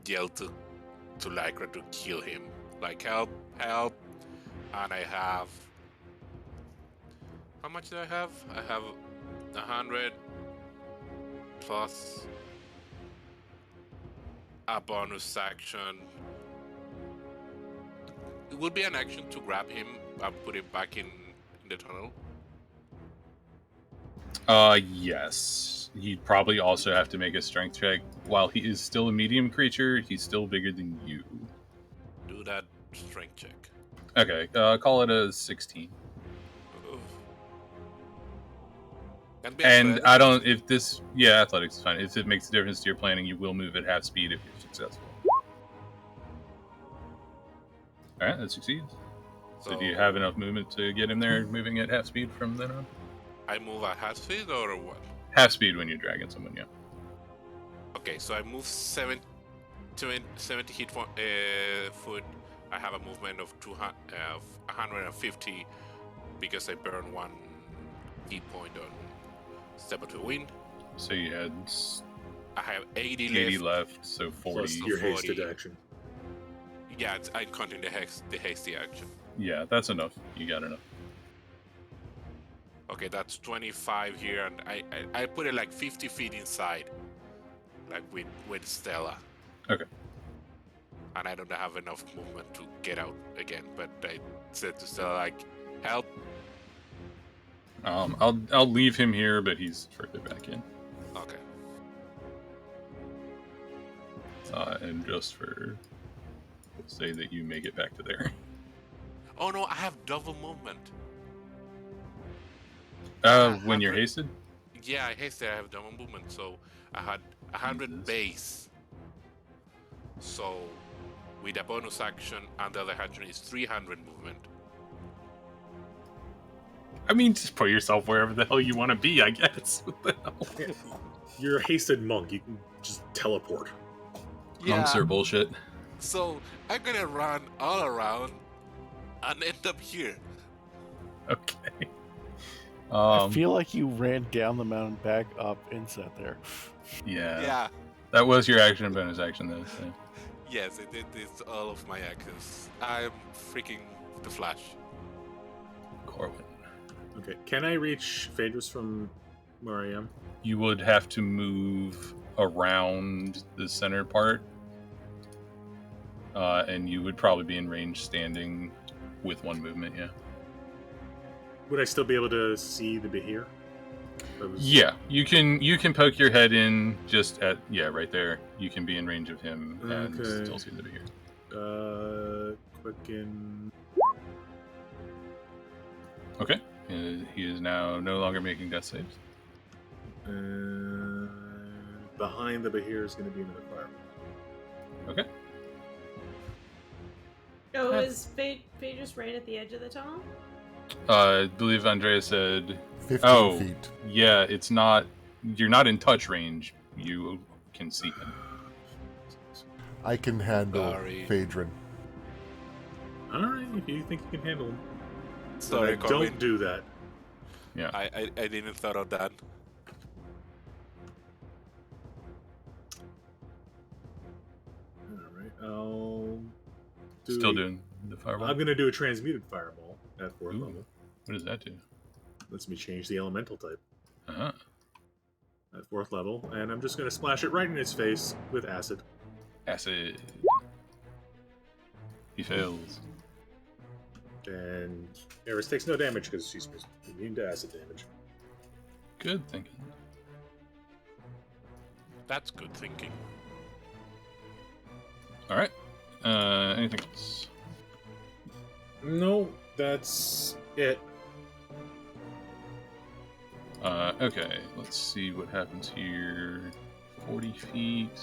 yell to Lycra to kill him. Like, help. And I have... How much do I have? I have 100 plus a bonus action. It would be an action to grab him and put him back in the tunnel. Yes. He'd probably also have to make a strength check. While he is still a medium creature, he's still bigger than you. Do that strength check. Okay, call it a 16. And I don't, if this, athletics is fine. If it makes a difference to your planning, you will move at half speed if you're successful. Alright, that succeeds. So do you have enough movement to get him there moving at half speed from then on? I move at half speed or what? Half speed when you're dragging someone, yeah. Okay, so I move 70 hit foot. I have a movement of 150 because I burn 1 hit point on Step to Win. So you had... I have 80 left, so 40. Plus your hasted action. Yeah, I'm counting the hasty action. Yeah, that's enough. You got enough. Okay, that's 25 here, and I put it like 50 feet inside, like with Stella. Okay. And I don't have enough movement to get out again, but I said to Stella, like, help. I'll leave him here, but he's further back in. Okay. And just for... say that you make it back to there. Oh no, I have double movement. When you're hasted? Yeah, I hasted. I have double movement, so I had 100 base. So with a bonus action and the other action is 300 movement. I mean, just put yourself wherever the hell you want to be, I guess. What the hell? Yeah, you're a hasted monk. You can just teleport. Monks are bullshit. So I'm gonna run all around and end up here. Okay. I feel like you ran down the mountain, back up, and sat there. Yeah. That was your action and bonus action, though. So. Yes, it's all of my actions. I'm freaking the Flash. Corwin. Okay, can I reach Phaedrus from where I am? You would have to move around the center part. And you would probably be in range standing with 1 movement, yeah. Would I still be able to see the Behir? Yeah, you can poke your head in just at right there. You can be in range of him and Okay. still seem to be here. Quicken. Okay, he is now no longer making death saves. Behind the Bahir is going to be another fireball. Okay. Oh, is Phaedrus right at the edge of the tunnel? I believe Andrea said 15 feet. Yeah, it's not. You're not in touch range. You can see him. I can handle Sorry. Phaedron. Alright, if you think you can handle him. Sorry, Don't Corbin. do that. Yeah. I didn't thought of that. Alright, I'll do Still doing the fireball. I'm going to do a transmuted fireball at 4th Ooh. level. What does that do? Lets me change the elemental type Uh-huh. at 4th level, and I'm just going to splash it right in his face with acid. Acid. He fails. And Eris takes no damage because she's immune to acid damage. Good thinking. That's good thinking. All right. Anything else? No, that's it. Okay. Let's see what happens here. 40 feet.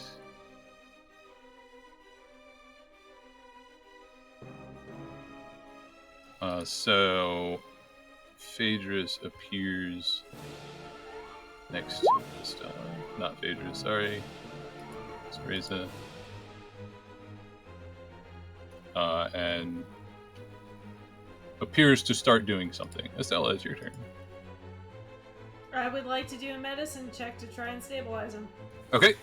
So Phaedrus appears next to this not Phaedrus, sorry. It's Reza. And appears to start doing something. Estella, it's your turn. I would like to do a medicine check to try and stabilize him. Okay.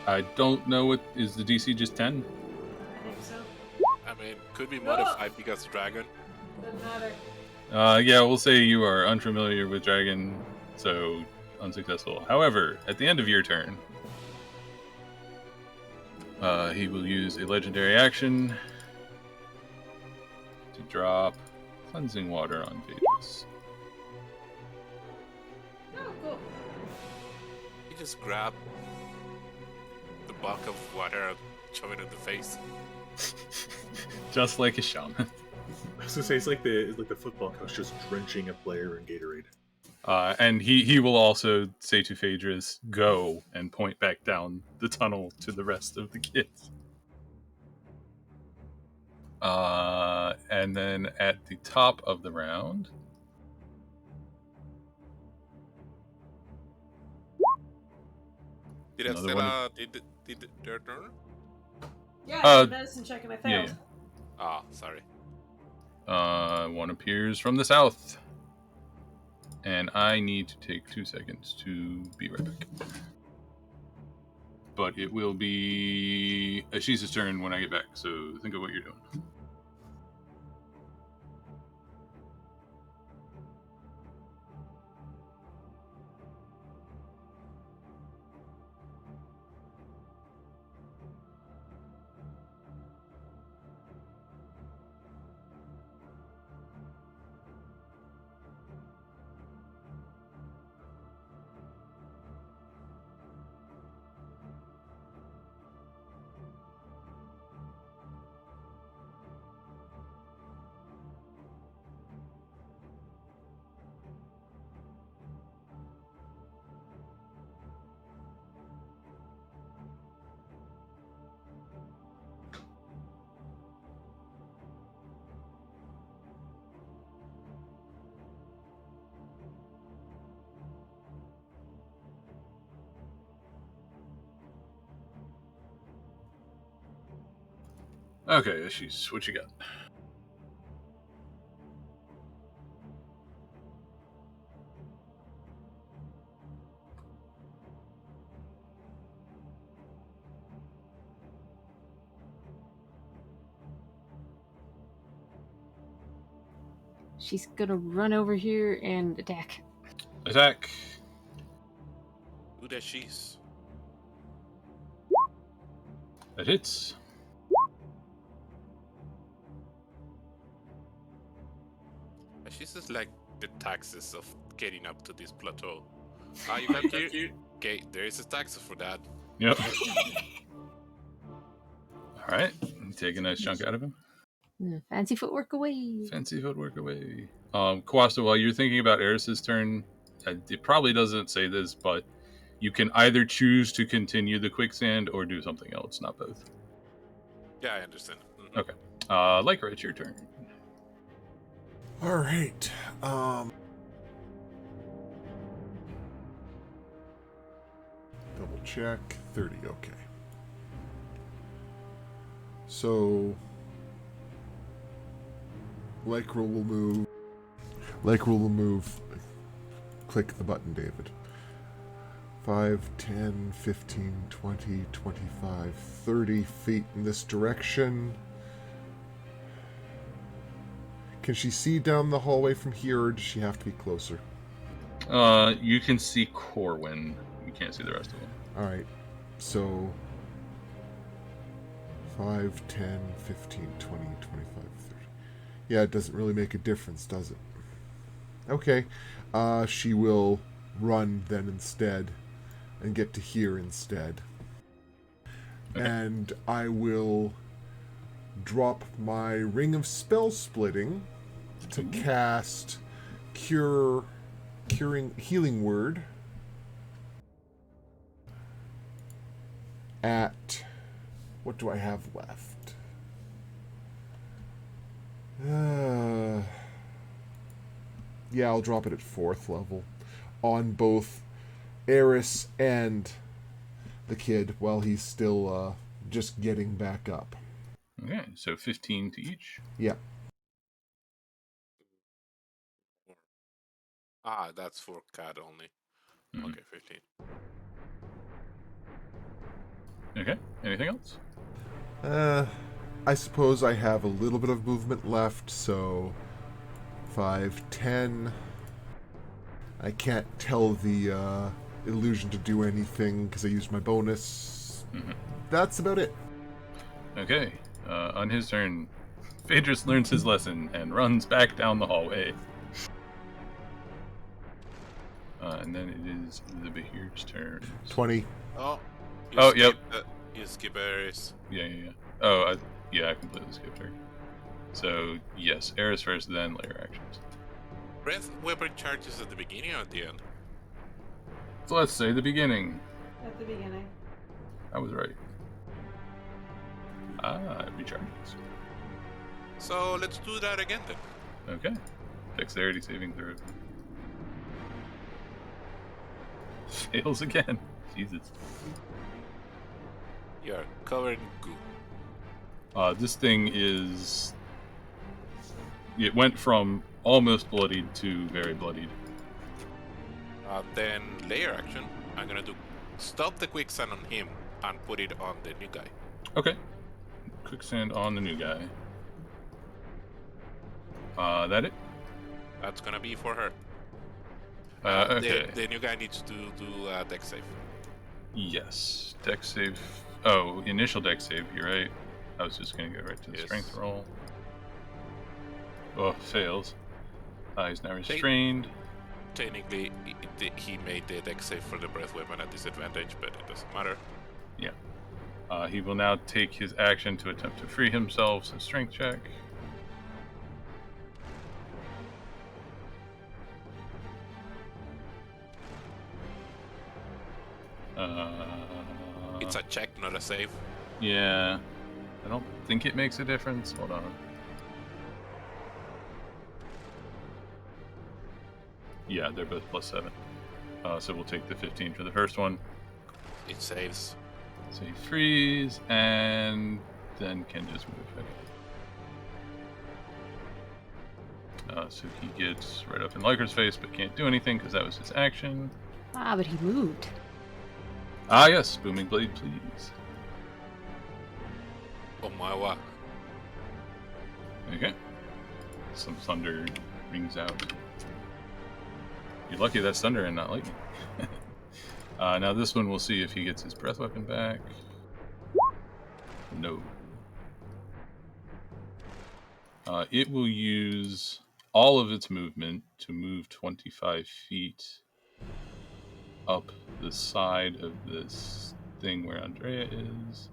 I don't know what is the DC just 10? I think so. I mean, could be modified because dragon. Doesn't matter. Yeah, we'll say you are unfamiliar with dragon, so unsuccessful. However, at the end of your turn, he will use a legendary action to drop cleansing water on Phaedrus. Oh, cool. You just grab the bucket of water and shove it in the face. Just like a shaman. I was gonna say it's like the football coach just drenching a player in Gatorade. And he will also say to Phaedrus, go, and point back down the tunnel to the rest of the kids. And then at the top of the round... Did Another Estella did their turn? Yeah, I did a medicine check and I failed. Yeah. Ah, sorry. One appears from the south. And I need to take 2 seconds to be right back. But it will be Ashisa's turn when I get back, so think of what you're doing. Okay, Ashish, what you got? She's gonna run over here and attack. Attack. Who does she's? That hits. She's just like the taxes of getting up to this plateau. You got here? Okay, there is a tax for that. Yep. All right. Take a nice chunk out of him. Fancy footwork away. Fancy footwork away. Kawasta, while you're thinking about Eris's turn, it probably doesn't say this, but you can either choose to continue the quicksand or do something else, not both. Yeah, I understand. Mm-hmm. Okay. Lycra, it's your turn. All right. Double check. 30. Okay. So, Lycra will move. Lycra will move. Click the button, David. 5, 10, 15, 20, 25, 30 feet in this direction. Can she see down the hallway from here, or does she have to be closer? You can see Corwin. You can't see the rest of them. Alright, so 5, 10, 15, 20, 25, 30. Yeah, it doesn't really make a difference, does it? Okay, she will run then instead and get to here instead. Okay. And I will drop my Ring of Spell Splitting to cast Healing Word at... What do I have left? Yeah, I'll drop it at 4th level on both Eris and the kid while he's still just getting back up. Okay, so 15 to each? Yeah. That's for Cat only. Mm-hmm. Okay, 15. Okay, anything else? I suppose I have a little bit of movement left, so 5, 10. I can't tell the illusion to do anything because I used my bonus. Mm-hmm. That's about it. Okay, on his turn, Phaedrus learns his lesson and runs back down the hallway. And then it is the Behir's turn. 20. Yep. You skip Eris. Yeah. Oh, I completely skipped her. So, yes, Eris first, then layer actions. Breath weapon charges at the beginning or at the end? So let's say the beginning. At the beginning. I was right. It recharges. So let's do that again then. Okay. Dexterity saving throw. Fails again. Jesus. You're covered in goo. This thing is... It went from almost bloodied to very bloodied. Then layer action. I'm gonna do stop the quicksand on him and put it on the new guy. Okay. Quicksand on the new guy. That it? That's gonna be for her. Okay. The new guy needs to do a dex save. Yes. Dex save. Oh, initial dex save, you're right. I was just gonna go right to the strength roll. Oh, fails. He's now restrained. Technically, he made the dex save for the breath weapon at disadvantage, but it doesn't matter. Yeah. He will now take his action to attempt to free himself, so strength check. It's a check, not a save. Yeah. I don't think it makes a difference. Hold on. Yeah, they're both +7. So we'll take the 15 for the first one. It saves. So he frees, and then can just move. Okay. So he gets right up in Lycra's face, but can't do anything because that was his action. But he moved. Yes. Booming Blade, please. Oh my god. Okay. Some thunder rings out. You're lucky that's thunder and not lightning. Now this one, we'll see if he gets his breath weapon back. No. It will use all of its movement to move 25 feet up the side of this thing where Andrea is.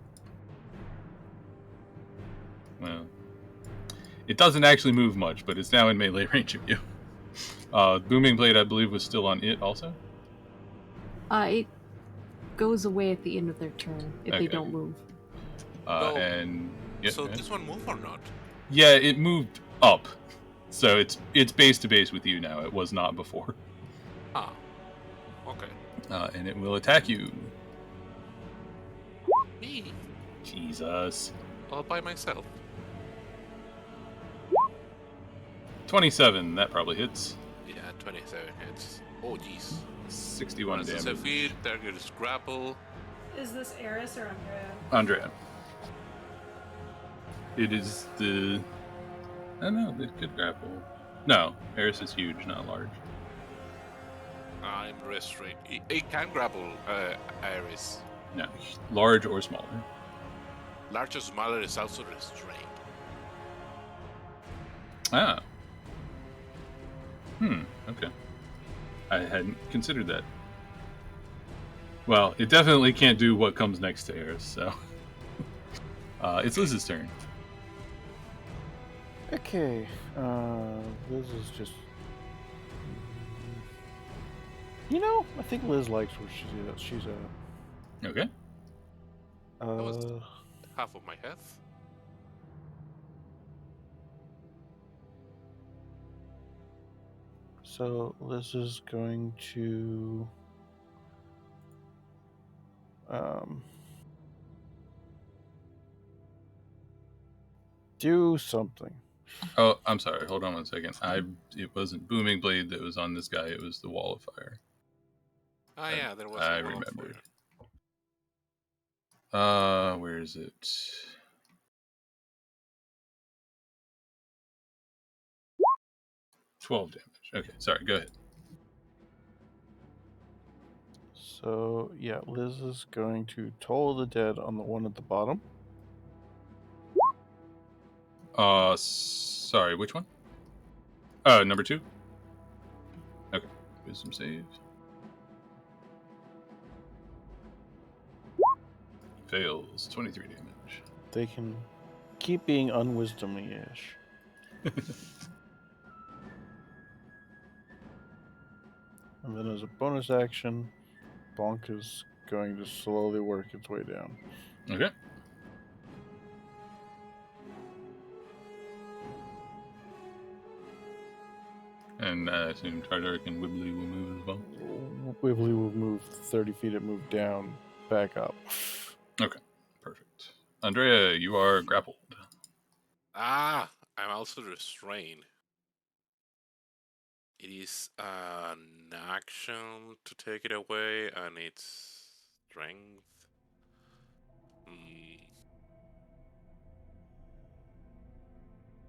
Well, it doesn't actually move much, but it's now in melee range of you. Booming Blade, I believe, was still on it also? It goes away at the end of their turn if they don't move. So this one move or not? Yeah, it moved up. So it's base to base with you now. It was not before. Ah. Okay. And it will attack you. Me? Jesus. All by myself. 27, that probably hits. Yeah, 27 hits. Oh, jeez. 61 damage. A feed, target is grapple. Is this Eris or Andrea? Andrea. It is the... I don't know, it could grapple. No, Eris is huge, not large. I'm restrained. It can grapple Iris. No, large or smaller. Large or smaller is also restrained. Ah. Okay. I hadn't considered that. Well, it definitely can't do what comes next to Eris, so... it's Liz's turn. Okay, Liz is just... You know, I think Liz likes where she's at. Okay. That was half of my health. So Liz is going to... do something. Oh, I'm sorry. Hold on one second. It wasn't Booming Blade that was on this guy. It was the Wall of Fire. Ah, yeah, there was I a wall remembered. of fire. Where is it? $12 damage. Okay, sorry. Go ahead. So, yeah, Liz is going to toll the dead on the one at the bottom. Sorry, which one? Number 2? Okay. Wisdom save. Fails. 23 damage. They can keep being unwisdomly-ish. And then as a bonus action, Bonk is going to slowly work its way down. Okay. And I assume Tardark and Wibbly will move as well? Wibbly will move 30 feet and move down, back up. Okay, perfect. Andrea, you are grappled. Ah, I'm also restrained. It is an action to take it away, and it's strength.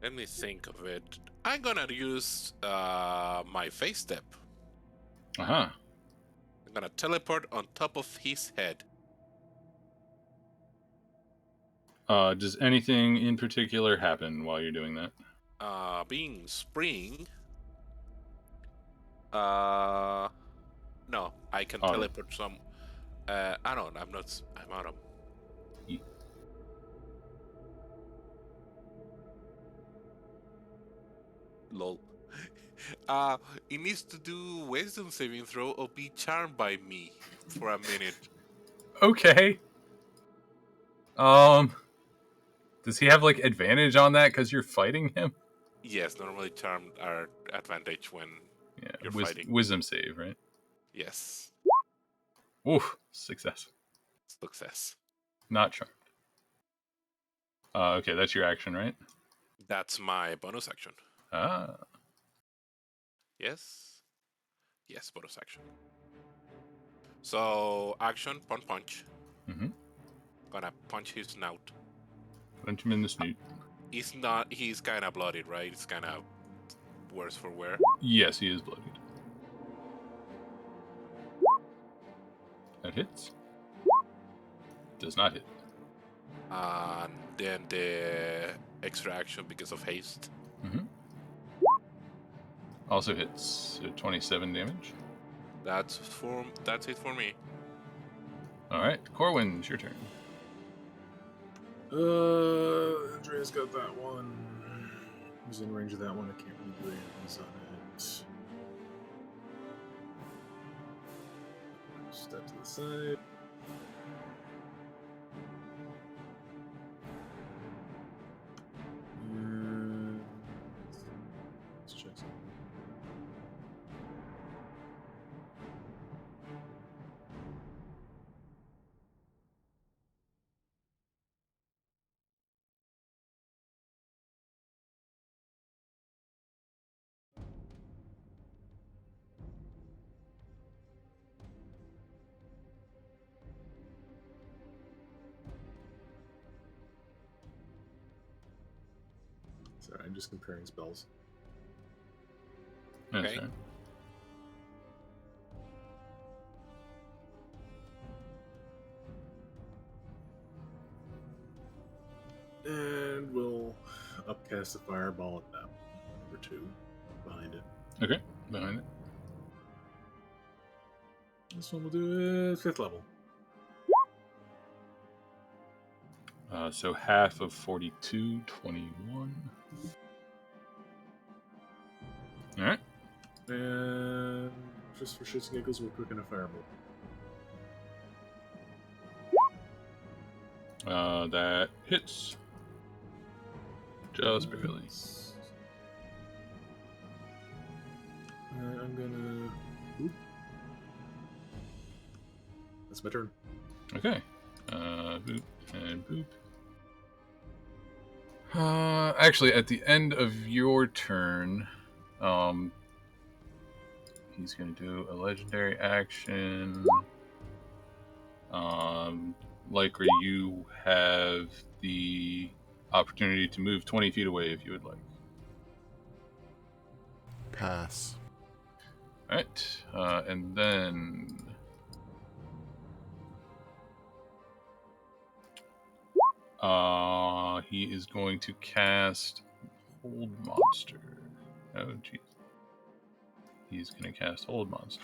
Let me think of it. I'm gonna use my face step. Uh-huh. I'm gonna teleport on top of his head. Does anything in particular happen while you're doing that? Being spring. No, I can teleport some. I don't. I'm not. I'm autumn. Lol. It needs to do wisdom saving throw or be charmed by me for a minute. Okay. Does he have like advantage on that because you're fighting him? Yes, normally charmed are advantage when you're fighting. Wisdom save, right? Yes. Oof, success. Success. Not charmed. Okay, that's your action, right? That's my bonus action. Ah. Yes. Yes, bonus action. So, action, punch. Mm-hmm. Gonna punch his snout. Punch him in the snoot. He's kind of bloodied, right? It's kind of worse for wear. Yes, he is bloodied. That hits. Does not hit. Then the extra action because of haste. Mm-hmm. Also hits. So 27 damage. That's it for me. All right, Corwin, it's your turn. Andrea's got that one. Who's in range of that one? I can't really do anything on it. Step to the side. Let's check something. Sorry, I'm just comparing spells. That's Okay. right. And we'll upcast the fireball at that number 2 behind it. Okay, behind it. This one will do 5th level. So half of 42, 21. All right. And just for shits and giggles, we're cooking a fireball. That hits. Just barely. I'm gonna. Boop. That's my turn. Okay. Boop and boop. Actually, at the end of your turn, he's going to do a legendary action. Likely you have the opportunity to move 20 feet away if you would like. Pass. All right, and then he is going to cast Hold Monster. Oh, jeez. He's going to cast Hold Monster.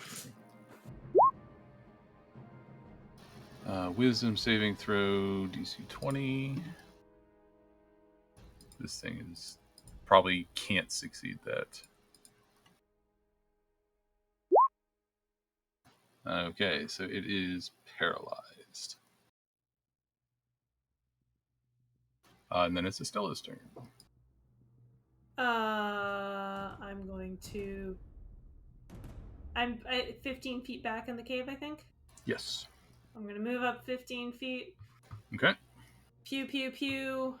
Wisdom saving throw, DC 20. This thing is probably can't succeed that. Okay, so it is paralyzed. And then it's Estella's turn. I'm going to. I'm 15 feet back in the cave, I think. Yes. I'm going to move up 15 feet. Okay. Pew, pew, pew.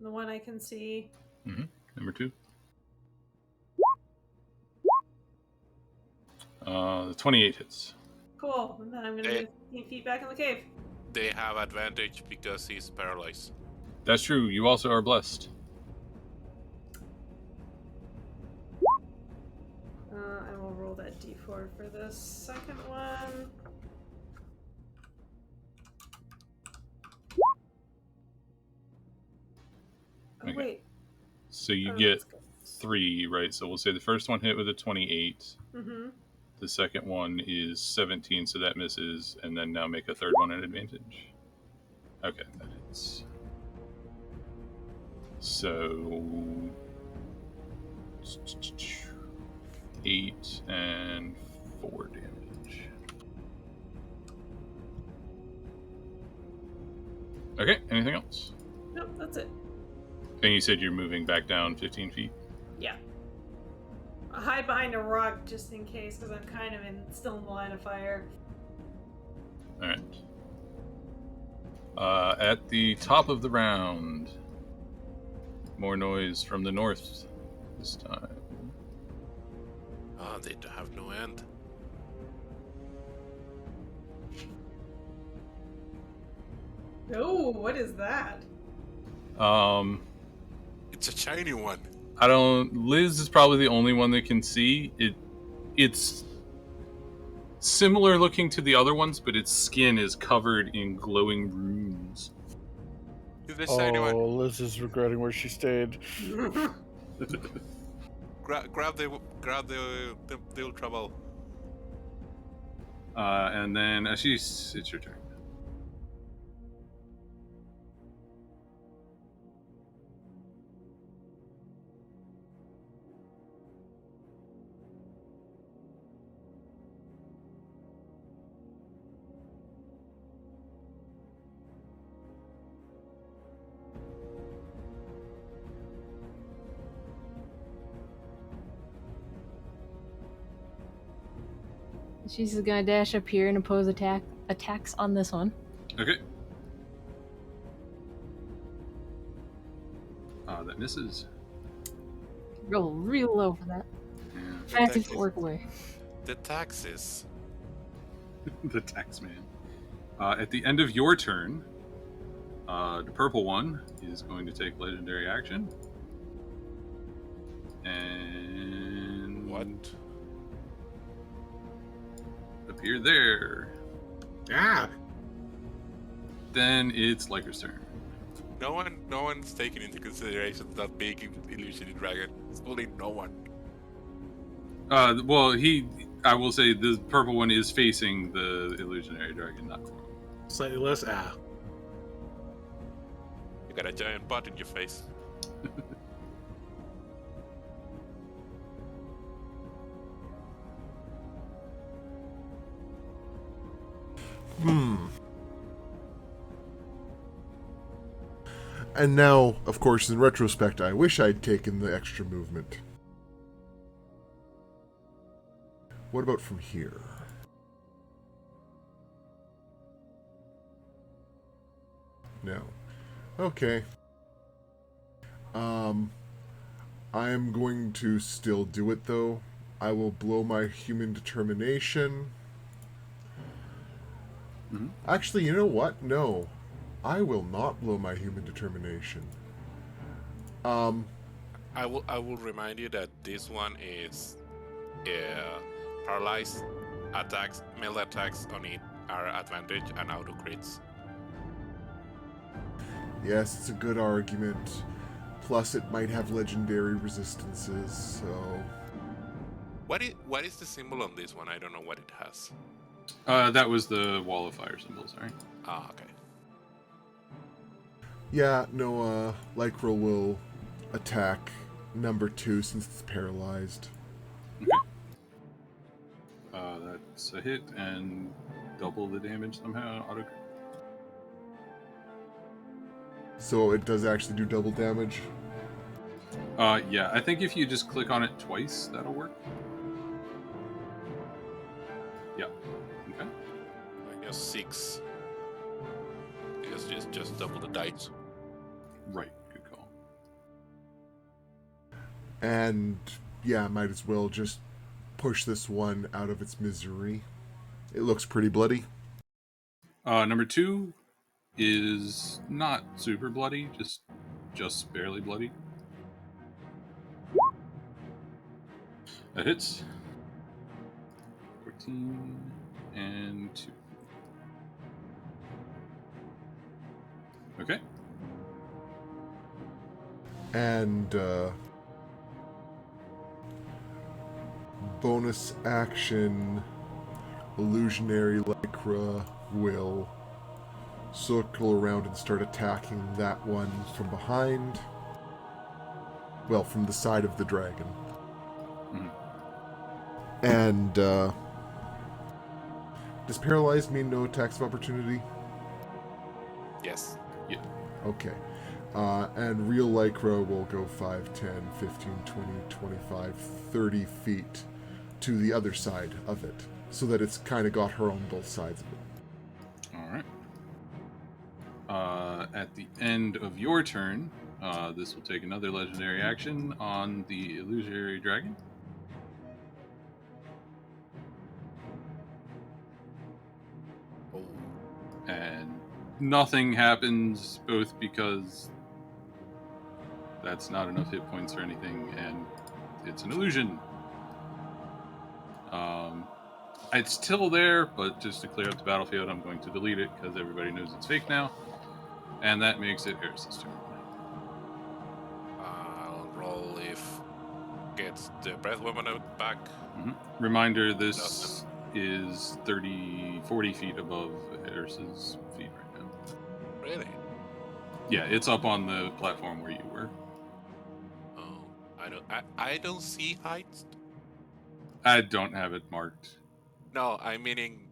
The one I can see. Mm-hmm. Number 2. The 28 hits. Cool. And then I'm going to move 15 feet back in the cave. They have advantage because he's paralyzed. That's true. You also are blessed. I will roll that d4 for the second one. Oh, Okay. wait. So you get 3, right? So we'll say the first one hit with a 28. Mm-hmm. The second one is 17, so that misses. And then now make a third one at advantage. Okay, that hits. So 8 and 4 damage. Okay, anything else? Nope, that's it. And you said you're moving back down 15 feet? Yeah. I'll hide behind a rock just in case, because I'm kind of still in the line of fire. Alright. At the top of the round, more noise from the north this time. Oh, they have no end. Oh, what is that? It's a shiny one. Liz is probably the only one that can see. It's similar looking to the other ones, but its skin is covered in glowing runes. It's a shiny one. Liz is regretting where she stayed. grab the ultra ball. And then Ashish, it's your turn. She's just gonna dash up here and oppose attacks on this one. Okay. That misses. Roll real low for that. Yeah. Fancy footwork away. The taxes. The tax man. At the end of your turn, the purple one is going to take legendary action. And What? appear there. Ah! Then it's Liker's turn. No one's taking into consideration that big illusionary dragon. It's only no one. Well, I will say the purple one is facing the illusionary dragon, not Coral. Slightly less. Ah. You got a giant butt in your face. And now, of course, in retrospect, I wish I'd taken the extra movement. What about from here? No. Okay. I am going to still do it, though. I will blow my human determination. Mm-hmm. Actually, you know what? No. I will not blow my human determination. I will remind you that this one is paralyzed attacks, melee attacks on it are advantage and auto crits. Yes, it's a good argument. Plus, it might have legendary resistances, so... What is the symbol on this one? I don't know what it has. That was the wall of fire symbol, sorry. Ah, okay. Yeah, no, Lycra will attack number 2 since it's paralyzed. That's a hit and double the damage somehow. Auto. So it does actually do double damage? Yeah, I think if you just click on it twice, that'll work. Yeah. Okay. I guess 6. I guess just double the dice. Right. Good call. And, yeah, might as well just push this one out of its misery. It looks pretty bloody. Number 2 is not super bloody, just barely bloody. That hits. 14 and 2. Okay. And, bonus action, illusionary Lycra will circle around and start attacking that one from behind. Well, from the side of the dragon. Mm-hmm. And, does paralyzed mean no attacks of opportunity? Yes. Yeah. Okay. And real Lycra will go 5, 10, 15, 20, 25, 30 feet to the other side of it, so that it's kind of got her on both sides of it. All right. At the end of your turn, this will take another legendary action on the illusionary dragon. Oh. And nothing happens, both because that's not enough hit points or anything, and it's an illusion. It's still there, but just to clear up the battlefield, I'm going to delete it because everybody knows it's fake now. And that makes it Eris's turn. I'll roll if gets the breath weapon back. Reminder, this is 40 feet above Eris's feet right now. Really? Yeah, it's up on the platform where you were. Oh, I don't see heights. I don't have it marked. No, I'm meaning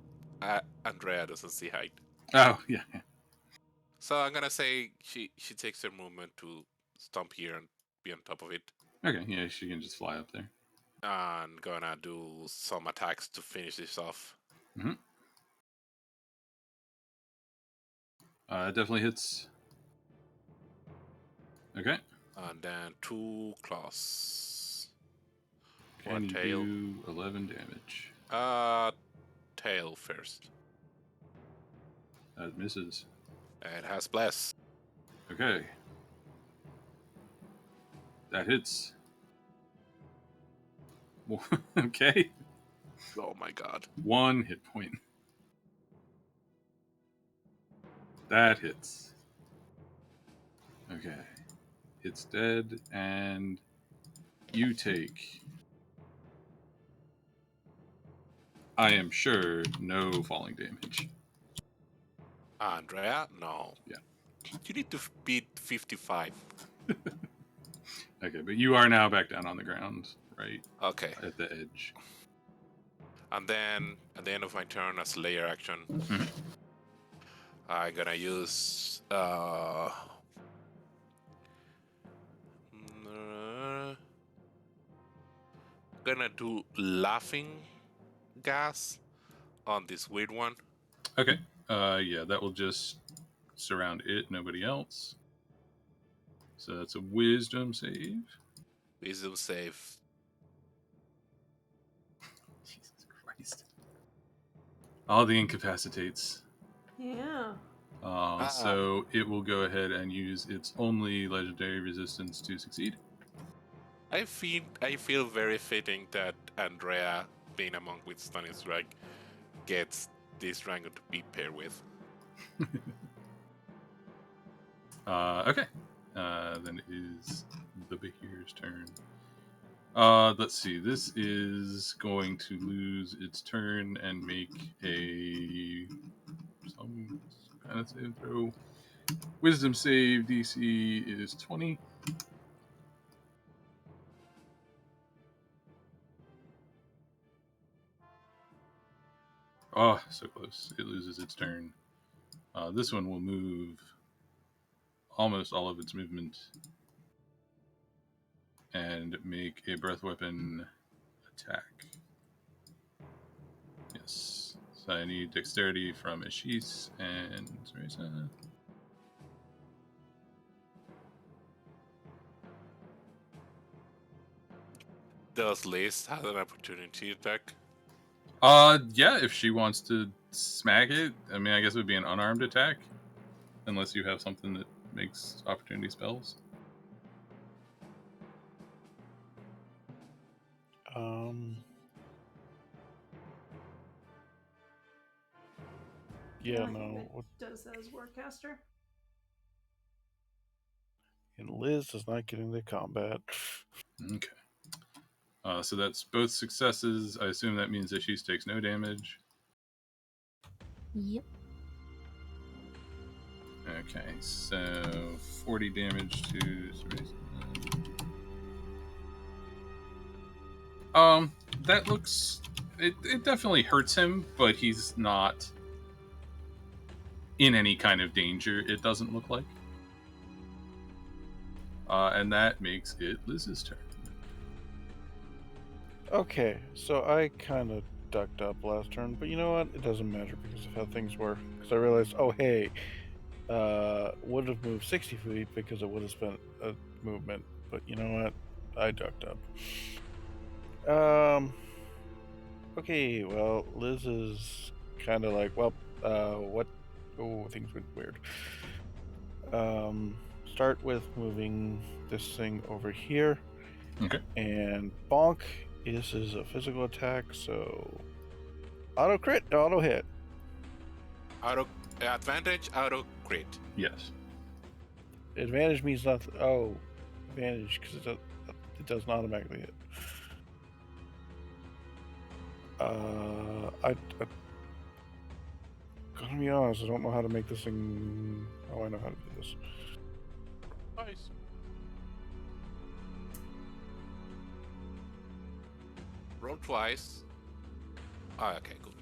Andrea doesn't see height. Oh, yeah. So I'm gonna say she takes her movement to stomp here and be on top of it. Okay, yeah, she can just fly up there. And gonna do some attacks to finish this off. It definitely hits. Okay. And then 2 claws. Can you tail. do 11 damage? Tail first. That misses. It has bless. Okay. That hits. Okay. Oh my god. 1 hit point. That hits. Okay. It's dead, and you take, I am sure, no falling damage. Andrea, no. Yeah. You need to beat 55. Okay, but you are now back down on the ground, right? Okay. At the edge. And then at the end of my turn as layer action, I'm gonna use gonna do laughing gas on this weird one. Okay. Yeah, that will just surround it, nobody else. So that's a wisdom save. Wisdom save. Jesus Christ. All the incapacitates. Yeah. So it will go ahead and use its only legendary resistance to succeed. I feel very fitting that Andrea, being a monk with Stunning Strike, gets this Rango to be paired with. Okay. Then it is the Behir's turn. Let's see. This is going to lose its turn and make some kind of save throw. Wisdom save DC is 20. Oh, so close. It loses its turn. This one will move almost all of its movement and make a breath weapon attack. Yes. So I need dexterity from Ashis and Zarisa. Does Liz have an opportunity attack? Yeah, if she wants to smack it. I mean, I guess it would be an unarmed attack. Unless you have something that makes opportunity spells. Yeah, I think no. it does that as Warcaster. And Liz does not get into combat. Okay. So that's both successes. I assume that means that she takes no damage. Yep. Okay, so 40 damage to Zarisa. That looks... It definitely hurts him, but he's not in any kind of danger, it doesn't look like. And that makes it Liz's turn. Okay, so I kind of ducked up last turn, but you know what? It doesn't matter because of how things were. Because I realized, oh hey, would have moved 60 feet because it would have spent a movement. But you know what? I ducked up. Okay, well, Liz is kind of like, well, what? Oh, things went weird. Start with moving this thing over here. Okay. And bonk. This is a physical attack, so auto crit, auto hit. Auto advantage, auto crit. Yes. Advantage means nothing. Oh, advantage because it's It doesn't automatically hit. I gotta be honest, I don't know how to make this thing. Oh, I know how to do this. Nice. Roll twice. Oh, okay, good.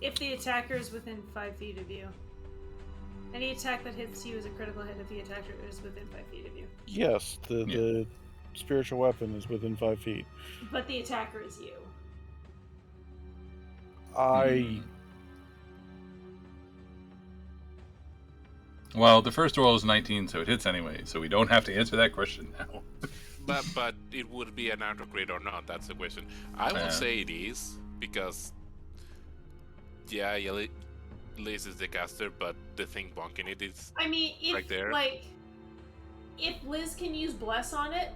If the attacker is within 5 feet of you. Any attack that hits you is a critical hit if the attacker is within 5 feet of you. Yes, the spiritual weapon is within 5 feet. But the attacker is you. Well, the first roll is 19, so it hits anyway, so we don't have to answer that question now. But it would be an auto crit or not? That's the question. I will say it is because Liz is the caster, but the thing bonking it is. I mean, if right there. If Liz can use bless on it,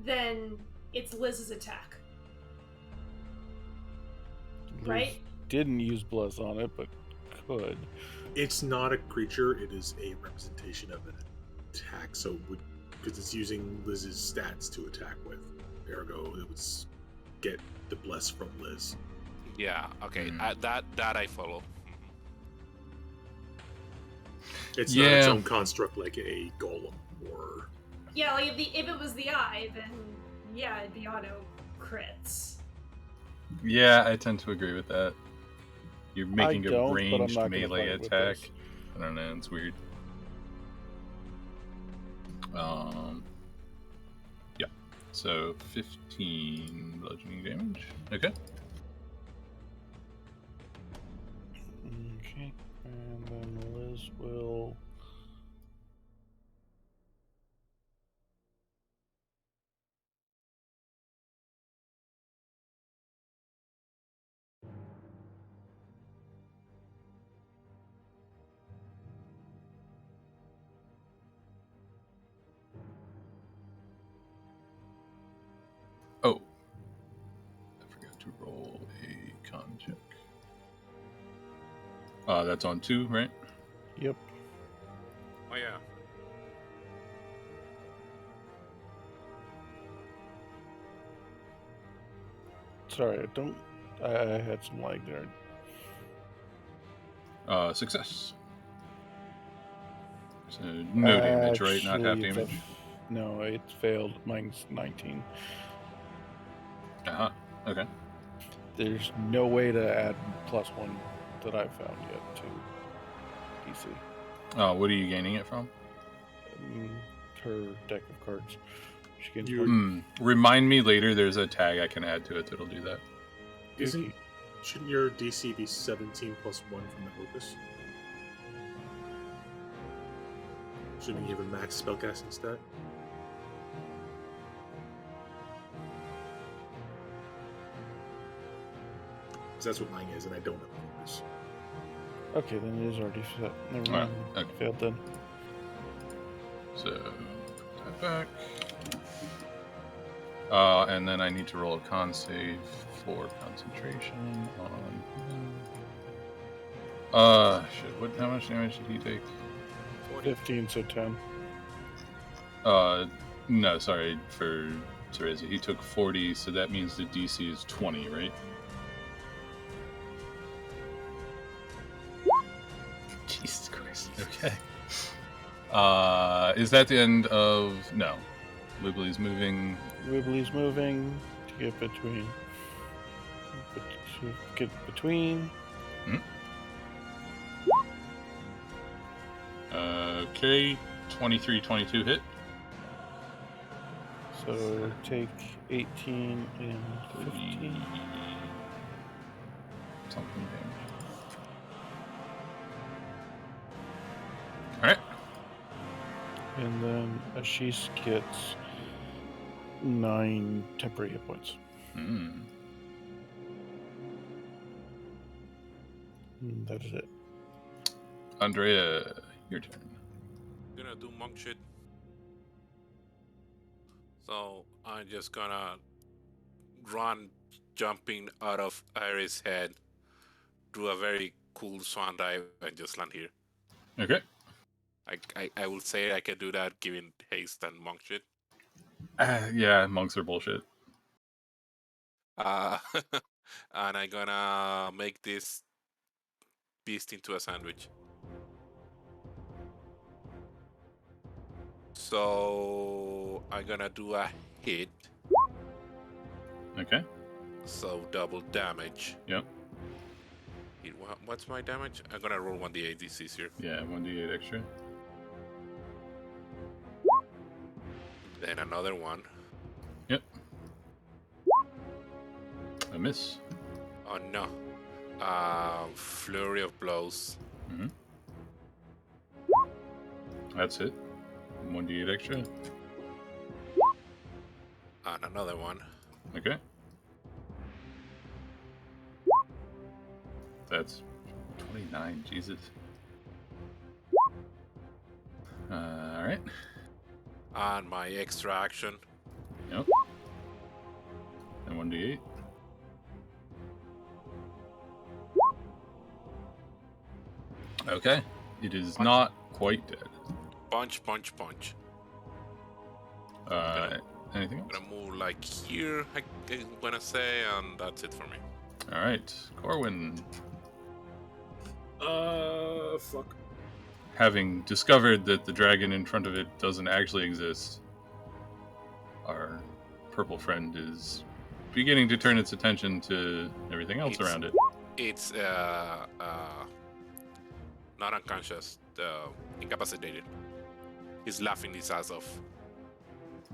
then it's Liz's attack. Liz right? Didn't use bless on it, but could. It's not a creature, it is a representation of an attack, so because it's using Liz's stats to attack with. Ergo, it would get the bless from Liz. Yeah, okay. That I follow. It's not its own construct like a golem or... Yeah, like if it was the eye, then yeah, it'd be auto crits. Yeah, I tend to agree with that. You're making a ranged melee attack. I don't know, it's weird. Yeah. So 15 bludgeoning damage. Okay. Okay. And then Liz will... Oh. I forgot to roll a con check. That's on 2, right? Yep. Oh, yeah. Sorry, I had some lag there. Success. So no damage, right? Not half damage? No, it failed. Mine's 19. Uh-huh. Okay. There's no way to add +1 that I've found yet to DC. What are you gaining it from? Her deck of cards. She Remind me later, there's a tag I can add to it that'll do that. Shouldn't your DC be 17 plus 1 from the focus? Shouldn't you have a max spellcasting stat? Because that's what mine is, and I don't have focus. Okay, then it is already set. Never mind. Okay. Failed then. So, put that back. And then I need to roll a con save for concentration on... shit, how much damage did he take? 15, so 10. No, sorry, for Teresa. He took 40, so that means the DC is 20, right? Jesus Christ. Okay. Is that the end of... No. Wibbly's moving. Wibbly's moving to get between. Okay. 23, 22 hit. So take 18 and 15. Something damage. Alright. And then Ashish gets 9 temporary hit points. That is it. Andrea, your turn. Gonna do monk shit. So I'm just gonna run, jumping out of Iris' head, do a very cool swan dive, and just land here. Okay. I will say I can do that given haste and monk shit. Yeah, monks are bullshit. And I'm gonna make this beast into a sandwich. So I'm gonna do a hit. Okay. So double damage. Yep. What's my damage? I'm gonna roll 1d8. This is easier. Yeah, 1d8 extra. Then another one. Yep. A miss. Oh no. Flurry of blows. Mm-hmm. That's it. 1d8 extra. And another one. Okay. That's 29. Jesus. All right. And my extra action. Yep. And 1d8. Okay. It is not quite dead. Punch, punch, punch. Anything I'm else? gonna move like here, I'm gonna say, and that's it for me. All right. Corwin, Fuck. having discovered that the dragon in front of it doesn't actually exist, our purple friend is beginning to turn its attention to everything else around it. It's not unconscious, incapacitated. He's laughing his ass off.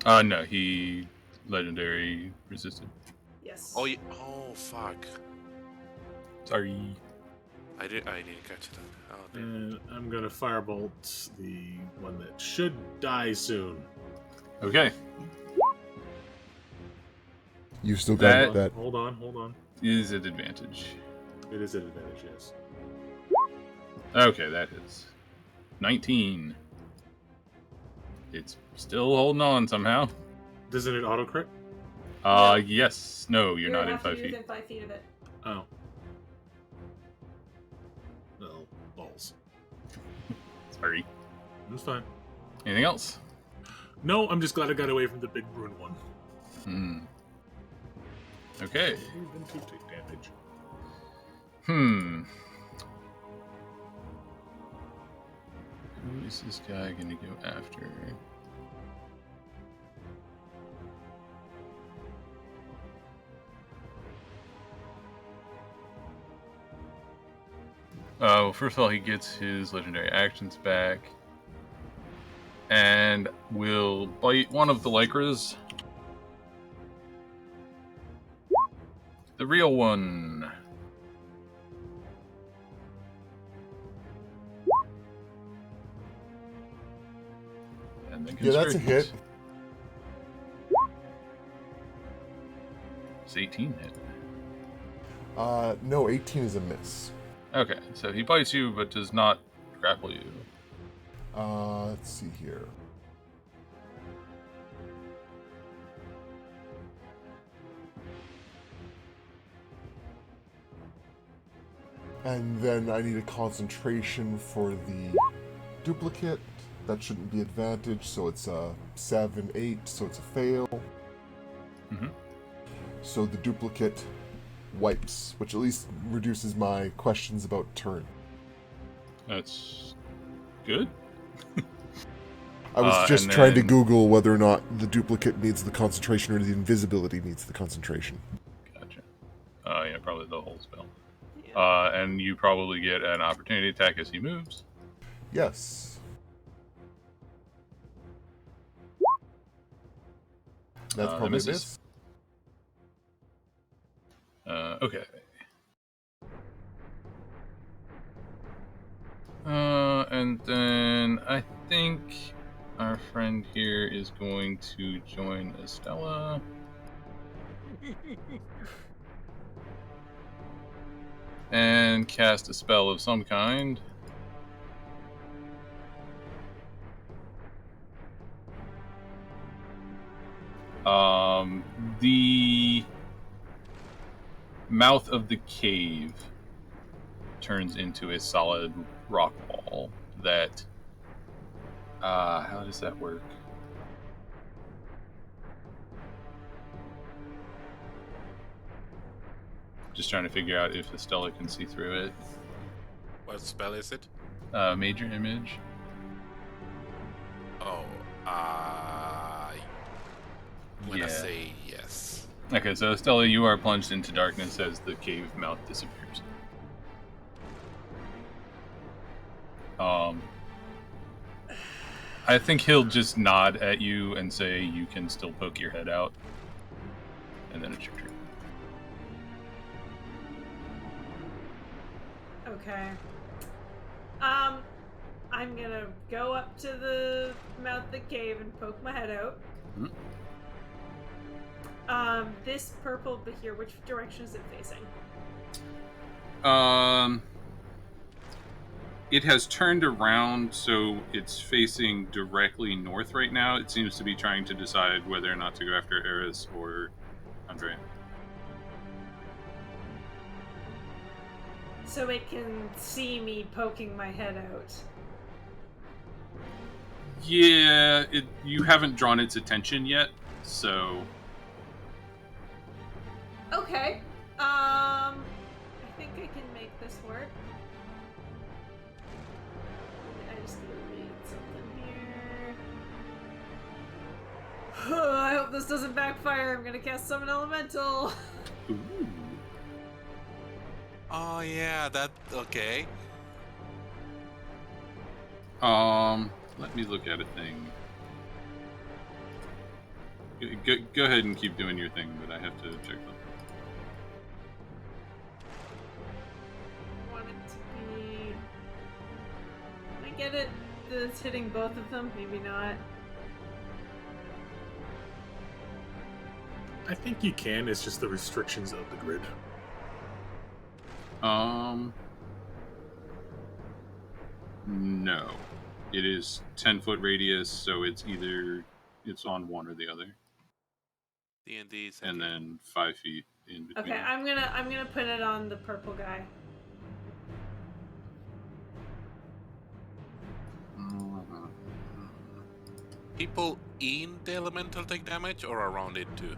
No, he legendary resisted. Yes. Oh, oh fuck! Sorry. I didn't catch that. Oh, damn. And I'm gonna firebolt the one that should die soon. Okay. You still got That- that. Hold on. Is at advantage. It is an advantage, yes. Okay, that is 19. It's still holding on somehow. Doesn't it auto crit? Yes. No, you're not in have to 5 be feet. within 5 feet of it. Oh. No, balls. Sorry. It's fine. Anything else? No, I'm just glad I got away from the big brune one. Okay. Even to take damage. Who is this guy gonna go after? Well, first of all, he gets his legendary actions back. And will bite one of the lycras. The real one. And then Yeah, that's a constrict. hit. It's 18 hit. No, 18 is a miss. Okay, so he bites you but does not grapple you. Let's see here. And then I need a concentration for the duplicate. That shouldn't be advantage, so it's a 7, 8, so it's a fail. Mm-hmm. So the duplicate wipes, which at least reduces my questions about turn. That's good. I was just and trying to then- Google whether or not the duplicate needs the concentration or the invisibility needs the concentration. Gotcha. Yeah, probably the whole spell. Yeah. And you probably get an opportunity attack as he moves. Yes. That's That probably a misses. miss. Okay. And then I think our friend here is going to join Estella. And cast a spell of some kind. The mouth of the cave turns into a solid rock wall that how does that work? Just trying to figure out if Estella can see through it. What spell is it? Major image. Oh, I'm gonna say yes. Okay, so Estella, you are plunged into darkness as the cave mouth disappears. I think he'll just nod at you and say you can still poke your head out. And then it's your turn. Okay. I'm gonna go up to the mouth of the cave and poke my head out. This purple bit here, which direction is it facing? It has turned around, so it's facing directly north right now. It seems to be trying to decide whether or not to go after Eris or Andre. So it can see me poking my head out. Yeah, you haven't drawn its attention yet, so... Okay. I think I can make this work. I just need to read something here. I hope this doesn't backfire. I'm gonna cast Summon Elemental. Ooh. Oh yeah, that okay. Let me look at a thing. Go ahead and keep doing your thing, but I have to check something. I want it to be... Can I get it that it's hitting both of them? Maybe not. I think you can. It's just the restrictions of the grid. No. It is 10-foot radius, so it's on one or the other. D&D, and then 5 feet in between. Okay, I'm gonna put it on the purple guy. People in the elemental take damage or around it too?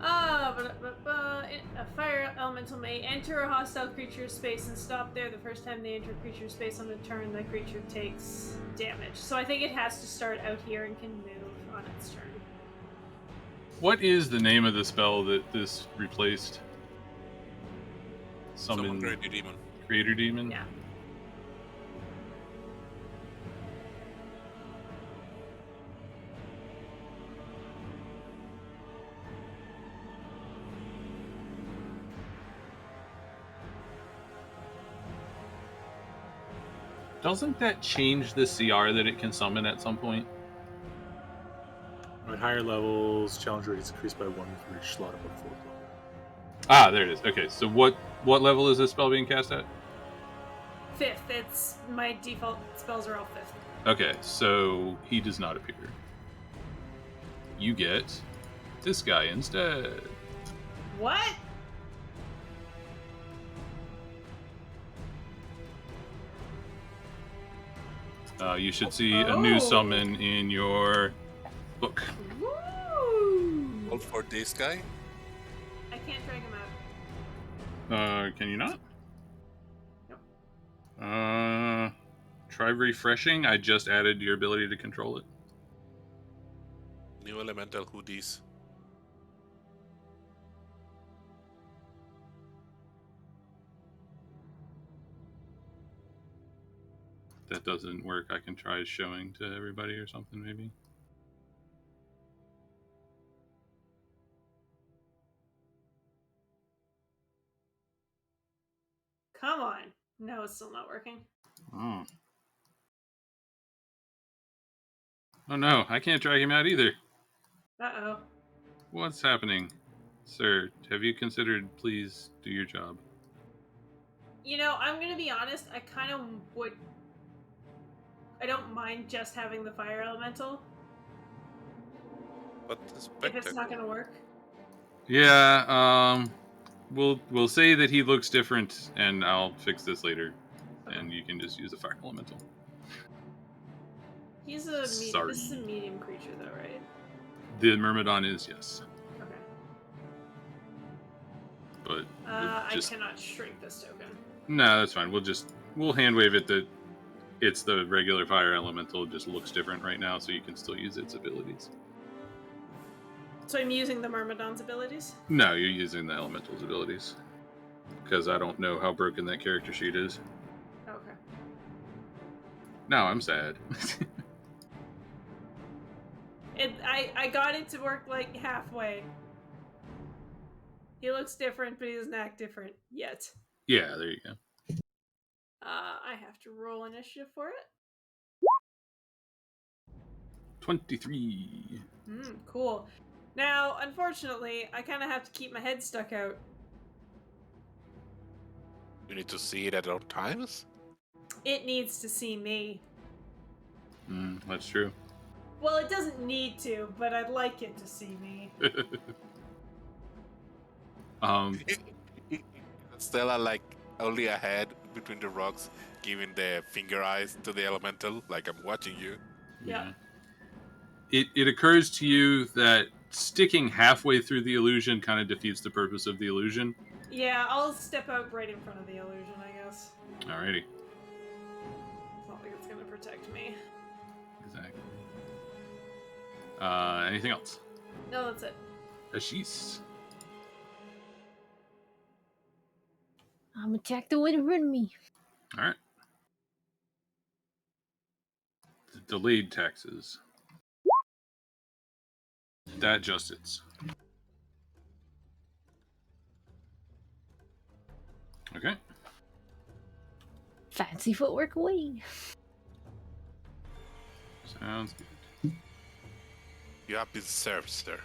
A fire elemental may enter a hostile creature's space and stop there. The first time they enter a creature's space on a turn, that creature takes damage. So I think it has to start out here and can move on its turn. What is the name of the spell that this replaced? Summon Greater Demon. Greater Demon? Yeah. Doesn't that change the CR that it can summon at some point? At higher levels, challenge rate is increased by 1 for each slot above 4th level. Ah, there it is. Okay, so what level is this spell being cast at? 5th. It's my default spells are all 5th. Okay, so he does not appear. You get this guy instead. What? You should see a new summon in your book. Woo! Hold for this guy? I can't drag him out. Can you not? Nope. Try refreshing. I just added your ability to control it. New elemental hoodies. That doesn't work. I can try showing to everybody or something, maybe. Come on. No, it's still not working. Oh no, I can't drag him out either. Uh-oh. What's happening? Sir, have you considered please do your job? You know, I'm gonna be honest, I kind of would... I don't mind just having the fire elemental. But If it's not gonna work. Yeah, we'll say that he looks different, and I'll fix this later. And you can just use the fire elemental. He's a Sorry. This is a medium creature, though, right? The Myrmidon is, yes. Okay. but I cannot shrink this token. No, that's fine. We'll hand wave it that it's the regular fire elemental. It just looks different right now, so you can still use its abilities. So I'm using the Myrmidon's abilities? No, you're using the elemental's abilities. Because I don't know how broken that character sheet is. Okay. Now I'm sad. I got it to work like halfway. He looks different, but he doesn't act different yet. Yeah, there you go. I have to roll initiative for it. 23. Cool. Now, unfortunately, I kind of have to keep my head stuck out. You need to see it at all times? It needs to see me. That's true. Well, it doesn't need to, but I'd like it to see me. Stella, like, only a head between the rocks, giving the finger eyes to the elemental, like I'm watching you. Yeah. It occurs to you that sticking halfway through the illusion kind of defeats the purpose of the illusion. Yeah, I'll step out right in front of the illusion, I guess. Alrighty. It's not like it's gonna protect me. Exactly. Anything else? No, that's it. Ashish. I'm attack the way to run me. Alright. The delayed taxes. That just hits. Okay. Fancy footwork away. Sounds good. You have been served, sir.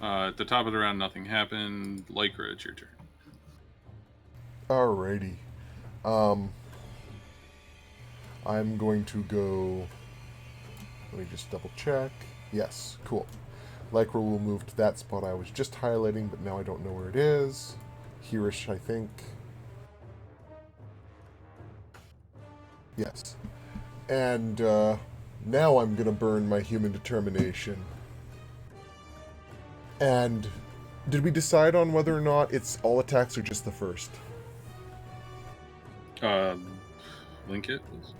At the top of the round, nothing happened. Lycra, it's your turn. Alrighty. I'm going to go... Let me just double check. Yes, cool. Lycra will move to that spot I was just highlighting, but now I don't know where it is. Here-ish, I think. Yes. And now I'm going to burn my human determination. And did we decide on whether or not it's all attacks or just the first? Link it, please.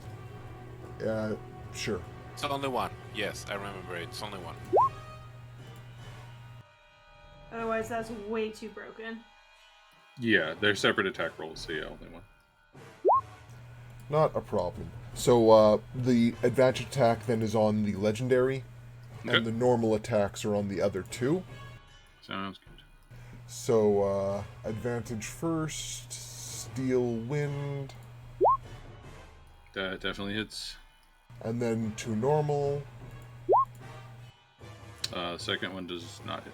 Sure. It's only one. Yes, I remember it. It's only one. Otherwise, that's way too broken. Yeah, they're separate attack rolls, so yeah, only one. Not a problem. So, the advantage attack then is on the legendary, Okay. and the normal attacks are on the other two. Sounds good. So, advantage first, Steel Wind, That definitely hits. and then to normal. Second one does not hit.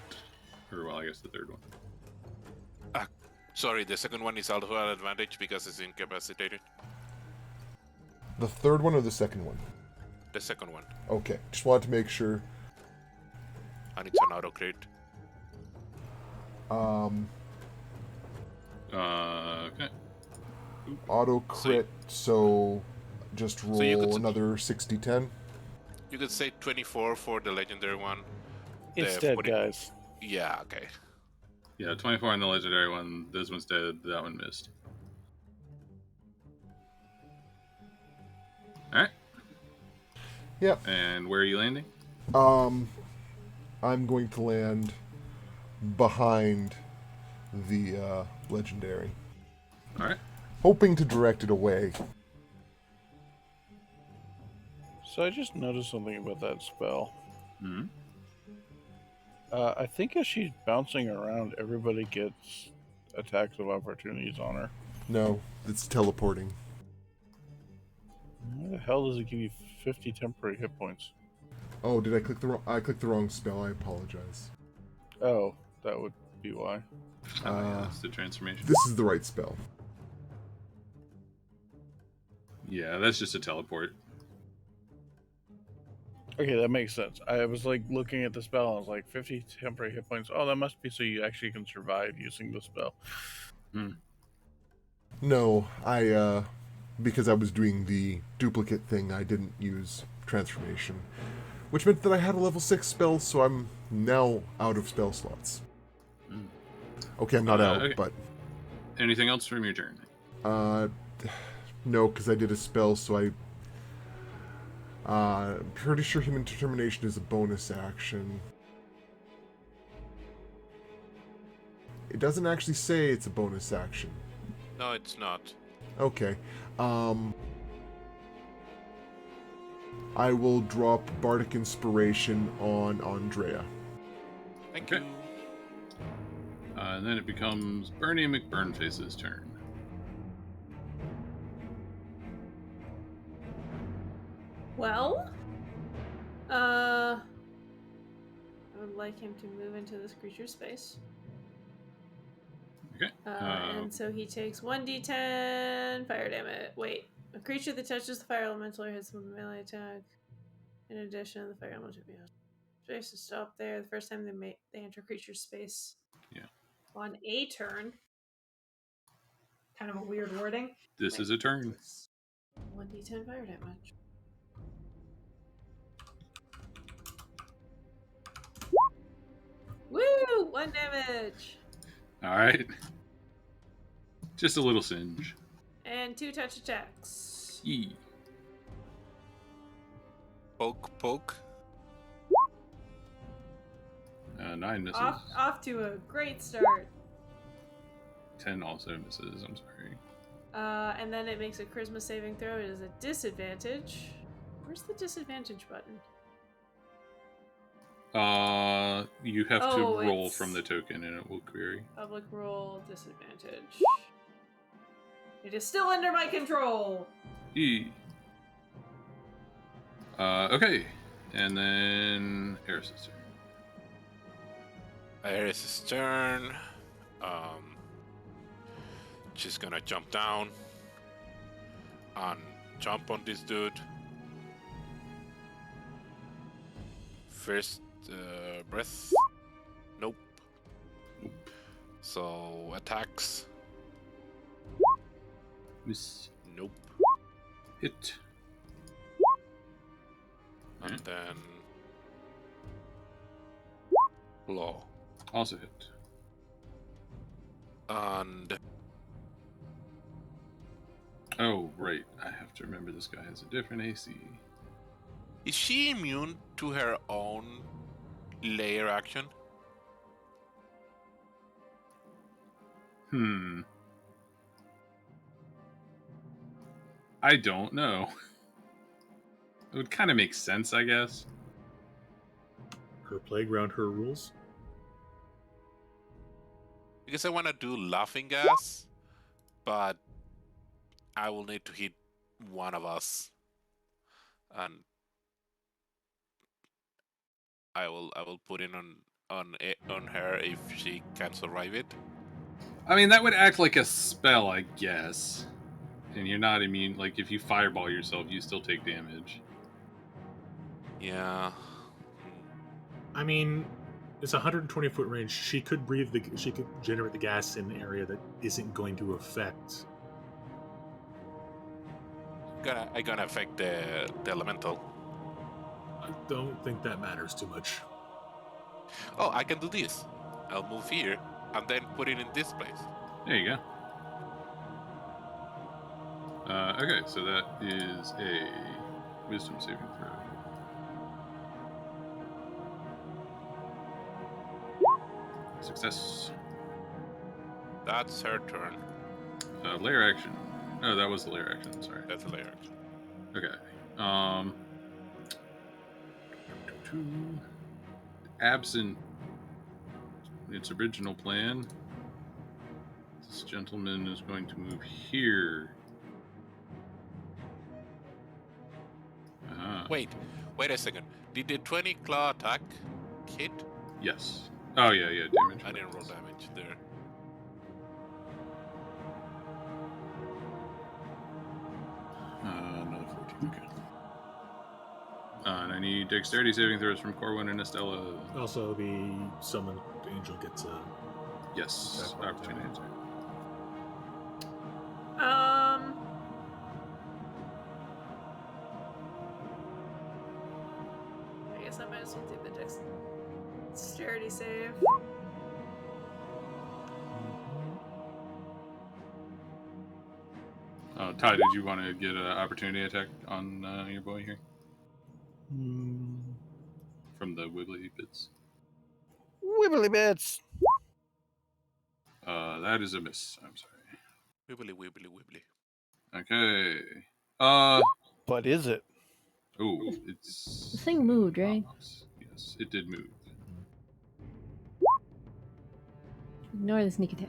Or, well, I guess the third one. Sorry, the second one is also an advantage because it's incapacitated. The third one or the second one? The second one. Okay, just wanted to make sure. And it's an auto crit. Okay. Auto crit, so just roll you could- another 60-10. You could say 24 for the legendary one. It's The dead, 40 guys. Yeah, okay. Yeah, 24 on the legendary one. This one's dead. That one missed. Alright. Yep. And where are you landing? I'm going to land behind the legendary, Alright. hoping to direct it away. So I just noticed something about that spell. Mm-hmm. I think as she's bouncing around, everybody gets attacks of opportunities on her. No, it's teleporting. Why the hell does it give you 50 temporary hit points? Oh, did I click the wrong? I clicked the wrong spell. I apologize. Oh, that would be why. Yeah, that's the transformation. This is the right spell. Yeah, that's just a teleport. Okay, that makes sense. I was like looking at the spell and I was like 50 temporary hit points. Oh, that must be so you actually can survive using the spell. No, I because I was doing the duplicate thing, I didn't use transformation, which meant that I had a level 6 spell, so I'm now out of spell slots. Okay, I'm not out, okay. but Anything else from your turn? no, because I did a spell, so I'm pretty sure Human Determination is a bonus action. It doesn't actually say it's a bonus action. No, it's not. Okay. I will drop Bardic Inspiration on Andrea. Thank Okay. you. And then it becomes Bernie McBurnface's turn. Well, I would like him to move into this creature's space. Okay. And so he takes 1d10 fire damage. Wait, a creature that touches the fire elemental or hits with a melee attack. In addition, the fire elemental will be space to stop there the first time they enter creature's space. Yeah. On a turn. Kind of a weird wording. This is a turn. 1d10 fire damage. Woo! 1 damage! Alright. Just a little singe. And 2 touch attacks. Yee. Poke, poke. 9 misses. Off to a great start. 10 also misses, I'm sorry. And then it makes a charisma saving throw. It is a disadvantage. Where's the disadvantage button? You have to roll it's from the token and it will query. Public roll disadvantage. It is still under my control. Yee. Okay. And then Eris's turn. Eris' turn. She's gonna jump down and jump on this dude. First breath. Nope. So attacks. Miss. Nope. Hit. And then claw. Also hit. And Oh, right. I have to remember this guy has a different AC. is she immune to her own layer action? I don't know. It would kind of make sense, I guess. Her playground, her rules. Because I want to do laughing gas, but I will need to hit one of us, and I will put in on her if she can survive it. I mean, that would act like a spell, I guess. And you're not immune. Like, if you fireball yourself, you still take damage. Yeah. I mean, it's a 120-foot range. She could she could generate the gas in an area that isn't going to affect. I gonna affect the elemental. I don't think that matters too much. Oh, I can do this. I'll move here and then put it in this place. There you go. Okay, so that is a wisdom saving throw. Success. That's her turn. Layer action. Oh, that was the layer action. Sorry. That's a layer action. Okay. Absent its original plan, this gentleman is going to move here. Wait a second. Did the 20 claw attack hit? Yes. Oh, yeah, damage. I didn't roll damage there. Another 14, okay. And I need dexterity saving throws from Corwin and Estella. Also, the summoned angel gets a... Yes, opportunity attack. I guess I might as well do the dexterity save. Ty, did you want to get an opportunity attack on your boy here from the wibbly bits? Wibbly bits. That is a miss. I'm sorry. Wibbly, wibbly, wibbly. Okay. But is it? Oh, it's... The thing moved, right? Yes, it did move. Ignore the sneak attack.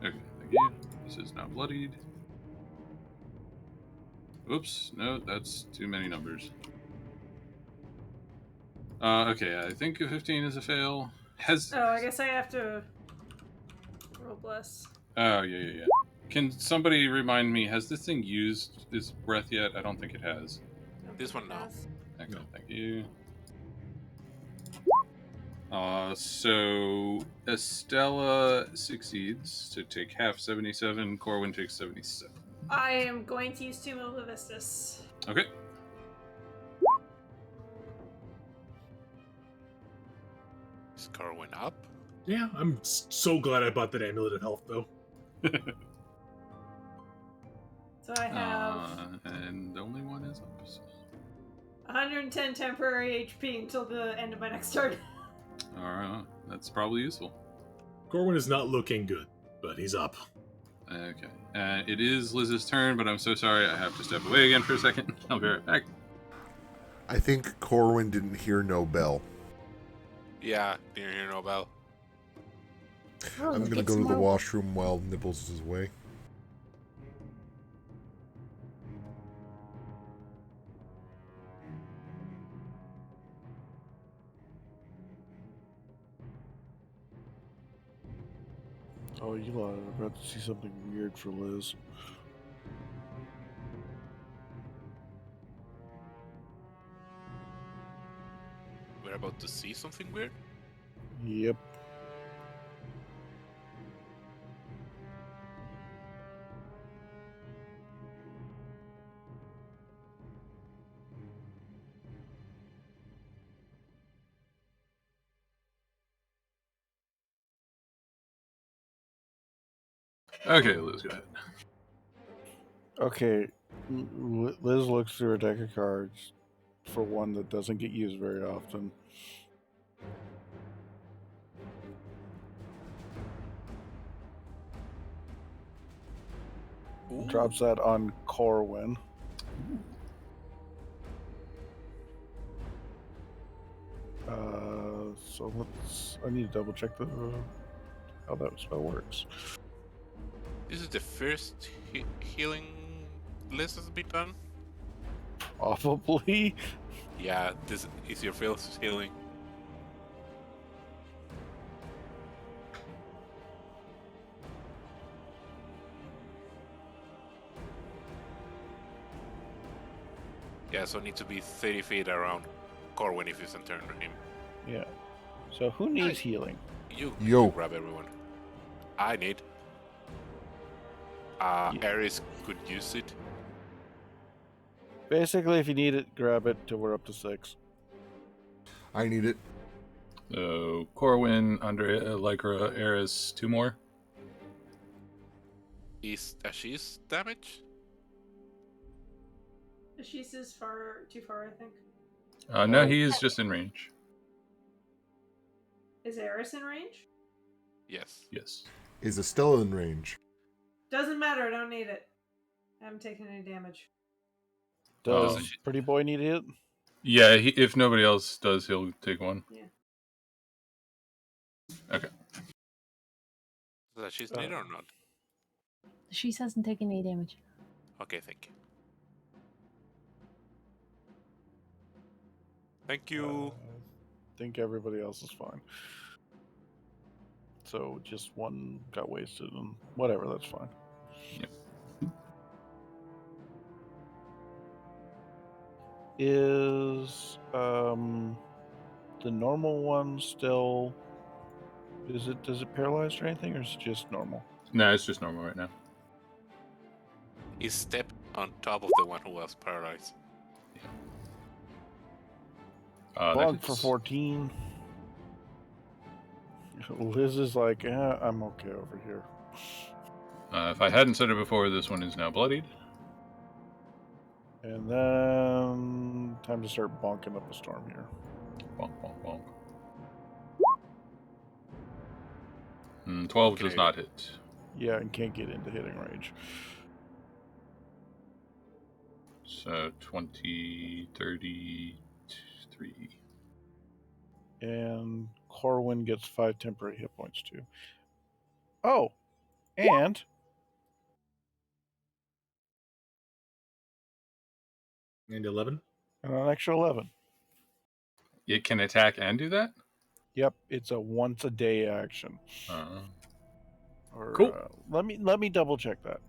Okay, thank you. This is now bloodied. Oops, no, that's too many numbers. Okay, I think a 15 is a fail. I guess I have to roll bless. Oh, yeah. Can somebody remind me, has this thing used its breath yet? I don't think it has. This one, no. Okay, thank you. So Estella succeeds to take half 77, Corwin takes 77. I am going to use 2 Mil Vistus. Okay. Is Corwin up? Yeah, I'm so glad I bought that amulet of health, though. So I have and only one is up. So. 110 temporary HP until the end of my next turn. Alright, that's probably useful. Corwin is not looking good, but he's up. Okay. It is Liz's turn, but I'm so sorry I have to step away again for a second. I'll be right back. I think Corwin didn't hear no bell. Yeah, didn't hear no bell. Oh, I'm gonna go to the washroom while Nibbles is away. Oh, you lied. I'm about to see something weird for Liz. We're about to see something weird? Yep. Okay, Liz, go ahead. Okay, Liz looks through her deck of cards for one that doesn't get used very often. Ooh. Drops that on Corwin. So I need to double check how that spell works. This is the first healing list has been done? Probably. Yeah, this is your first healing. Yeah, so need to be 30 feet around Corwin if you can turn him. Yeah. So who needs healing? You grab everyone. I need. Ares could use it. Basically, if you need it, grab it till we're up to 6. I need it. So, Corwin, Andre, Lycra, Eris, 2 more. Is Ashish damage? She's is too far, I think. No, he is just in range. Is Eris in range? Yes. Yes. Is Estella in range? Doesn't matter, I don't need it. I haven't taken any damage. Does Pretty Boy need it? Yeah, if nobody else does, he'll take one. Yeah. Okay. Does Ashish need it or not? She hasn't taken any damage. Okay, thank you. Thank you. I think everybody else is fine. So just one got wasted and whatever, that's fine. Yep. Is the normal one still does it paralyze or anything, or is it just normal? No, it's just normal right now. He stepped on top of the one who was paralyzed. Bug for 14. Liz is like, I'm okay over here. If I hadn't said it before, this one is now bloodied. And then time to start bonking up a storm here. Bonk, bonk, bonk. 12 does not hit. Yeah, and can't get into hitting range. So 20, 33. And Corwin gets 5 temporary hit points too. Oh, and And 11. an extra 11. It can attack and do that? Yep, it's a once a day action. Cool. Let me double check that.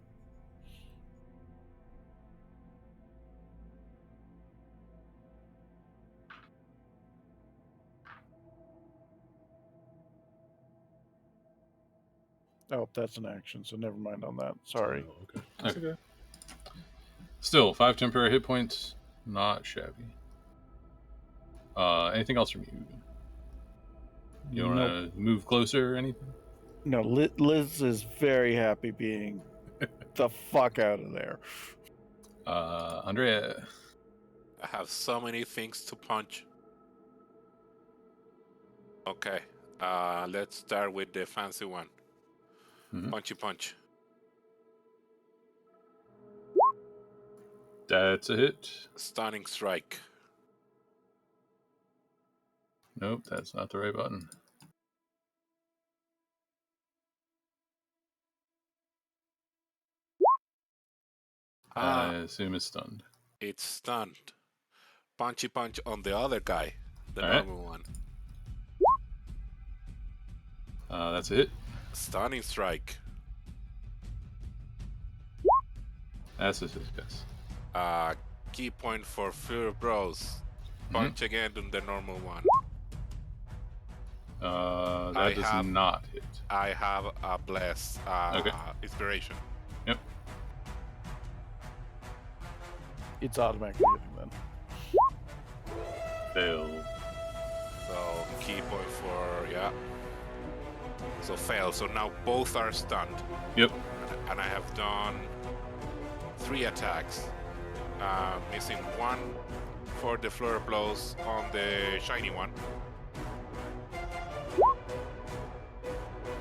Oh, that's an action, so never mind on that. Sorry. Oh, okay. That's okay. Still, 5 temporary hit points. Not shabby. Anything else from you? You want to move closer or anything? No, Liz is very happy being the fuck out of there. Andrea. I have so many things to punch. Okay, let's start with the fancy one. Punchy punch. That's a hit. Stunning strike. Nope, that's not the right button. I assume it's stunned. It's stunned. Punchy punch on the other guy, the normal one. That's a hit. Stunning strike. That's a hit, yes. Key point for Fear Bros. Punch again on the normal one. That does not hit. I have a bless inspiration. Yep. It's automatically hitting then. Fail. So key point for So fail. So now both are stunned. Yep. And I have done 3 attacks. Missing 1 for the flurry of blows on the shiny one.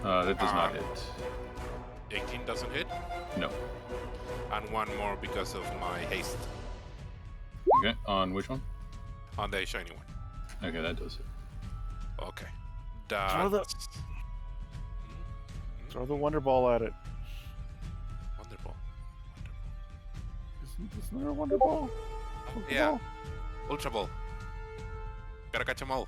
That does not hit. 18 doesn't hit. No. And 1 more because of my haste. Okay, on which one? On the shiny one. Okay, that does hit. Okay. Throw the Wonder Ball at it. Wonder Ball. Isn't there a Wonder Ball? Yeah. Ultra Ball. Gotta catch them all.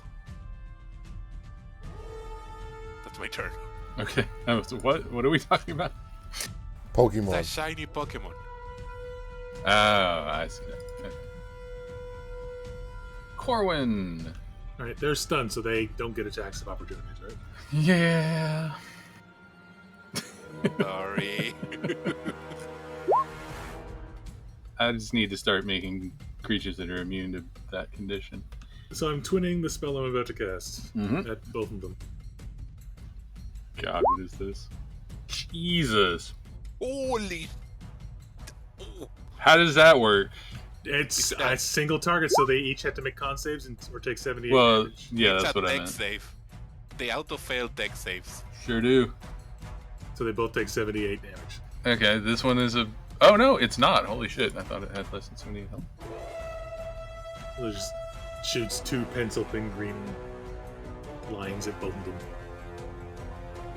That's my turn. Okay. What are we talking about? Pokemon. The shiny Pokemon. Oh, I see that. Okay. Corwin. All right, they're stunned, so they don't get attacks of opportunities, right? Yeah. Sorry. I just need to start making creatures that are immune to that condition. So I'm twinning the spell I'm about to cast at both of them. God, what is this? Jesus. Holy. How does that work? It's a single target, so they each have to make con saves or take 78 Well, damage. yeah, It's that's a what I dex meant. save. They auto-fail dex saves. Sure do. So they both take 78 damage. Okay, this one is a... Oh, no, it's not. Holy shit, I thought it had less than 78 health. So it just shoots 2 pencil thin green lines at both of them.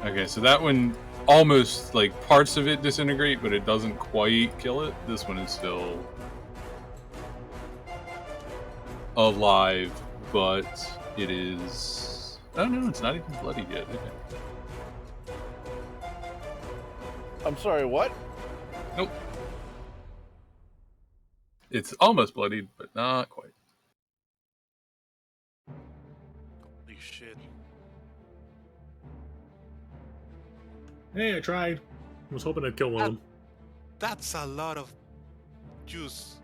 Okay, so that one almost, like, parts of it disintegrate, but it doesn't quite kill it. This one is still alive, but it is... Oh, no, it's not even bloody yet. Okay. I'm sorry, what? Nope. It's almost bloodied, but not quite. Holy shit. Hey, I tried. I was hoping I'd kill one of them. That's a lot of juice.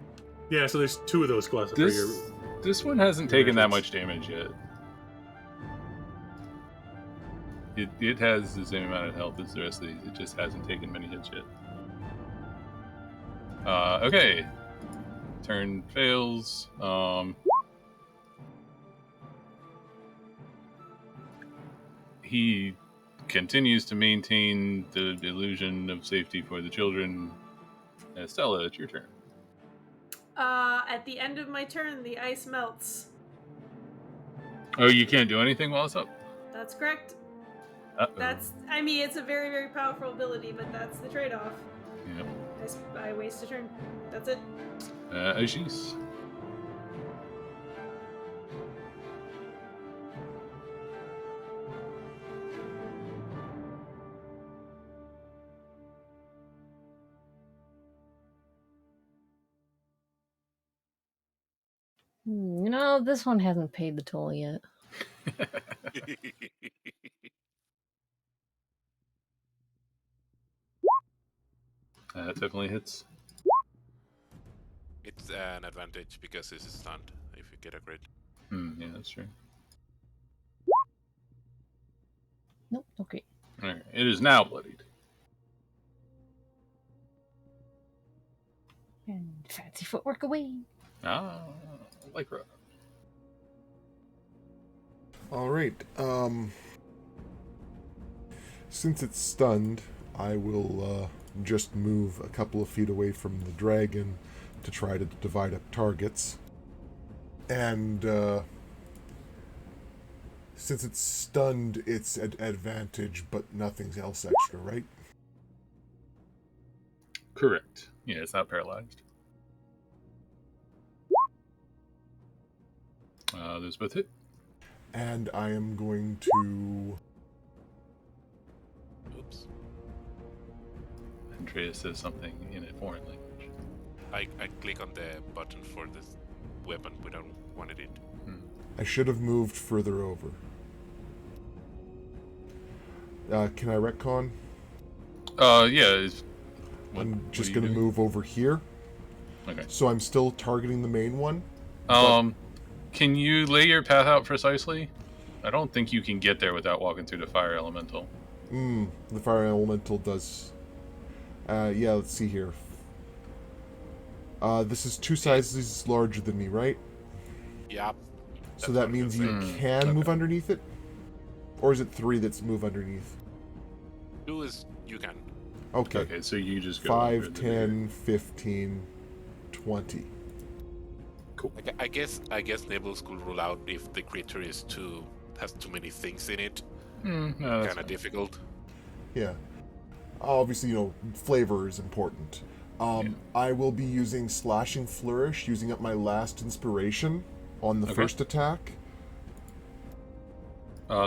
Yeah, so there's 2 of those class for your... This one hasn't taken that much damage yet. It has the same amount of health as the rest of these. It just hasn't taken many hits yet. Okay. Turn fails. He continues to maintain the illusion of safety for the children. Stella, it's your turn. At the end of my turn, the ice melts. Oh, you can't do anything while it's up? That's correct. Uh-oh. I mean, it's a very, very powerful ability, but that's the trade-off. Yep. I waste a turn. That's it. Ashish. This one hasn't paid the toll yet. That definitely hits. It's an advantage because this is stunned if you get a crit. Yeah, that's true. Nope, okay. Alright, it is now bloodied. And fancy footwork away. Lycra. All right. Since it's stunned, I will just move a couple of feet away from the dragon to try to divide up targets. And since it's stunned, it's at advantage, but nothing else extra, right? Correct. Yeah, it's not paralyzed. Those both hit. And I am going to... Oops. Andreas says something in a foreign language. I click on the button for this weapon without wanting it. I should have moved further over. Can I retcon? Yeah. I'm just going to move over here. Okay. So I'm still targeting the main one. Can you lay your path out precisely? I don't think you can get there without walking through the fire elemental. The fire elemental does. Yeah, let's see here. This is 2 sizes larger than me, right? Yeah. So that means you can move underneath it? Or is it 3 that's move underneath? 2 is you can. Okay. Okay, so you just go 5, 10, 15, 20. Cool. I guess Nibbles could rule out if the creature has too many things in it. No, Kind of difficult. Yeah. Obviously, flavor is important. I will be using Slashing Flourish, using up my last inspiration on the first attack.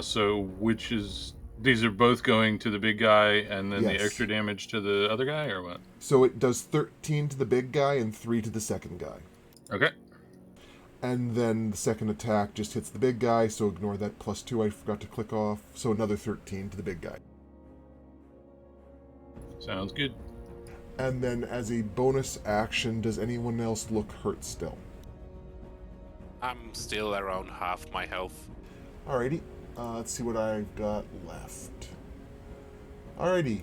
So which is... These are both going to the big guy, and then the extra damage to the other guy, or what? So it does 13 to the big guy and 3 to the second guy. Okay. And then the second attack just hits the big guy, so ignore that +2 I forgot to click off. So another 13 to the big guy. Sounds good. And then as a bonus action, does anyone else look hurt still? I'm still around half my health. Alrighty. Let's see what I've got left. Alrighty.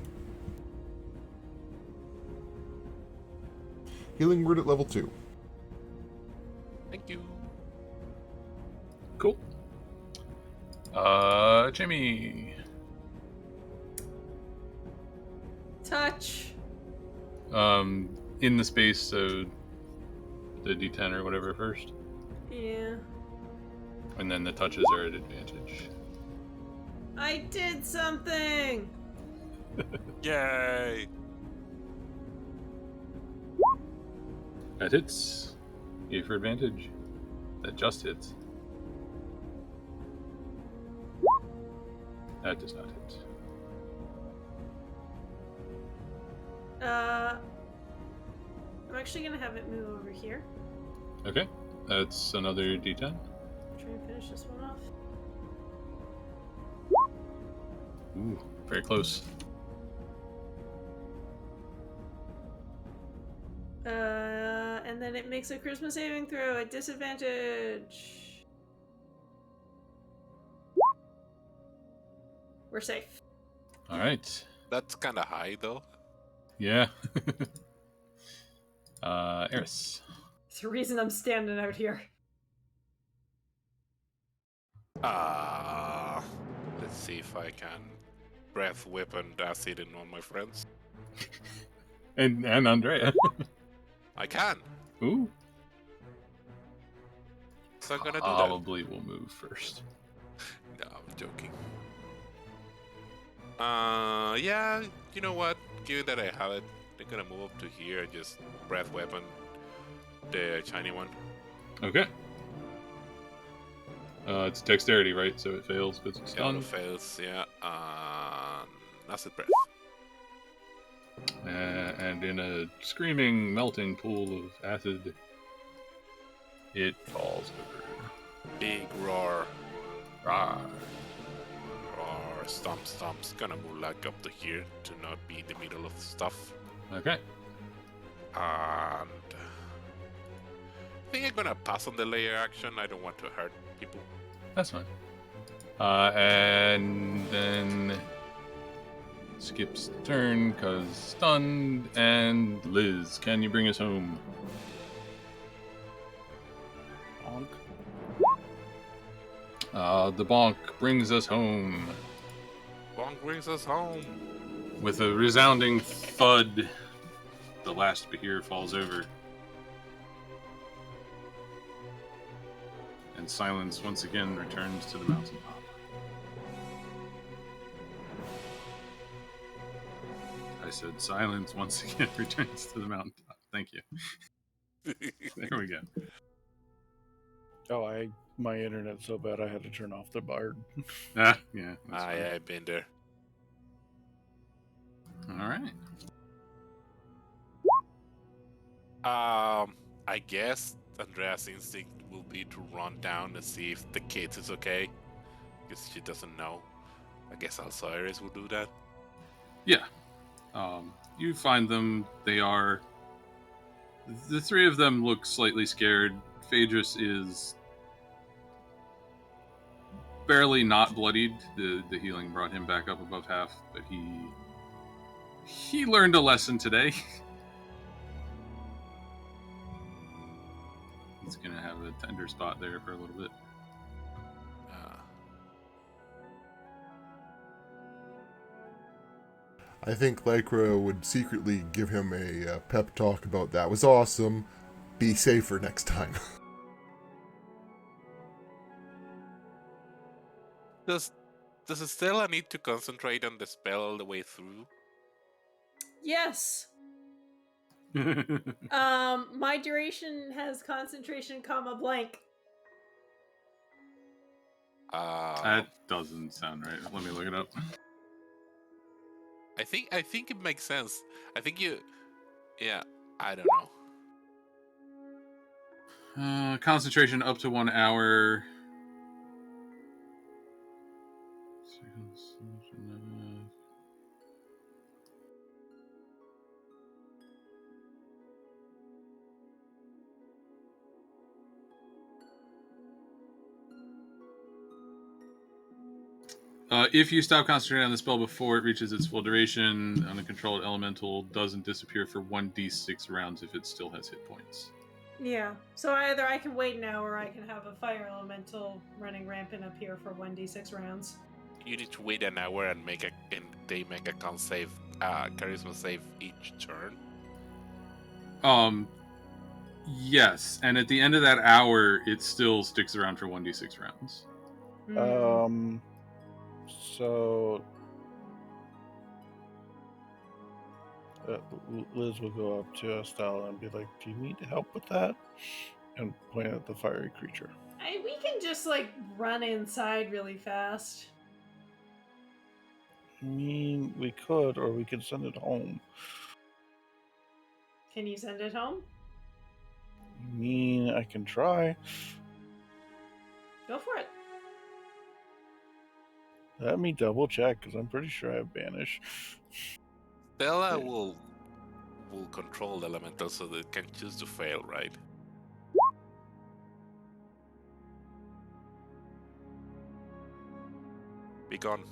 Healing word at level 2. Thank you. Cool. Jimmy. Touch. In the space, so the D10 or whatever first. Yeah. And then the touches are at advantage. I did something! Yay! That hits. A for advantage. That just hits. That does not hit. I'm actually gonna have it move over here. Okay. That's another D10. Try and finish this one off. Ooh, very close. And then it makes a charisma saving throw at disadvantage. We're safe. All right. That's kind of high, though. Yeah. Eris. It's the reason I'm standing out here. Let's see if I can breath weapon acid in on my friends. And Andrea. I can. Ooh. So I'm gonna do Probably will move first. that. No, I'm joking. Yeah, you know what? Given that I have it, I'm gonna move up to here and just breath weapon the shiny one. Okay. It's dexterity, right? So it fails because it's It auto stunned. fails, yeah. Acid breath. And in a screaming, melting pool of acid, it falls over. Big roar. Rawr. Roar. Stomp, stomps. Gonna move like up to here to not be in the middle of stuff. Okay. And I think I'm gonna pass on the layer action. I don't want to hurt people. That's fine. And then skips the turn because stunned. And Liz, can you bring us home? Bonk. The bonk brings us home Bonk brings us home. with a resounding thud. The last Behir falls over. And silence once again returns to the mountaintop. I said silence once again returns to the mountaintop. Thank you. There we go. Oh, my internet's so bad I had to turn off the bard. Yeah, that's fine. I've been there. All right. I guess Andrea's instinct will be to run down and see if the kid is okay, because she doesn't know. I guess also Iris will do that. Yeah. You find them. They are. The three of them look slightly scared. Phaedrus is barely not bloodied. The healing brought him back up above half, but he learned a lesson today. He's gonna have a tender spot there for a little bit. I think Lycra would secretly give him a pep talk about that was awesome. Be safer next time. Does Estella need to concentrate on the spell all the way through? Yes. My duration has concentration, comma blank. That doesn't sound right. Let me look it up. I think it makes sense. I think you. Yeah, I don't know. Concentration up to 1 hour. If you stop concentrating on the spell before it reaches its full duration, an uncontrolled elemental doesn't disappear for 1d6 rounds if it still has hit points. Yeah. So either I can wait an hour or I can have a fire elemental running rampant up here for 1d6 rounds. You need to wait an hour and they make a con save, charisma save each turn. Yes, and at the end of that hour, it still sticks around for 1d6 rounds. So Liz will go up to Estella and be like, "Do you need help with that?" And point at the fiery creature. We can just run inside really fast. I mean, we could, or we could send it home. Can you send it home? I mean, I can try. Go for it. Let me double check, because I'm pretty sure I have banish. Stella will control the elemental so that it can choose to fail, right? Be gone.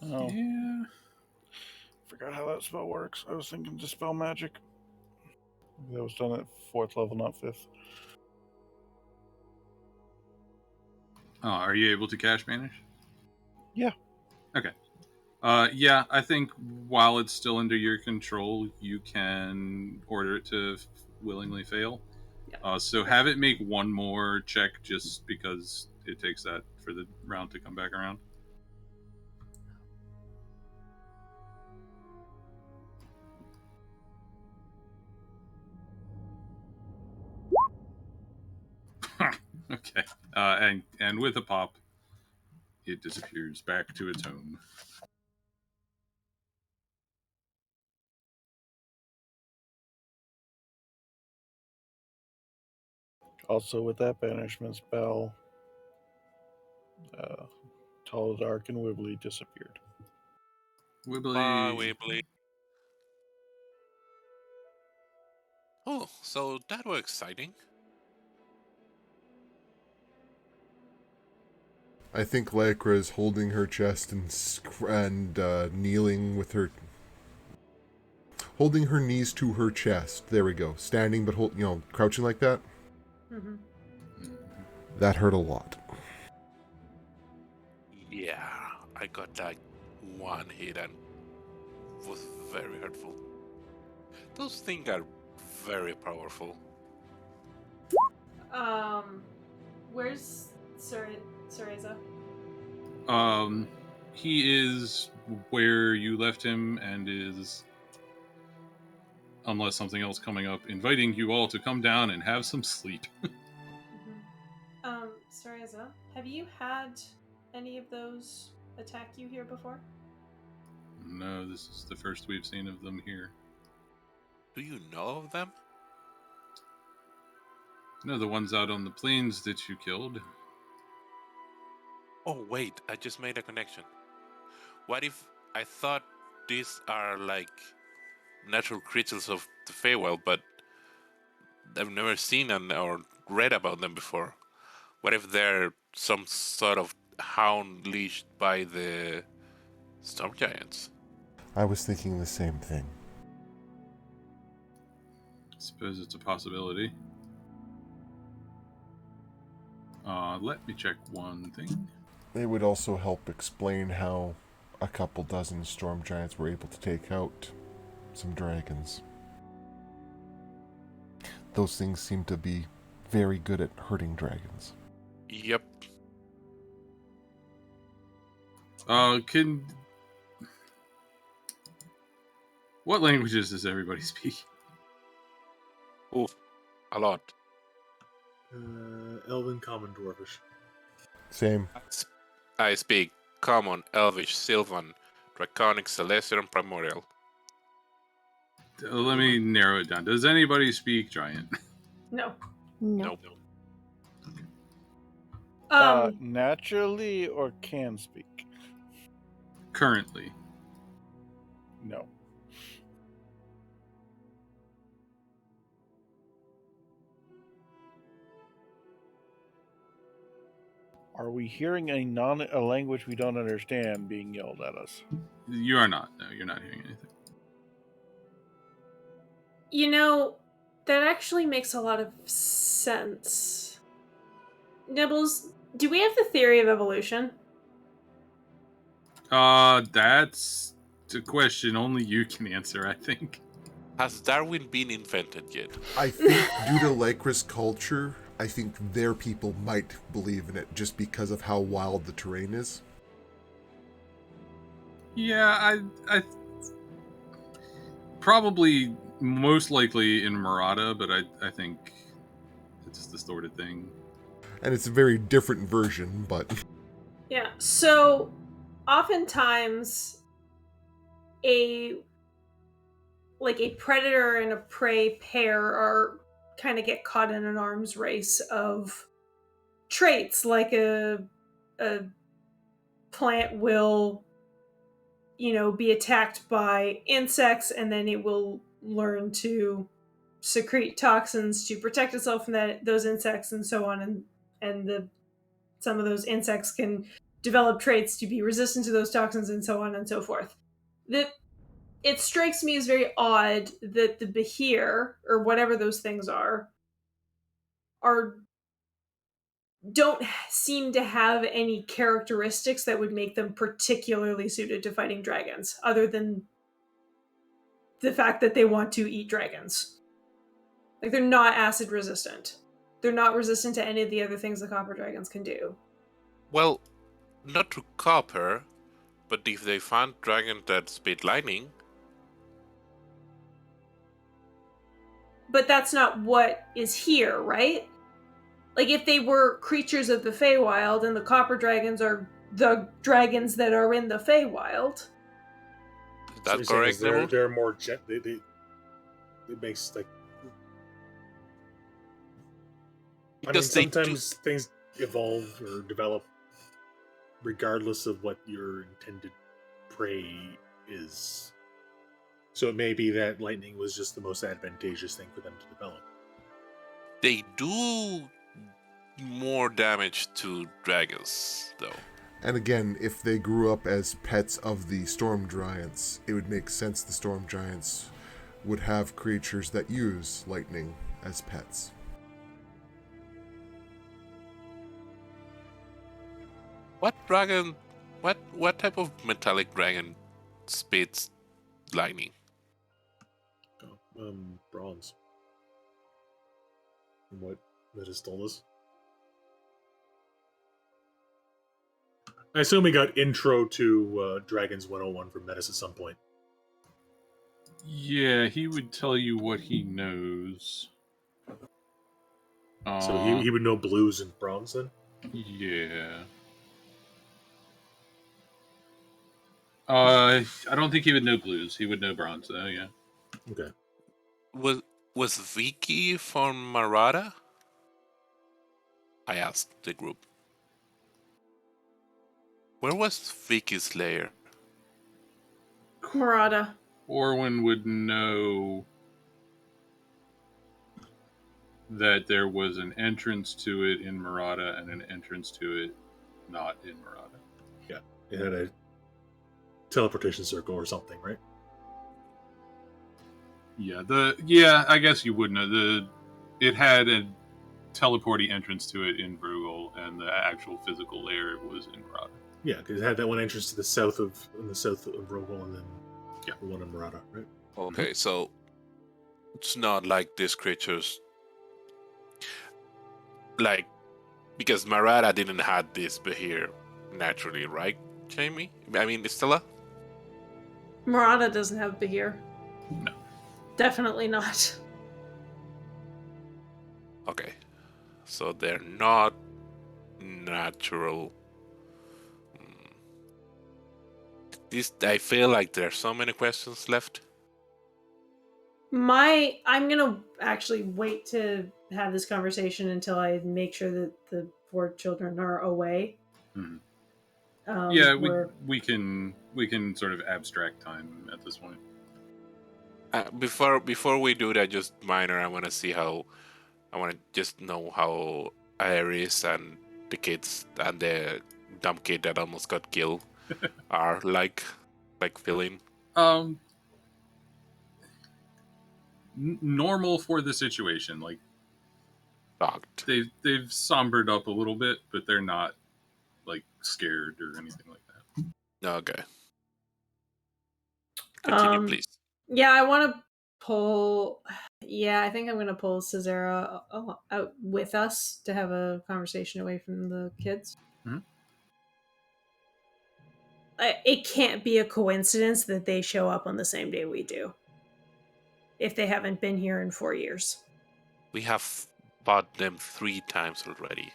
Oh, Yeah. forgot how that spell works. I was thinking dispel magic. That was done at 4th level, not 5th. Are you able to cash banish? Yeah. Okay. Yeah, I think while it's still under your control, you can order it to willingly fail. Yeah. So have it make one more check just because it takes that for the round to come back around. Okay. And with a pop, it disappears back to its home. Also, with that banishment spell, Tall, Dark, and Wibbly disappeared. Wibbly. Bye, Wibbly. Oh, so that was exciting. I think Lycra is holding her chest and kneeling with her, holding her knees to her chest. There we go. Standing, but crouching like that. Mm-hmm. That hurt a lot. Yeah, I got that one hit and was very hurtful. Those things are very powerful. Where's Cereza? He is where you left him and is, unless something else coming up, inviting you all to come down and have some sleep. Cereza, have you had any of those attack you here before? No, this is the first we've seen of them here. Do you know of them? No, the ones out on the plains that you killed. Oh, wait, I just made a connection. What if I thought these are like natural creatures of the Feywild, but I've never seen or read about them before? What if they're some sort of hound leashed by the storm giants? I was thinking the same thing. I suppose it's a possibility. Let me check one thing. They would also help explain how a couple dozen storm giants were able to take out some dragons. Those things seem to be very good at hurting dragons. Yep. What languages does everybody speak? Oof, a lot. Elven, Common, Dwarfish. Same. I speak Common, Elvish, Sylvan, Draconic, Celestial, and Primordial. Let me narrow it down. Does anybody speak Giant? No. No. Nope. Naturally or can speak? Currently. No. Are we hearing a language we don't understand being yelled at us? You are not. No, you're not hearing anything. You know, that actually makes a lot of sense. Nibbles, do we have the theory of evolution? That's a question only you can answer, I think. Has Darwin been invented yet? I think due to Lycra's culture, I think their people might believe in it just because of how wild the terrain is. Yeah, I probably most likely in Murata, but I think it's the sort of thing. And it's a very different version, but... Yeah, so oftentimes a predator and a prey pair are kind of get caught in an arms race of traits, like a plant will be attacked by insects and then it will learn to secrete toxins to protect itself from those insects and so on, and some of those insects can develop traits to be resistant to those toxins and so on and so forth. It strikes me as very odd that the Behir, or whatever those things are don't seem to have any characteristics that would make them particularly suited to fighting dragons, other than the fact that they want to eat dragons. Like, they're not acid resistant. They're not resistant to any of the other things the copper dragons can do. Well, not to copper, but if they found dragon that spit lightning... But that's not what is here, right? Like, if they were creatures of the Feywild, and the copper dragons are the dragons that are in the Feywild... Is that correct, they're more... It makes, like... Because sometimes things evolve or develop regardless of what your intended prey is. So it may be that lightning was just the most advantageous thing for them to develop. They do more damage to dragons, though. And again, if they grew up as pets of the storm giants, it would make sense the storm giants would have creatures that use lightning as pets. What dragon... What type of metallic dragon spits lightning? Bronze. From what Metis told us. I assume we got intro to Dragons 101 from Metis at some point. Yeah, he would tell you what he knows. So he would know blues and bronze then? Yeah. I don't think he would know blues. He would know bronze, though, yeah. Okay. Was Vicky from Marada? I asked the group. Where was Vicky's lair? Murata. Orwin would know that there was an entrance to it in Marada and an entrance to it not in Marada. Yeah, it had a teleportation circle or something, right? Yeah, I guess you would know. It had a teleporty entrance to it in Vroggoll, and the actual physical layer was in Marada. Yeah, because it had that one entrance to the south of Vroggoll, and then the one in Marada, right? Okay, so it's not like these creatures, like, because Marada didn't have this Behir naturally, right, Jamie? I mean, Stella? Murata doesn't have Behir. No. Definitely not. Okay, so they're not natural. I feel like there's so many questions left. I'm gonna actually wait to have this conversation until I make sure that the 4 children are away. Mm-hmm. We can sort of abstract time at this point. Before we do that, just minor, I want to just know how Iris and the kids and the dumb kid that almost got killed are like feeling. Normal for the situation. Like, shocked. They've sombered up a little bit, but they're not like scared or anything like that. Okay. Continue, please. Yeah, I want to pull. Yeah, I think I'm going to pull Cesara out with us to have a conversation away from the kids. Mm-hmm. It can't be a coincidence that they show up on the same day we do, if they haven't been here in 4 years. We have fought them 3 times already.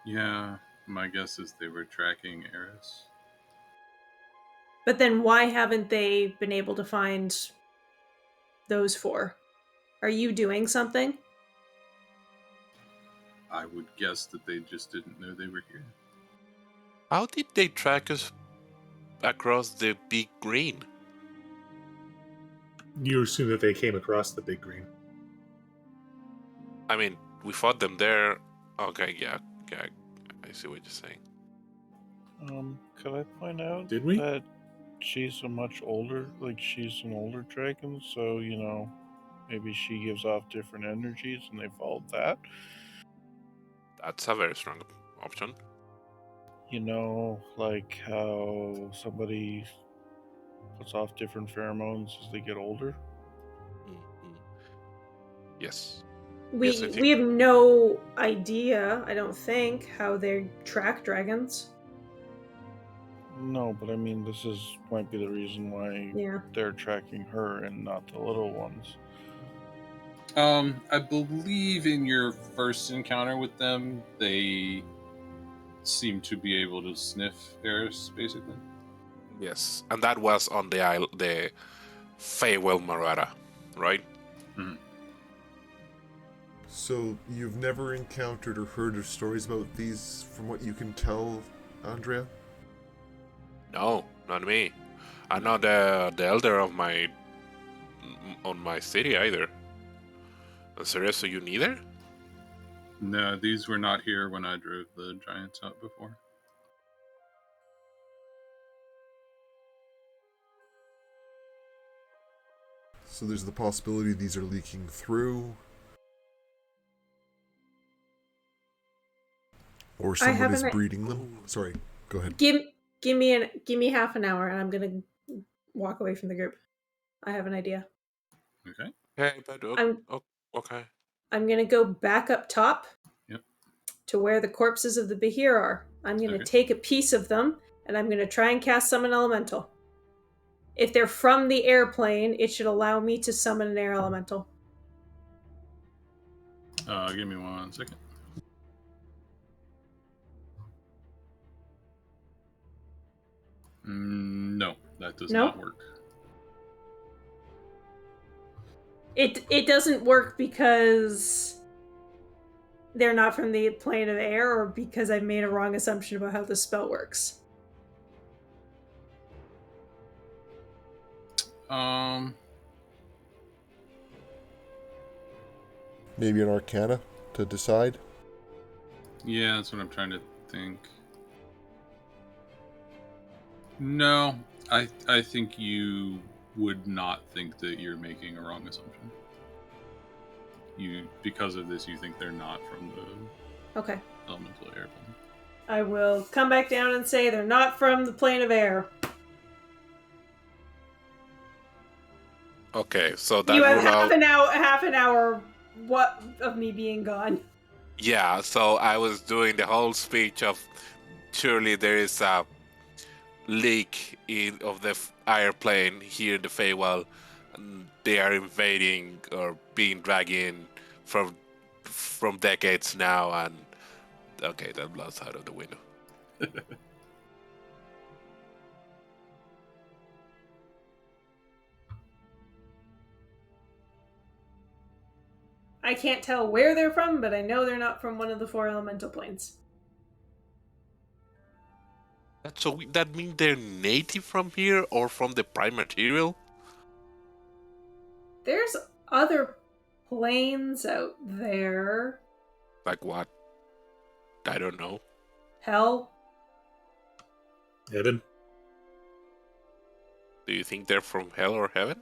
Yeah, my guess is they were tracking Eris. But then why haven't they been able to find those 4? Are you doing something? I would guess that they just didn't know they were here. How did they track us across the big green? You assume that they came across the big green. I mean, we fought them there. Okay, yeah, I see what you're saying. Could I point out Did we? that she's a much older, like she's an older dragon, so maybe she gives off different energies and they followed that. That's a very strong option. Like how somebody puts off different pheromones as they get older. Mhm. Yes. We Yes, I think- we have no idea, I don't think, how they track dragons. No, but I mean, might be the reason why Yeah. they're tracking her and not the little ones. I believe in your first encounter with them, they seem to be able to sniff Eris, basically. Yes, and that was on the isle, the Feywild Marara, right? So you've never encountered or heard of stories about these, from what you can tell, Andrea? No, not me. I'm not the elder of my city either. Serious, so you neither? No, these were not here when I drove the giants out before. So there's the possibility these are leaking through. Or someone is breeding them. Sorry, go ahead. Give me half an hour and I'm gonna walk away from the group. I have an idea. Okay. Hey, but okay. I'm gonna go back up top. Yep. To where the corpses of the Behir are. I'm gonna take a piece of them and I'm gonna try and cast summon elemental. If they're from the airplane, it should allow me to summon an air elemental. Give me 1 second. No, that does not work. It doesn't work because they're not from the plane of air, or because I've made a wrong assumption about how the spell works. Maybe an arcana to decide? Yeah, that's what I'm trying to think. No, I think you would not think that you're making a wrong assumption. Because of this, you think they're not from the elemental airplane. I will come back down and say they're not from the plane of air. Okay, so that you have half an hour of me being gone. Yeah, so I was doing the whole speech of surely there is a leak of the airplane here in the Feywild, and they are invading or being dragged in from decades now, and okay, that blows out of the window. I can't tell where they're from, but I know they're not from one of the 4 elemental planes. So that means they're native from here or from the prime material? There's other planes out there. Like what? I don't know. Hell. Heaven? Do you think they're from hell or heaven?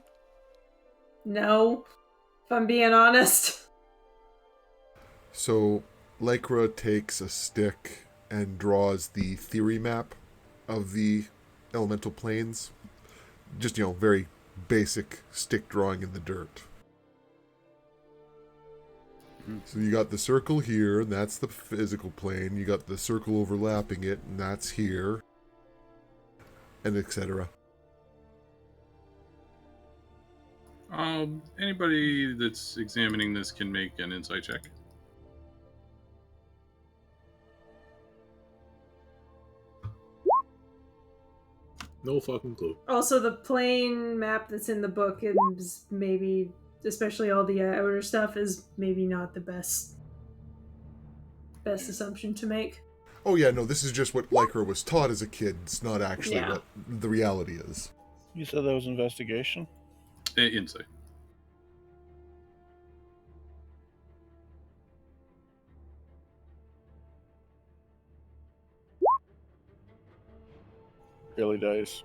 No, if I'm being honest. So, Lycra takes a stick and draws the theory map of the elemental planes. Just, very basic stick drawing in the dirt. So you got the circle here, and that's the physical plane. You got the circle overlapping it, and that's here. And etc. Anybody that's examining this can make an insight check. No fucking clue. Also, the plane map that's in the book is maybe, especially all the outer stuff, is maybe not the best assumption to make. Oh yeah, no, this is just what Lycra was taught as a kid. It's not actually what the reality is. You said that was investigation? Insight. Really dice.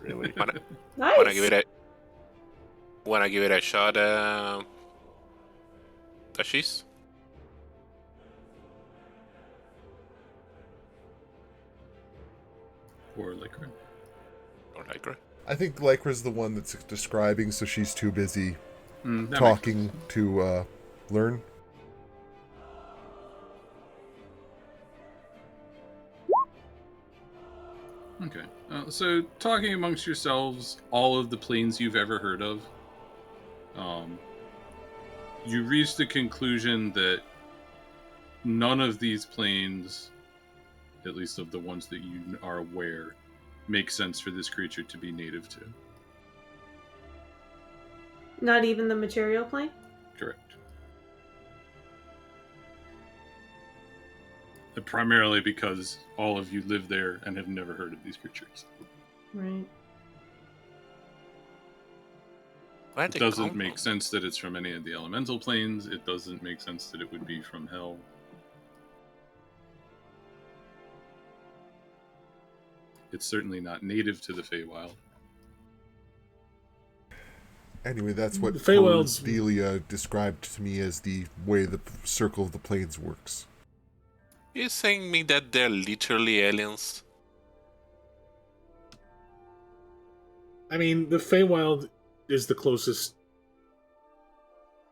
Really. Nice. Wanna give it a shot, Ashish? Or Lycra. Or Lycra? I think Lycra's the one that's describing, so she's too busy That makes talking to learn. Okay. So, talking amongst yourselves, all of the planes you've ever heard of, you reach the conclusion that none of these planes, at least of the ones that you are aware, make sense for this creature to be native to. Not even the material plane? Correct. Primarily because all of you live there and have never heard of these creatures. Right. It doesn't make sense that it's from any of the elemental planes. It doesn't make sense that it would be from hell. It's certainly not native to the Feywild. Anyway, that's what The Feywild's- Cordelia described to me as the way the circle of the planes works. You're saying me that they're literally aliens? I mean, the Feywild is the closest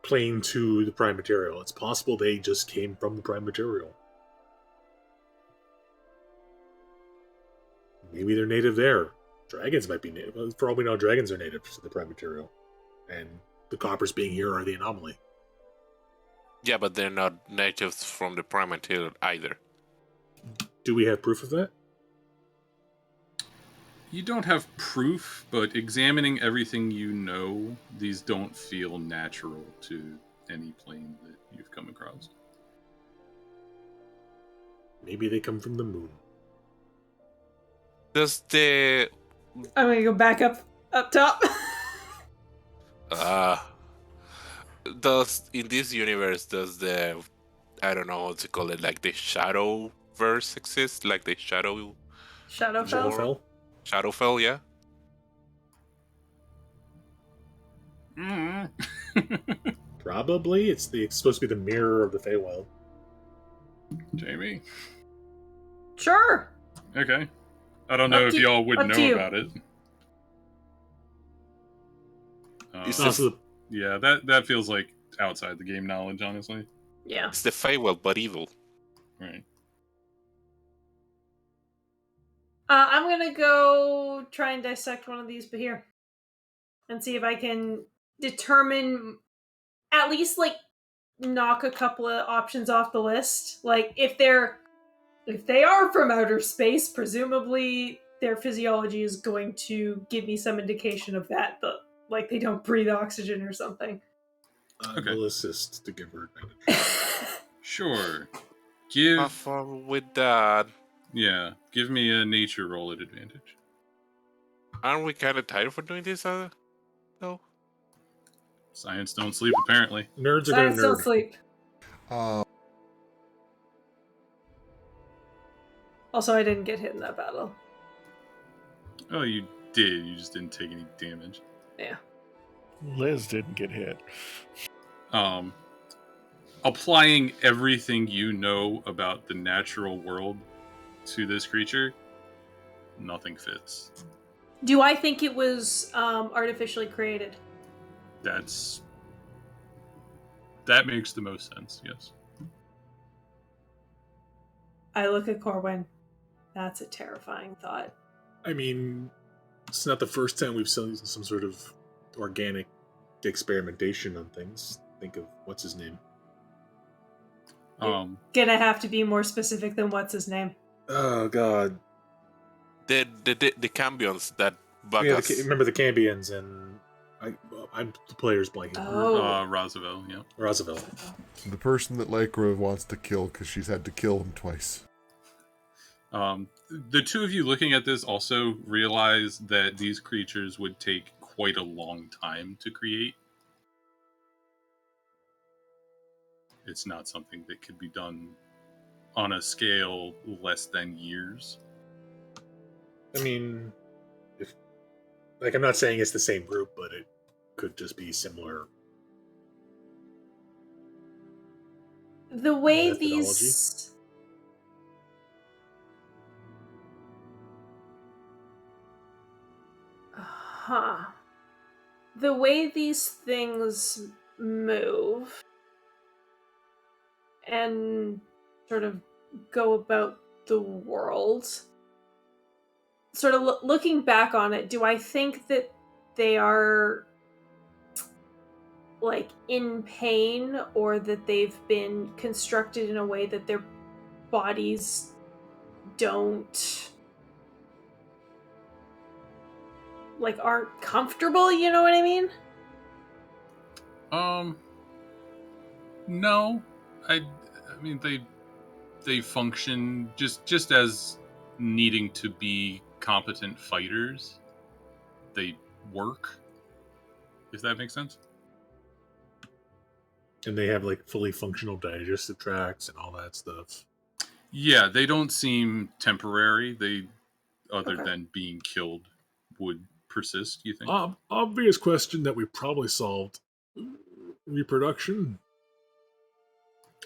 plane to the prime material. It's possible they just came from the prime material. Maybe they're native there. Dragons might be native. For all we know, dragons are native to the prime material. And the coppers being here are the anomaly. Yeah, but they're not natives from the prime material either. Do we have proof of that? You don't have proof, but examining everything you know, these don't feel natural to any plane that you've come across. Maybe they come from the moon. Does the I'm gonna go back up top. does in this universe does the I don't know what to call it, like the shadow verse exist? Like the Shadowfell? Shadowfell? Shadowfell, yeah. Probably. It's supposed to be the mirror of the Feywild. Jamie? Sure. Okay. I don't know Up if to- y'all would up to know you. about it. It's Also, Yeah, that feels like outside the game knowledge, honestly. Yeah. It's the Feywild, but evil. Right. I'm gonna go try and dissect one of these here and see if I can determine, at least like knock a couple of options off the list. Like if they are from outer space, presumably their physiology is going to give me some indication of that, but like they don't breathe oxygen or something. Okay. will assist to give her advantage. Sure. Have fun with that. Give me a nature roll at advantage. Aren't we kind of tired for doing this, though? Science don't sleep, apparently. Nerds are Science gonna don't nerd. sleep. Also, I didn't get hit in that battle. Oh, you did. You just didn't take any damage. Yeah. Liz didn't get hit. Applying everything you know about the natural world to this creature, nothing fits. Do I think it was artificially created? That makes the most sense, yes. I look at Corwin. That's a terrifying thought. I mean, it's not the first time we've seen some sort of organic experimentation on things. Think of what's his name. Gonna have to be more specific than what's his name. Oh God. The cambions that bug Yeah, us. remember the Cambions and I'm the player's blanking. Oh. Roosevelt, yeah. Roosevelt. The person that Lycra wants to kill because she's had to kill him twice. The two of you looking at this also realize that these creatures would take quite a long time to create. It's not something that could be done on a scale less than years. I mean, if I'm not saying it's the same group, but it could just be similar. The way Methodology? these. Huh. The way these things move and sort of go about the world. Sort of looking back on it, do I think that they are like in pain, or that they've been constructed in a way that their bodies don't aren't comfortable, you know what I mean? No, I mean they function just as needing to be competent fighters. They work, if that makes sense. And they have like fully functional digestive tracts and all that stuff. Yeah, they don't seem temporary. They, other Okay. than being killed, would persist, you think? Obvious question that we probably solved. Reproduction?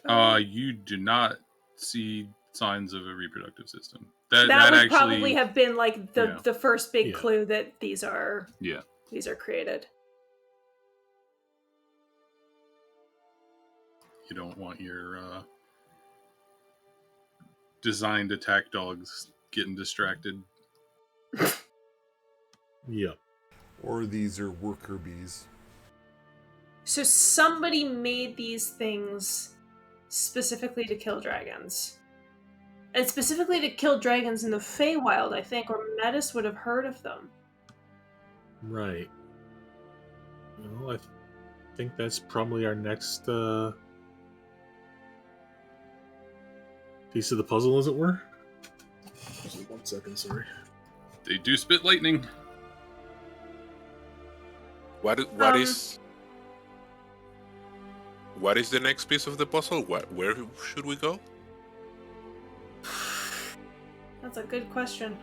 You do not see signs of a reproductive system. That would actually probably have been like the yeah. the first big Yeah. clue that these are Yeah. created. You don't want your designed attack dogs getting distracted. Yeah. Or these are worker bees. So somebody made these things specifically to kill dragons. And specifically to kill dragons in the Feywild, I think, or Metis would have heard of them. Right. Well, I think that's probably our next piece of the puzzle, as it were. Just 1 second, sorry. They do spit lightning. What is the next piece of the puzzle? Where should we go? That's a good question.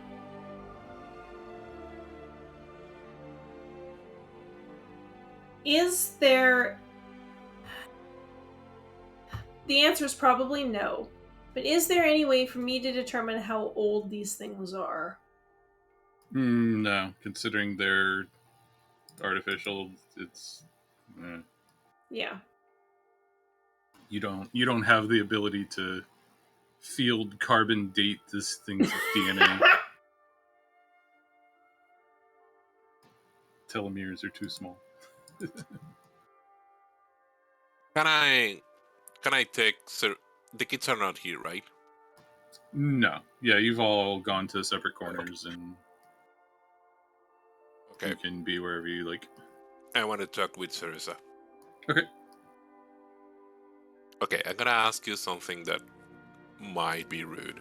Is there... The answer is probably no. But is there any way for me to determine how old these things are? No, considering they're artificial, it's Yeah. you don't have the ability to field carbon date this thing's DNA. Telomeres are too small. Can I take the kids are not here, right? No. Yeah, you've all gone to separate corners and Okay. you can be wherever you like. I want to talk with Cereza. Okay. Okay, I'm gonna ask you something that might be rude,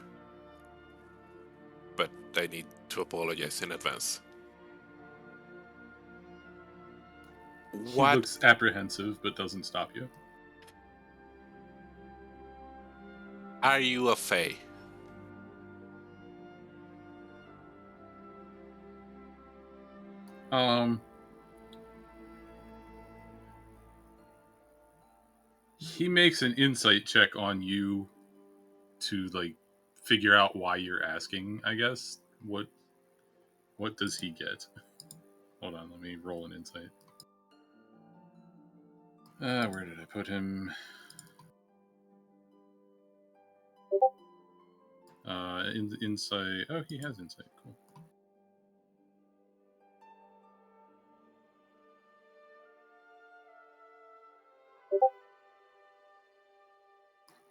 but I need to apologize in advance. He looks apprehensive, but doesn't stop you. Are you a Fae? He makes an insight check on you to like figure out why you're asking, I guess. What does he get? Hold on, let me roll an insight. Where did I put him? Insight. Oh, he has insight. Cool.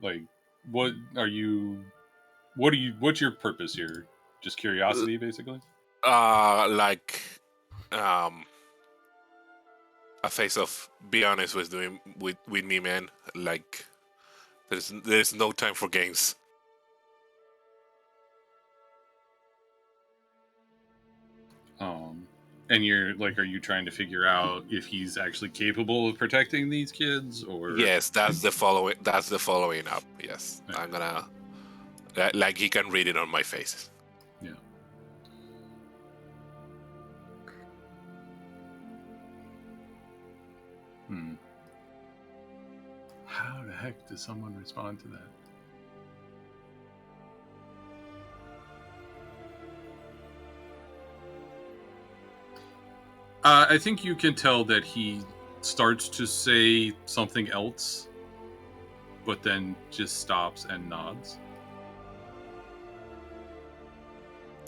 Like, what's your purpose here? Just curiosity, basically? A face of be honest with me, man. Like, there's no time for games. And you're like, are you trying to figure out if he's actually capable of protecting these kids, or? Yes, that's the following up. Yes, okay. I'm gonna like he can read it on my face. Yeah. heck does someone respond to that? I think you can tell that he starts to say something else, but then just stops and nods.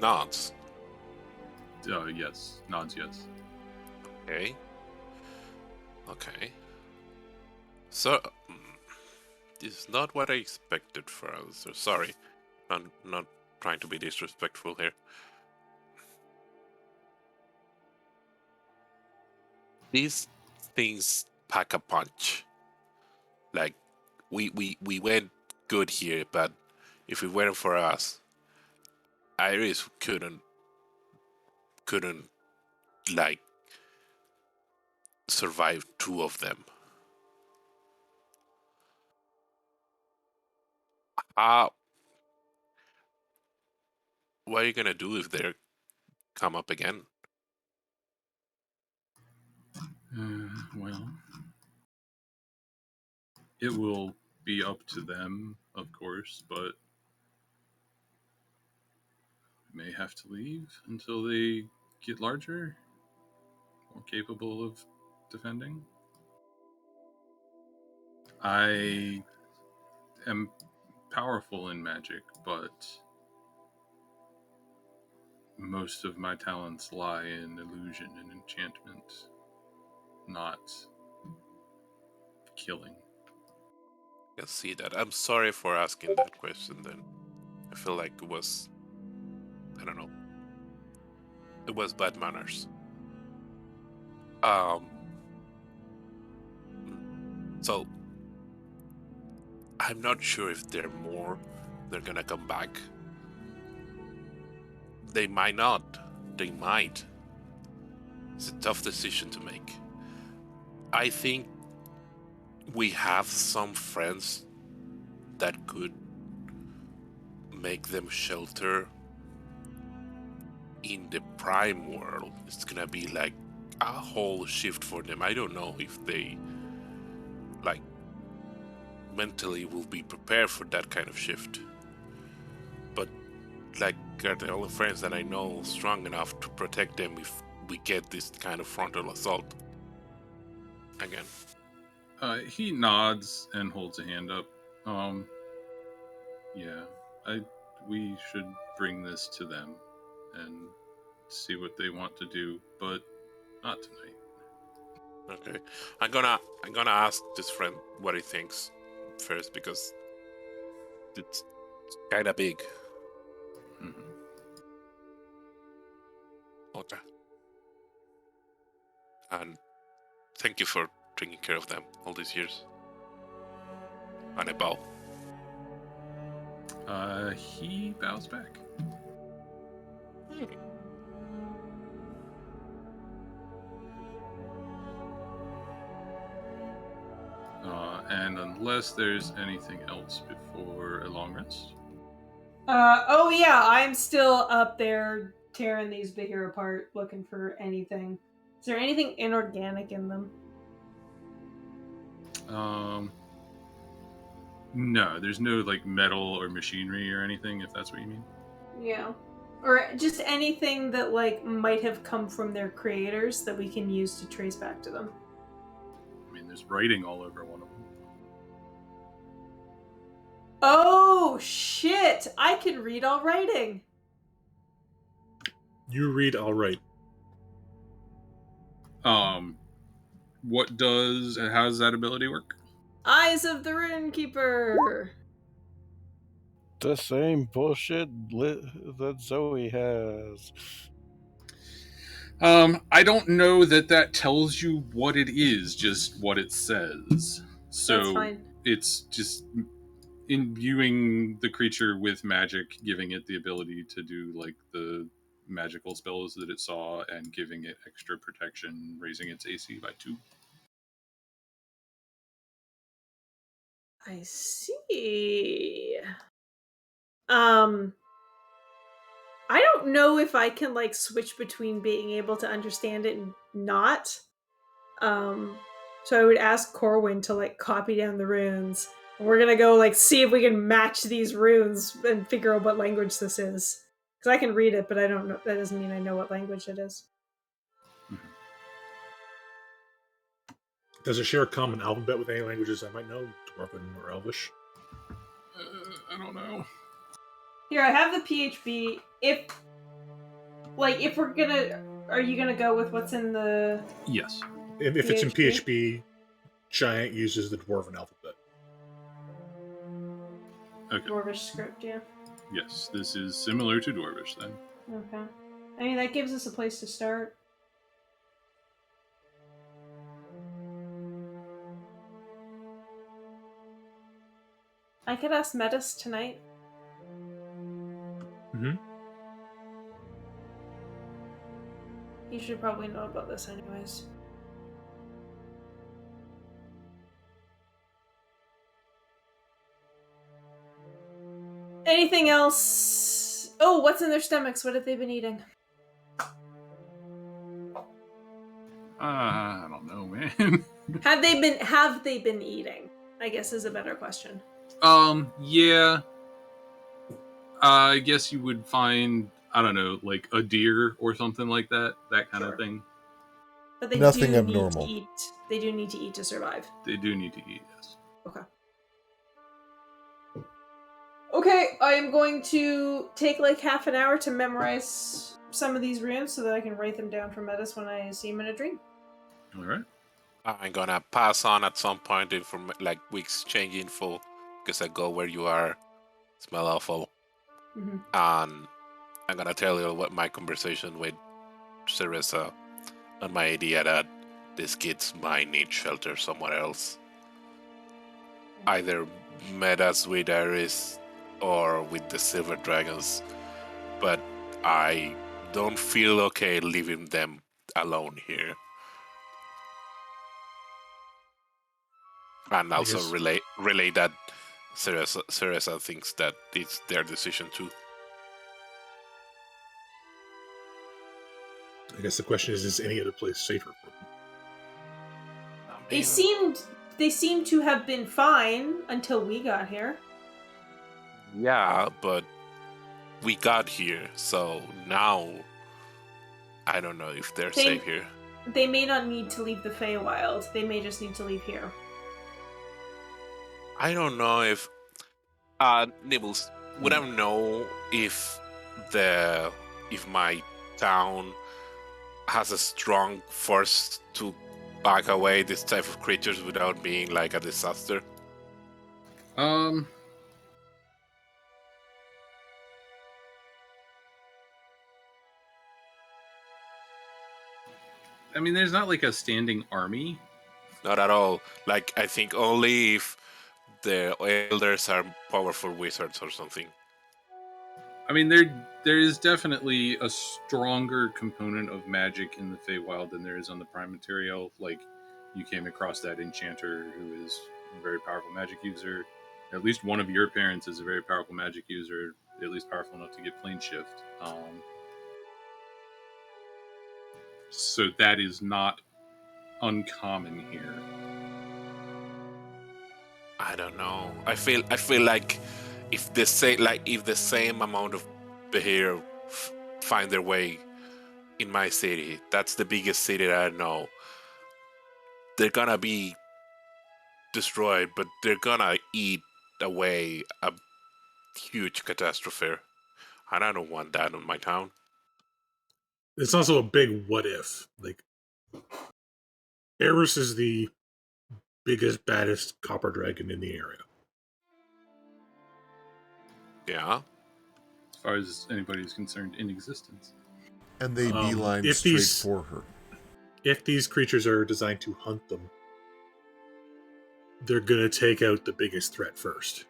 Nods. Yes. Nods, yes. Okay. So, this is not what I expected for us. So sorry. I'm not trying to be disrespectful here. These things pack a punch. Like, we went good here, but if it weren't for us, Iris couldn't like survive 2 of them. What are you gonna do if they come up again? Well, it will be up to them, of course, but we may have to leave until they get larger, more capable of defending. I am powerful in magic, but most of my talents lie in illusion and enchantment, not killing. I can see that. I'm sorry for asking that question then. I feel like it was, I don't know, it was bad manners. So I'm not sure if they're gonna come back. They might not. They might. It's a tough decision to make. I think we have some friends that could make them shelter in the prime world. It's gonna be like a whole shift for them. I don't know if they like mentally will be prepared for that kind of shift. But like are the only friends that I know strong enough to protect them if we get this kind of frontal assault again. He nods and holds a hand up. Yeah, we should bring this to them and see what they want to do, but not tonight. Okay, I'm gonna ask this friend what he thinks first because it's kind of big. Mm-hmm. Okay, and thank you for taking care of them all these years. And I bow. He bows back. And unless there's anything else before a long rest. Oh yeah, I'm still up there tearing these Behir apart, looking for anything. Is there anything inorganic in them? No, there's no like metal or machinery or anything, if that's what you mean. Yeah. Or just anything that like might have come from their creators that we can use to trace back to them. I mean, there's writing all over one of them. Oh shit! I can read all writing. You read all right. What does and how does that ability work? Eyes of the Runekeeper. The same bullshit that Zoe has. I don't know that tells you what it is, just what it says. So That's fine. It's just imbuing the creature with magic, giving it the ability to do like the magical spells that it saw, and giving it extra protection, raising its AC by 2. I see. I don't know if I can like switch between being able to understand it and not. So I would ask Corwin to like copy down the runes We're gonna go like see if we can match these runes and figure out what language this is. Because I can read it, but I don't know. That doesn't mean I know what language it is. Does it share a common alphabet with any languages I might know, Dwarven or Elvish? I don't know. Here, I have the PHB. If we're gonna, are you gonna go with what's in the? Yes. If it's in PHB, Giant uses the Dwarven alphabet. Okay. Dwarvish script, yeah. Yes, this is similar to Dwarvish then. Okay. I mean, that gives us a place to start. I could ask Metis tonight. Mm-hmm. You should probably know about this anyways. Anything else? Oh, what's in their stomachs? What have they been eating? I don't know, man. Have they been eating? I guess is a better question. Yeah. I guess you would find, I don't know, like a deer or something like that. That kind of thing. But they Nothing do abnormal. need to eat. They do need to eat to survive. They do need to eat, yes. Okay. Okay, I am going to take like half an hour to memorize some of these runes so that I can write them down for Metis when I see him in a dream. All right. I'm gonna pass on at some point like we exchange info because I go where you are, smell awful, and I'm gonna tell you what my conversation with Cereza and my idea that these kids might need shelter somewhere else. Either met us with Ares or with the Silver Dragons, but I don't feel okay leaving them alone here. And also relate that Cereza thinks that it's their decision too. I guess the question is any other place safer for them? They seemed to have been fine until we got here. Yeah, but we got here, so now I don't know if they're safe here. They may not need to leave the Feywild. They may just need to leave here. I don't know if Nibbles, would I know if my town has a strong force to back away this type of creatures without being like a disaster? I mean, there's not like a standing army. Not at all. Like, I think only if the elders are powerful wizards or something. I mean, there is definitely a stronger component of magic in the Feywild than there is on the Prime Material. Like, you came across that enchanter who is a very powerful magic user. At least one of your parents is a very powerful magic user, at least powerful enough to get plane shift. So that is not uncommon here. I don't know. I feel like if the same amount of Behir find their way in my city, that's the biggest city that I know. They're gonna be destroyed, but they're gonna eat away a huge catastrophe. And I don't want that in my town. It's also a big what if. Like, Eris is the biggest, baddest copper dragon in the area. Yeah. As far as anybody is concerned, in existence. And they beeline straight for her. If these creatures are designed to hunt them, they're going to take out the biggest threat first.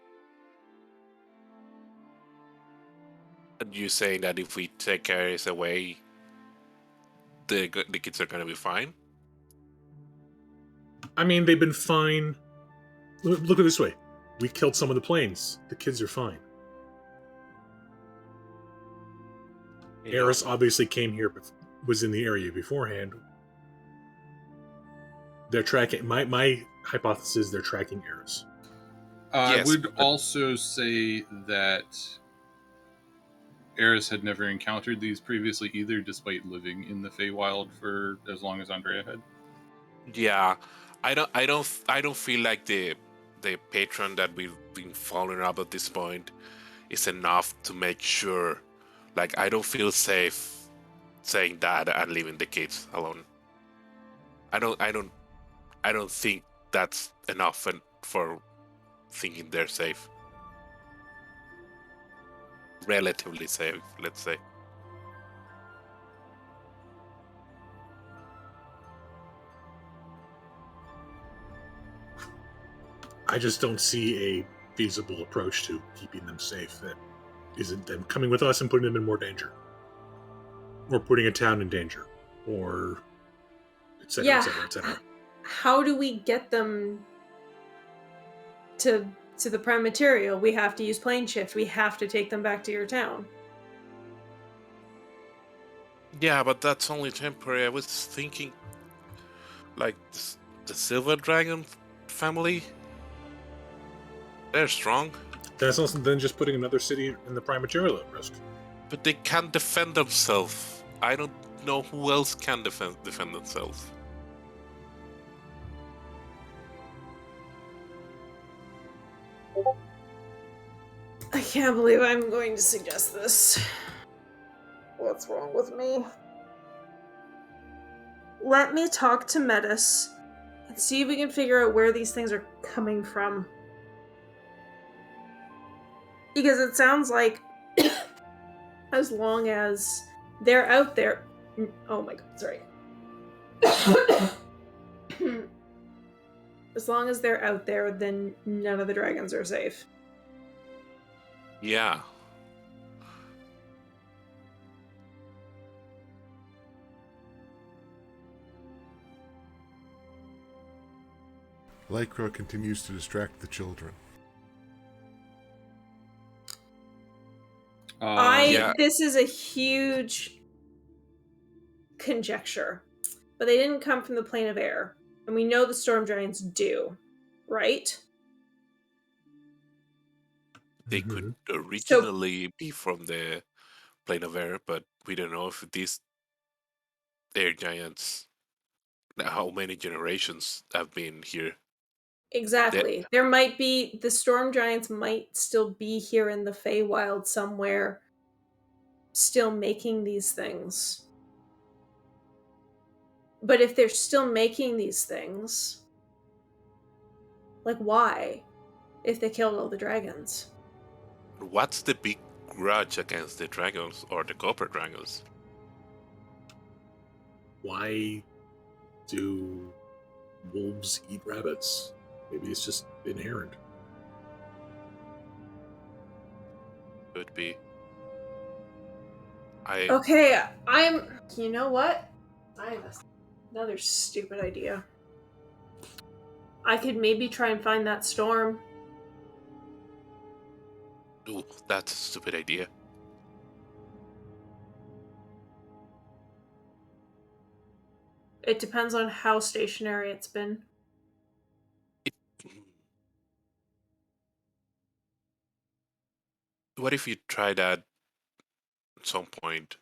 And you saying that if we take Ares away, the kids are going to be fine? I mean, they've been fine. Look at it this way. We killed some of the planes. The kids are fine. Eris obviously came here, was in the area beforehand. They're tracking. My hypothesis is they're tracking Eris. I Yes, would but also say that Eris had never encountered these previously either, despite living in the Feywild for as long as Andrea had. yeah, I don't feel like the patron that we've been following up at this point is enough to make sure. Like, I don't feel safe saying that and leaving the kids alone. I don't think that's enough for thinking they're safe. Relatively safe, let's say. I just don't see a feasible approach to keeping them safe that isn't them coming with us and putting them in more danger, or putting a town in danger, or et cetera, et cetera, et cetera. How do we get them to the prime material? We have to use plane shift. We have to take them back to your town. Yeah, but that's only temporary. I was thinking, like, the Silver Dragon family. They're strong, That's also then just putting another city in the prime material at risk. but they can't defend themselves. I don't know who else can defend themselves. I can't believe I'm going to suggest this. What's wrong with me? Let me talk to Metis and see if we can figure out where these things are coming from. Because it sounds like as long as they're out there... Oh my god, sorry. As long as they're out there, then none of the dragons are safe. Yeah. Lycra continues to distract the children. Yeah. This is a huge conjecture, but they didn't come from the plane of air, and we know the storm giants do, right? They could originally be from the plane of air, but we don't know if these air giants, how many generations have been here. Exactly. There might be the storm giants might still be here in the Feywild somewhere, still making these things. But if they're still making these things, like why? If they killed all the dragons. What's the big grudge against the dragons or the copper dragons? Why do wolves eat rabbits? Maybe it's just inherent. Could be. Okay, you know what? I have another stupid idea. I could maybe try and find that storm. Ooh, that's a stupid idea. It depends on how stationary it's been. What if you try that at some point?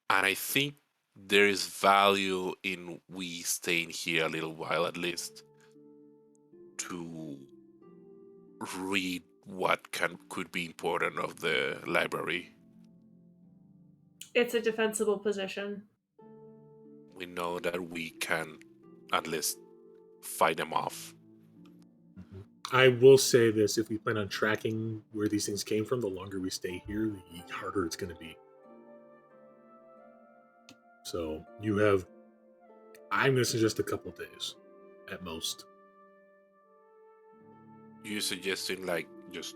And I think there is value in we staying here a little while at least to read what could be important of the library. It's a defensible position. We know that we can at least fight them off. I will say this: if we plan on tracking where these things came from, the longer we stay here, the harder it's going to be. So you have, I'm going to suggest a couple days at most. You suggesting like just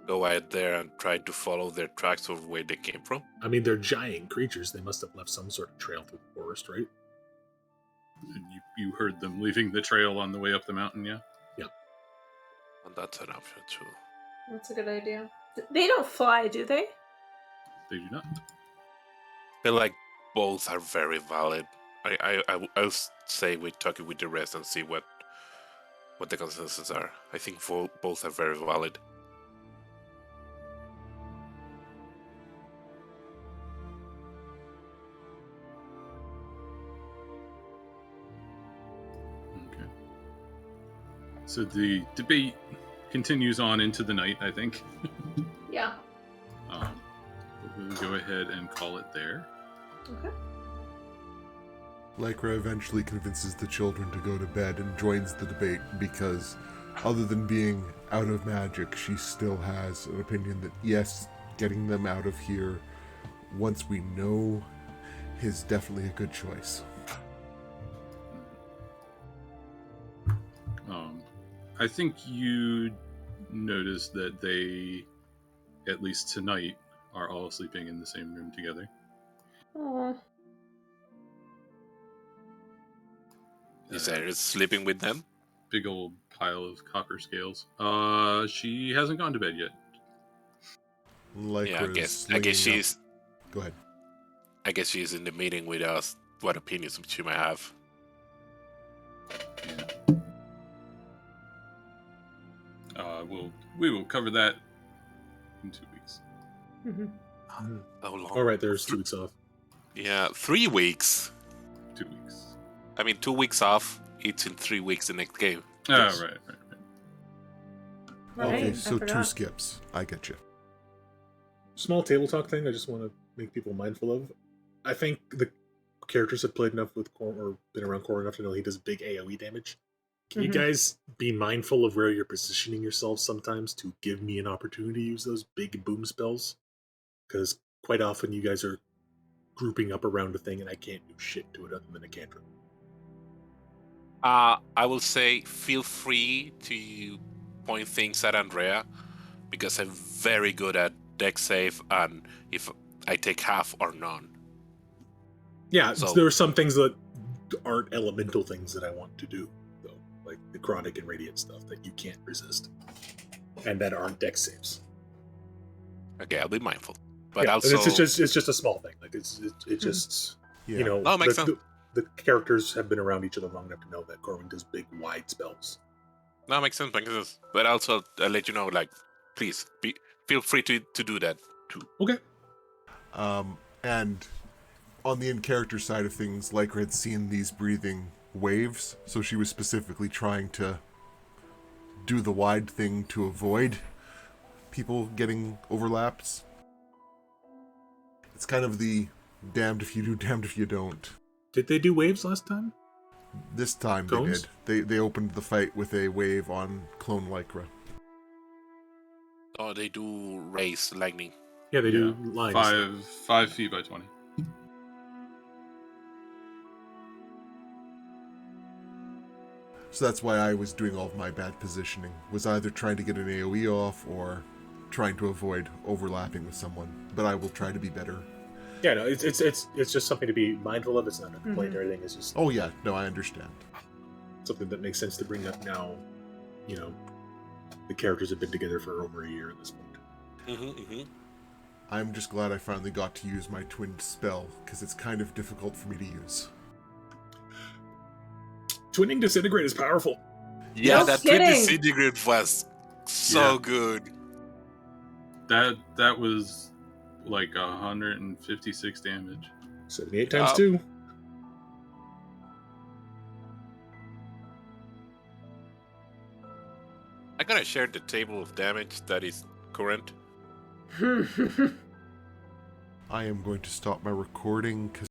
go out there and try to follow their tracks of where they came from? I mean, they're giant creatures. They must have left some sort of trail through the forest, right? You heard them leaving the trail on the way up the mountain, yeah? Yeah. And that's an option too. That's a good idea. They don't fly, do they? They do not. I feel like both are very valid. I'll say we talk it with the rest and see what what the consensus are. I think both are very valid. Okay. So the debate continues on into the night, I think. Yeah. We'll go ahead and call it there. Okay. Lycra eventually convinces the children to go to bed and joins the debate because, other than being out of magic, she still has an opinion that, yes, getting them out of here once we know is definitely a good choice. I think you noticed that they, at least tonight, are all sleeping in the same room together. Aww. Is Eris sleeping with them? Big old pile of copper scales. She hasn't gone to bed yet. Yeah, I guess she's. Go ahead. I guess she's in the meeting with us. What opinions she might have? Yeah. We will cover that in 2 weeks. Mm-hmm. How long? All right, there's 2 weeks off. Yeah, 3 weeks. 2 weeks. I mean, 2 weeks off. It's in 3 weeks the next game. Yes. Right. Okay, so 2 skips. I get you. Small table talk thing I just want to make people mindful of. I think the characters have played enough with or been around Core enough to know he does big AoE damage. Can you guys be mindful of where you're positioning yourselves sometimes to give me an opportunity to use those big boom spells? Because quite often you guys are grouping up around a thing and I can't do shit to it other than a cantrip. I will say feel free to point things at Andrea, because I'm very good at deck save and if I take half or none. Yeah, so there are some things that aren't elemental things that I want to do, though, like necrotic and radiant stuff that you can't resist, and that aren't deck saves. Okay, I'll be mindful, but yeah, also it's just a small thing. Like it's just you know, oh, makes sense. The characters have been around each other long enough to know that Corwin does big wide spells. No, makes sense. But also I'll let you know, like, please feel free to do that too. Okay. And on the in-character side of things, Lycra had seen these breathing waves, so she was specifically trying to do the wide thing to avoid people getting overlaps. It's kind of the damned if you do, damned if you don't. Did they do waves last time? This time Cones? they did. They opened the fight with a wave on Clone Lycra. Oh, they do raise lightning. Yeah, they do lines. 5 feet by 20. So that's why I was doing all of my bad positioning. Was either trying to get an AoE off or trying to avoid overlapping with someone. But I will try to be better. Yeah, no, it's just something to be mindful of. It's not a complaint or anything. It's just oh yeah, no, I understand. Something that makes sense to bring up now. You know, the characters have been together for over a year at this point. I'm just glad I finally got to use my twin spell, because it's kind of difficult for me to use. Twinning Disintegrate is powerful. Yeah, No that kidding. twin Disintegrate was so good. That was like 156 damage. 78 times 2. I gotta share the table of damage that is current. I am going to stop my recording because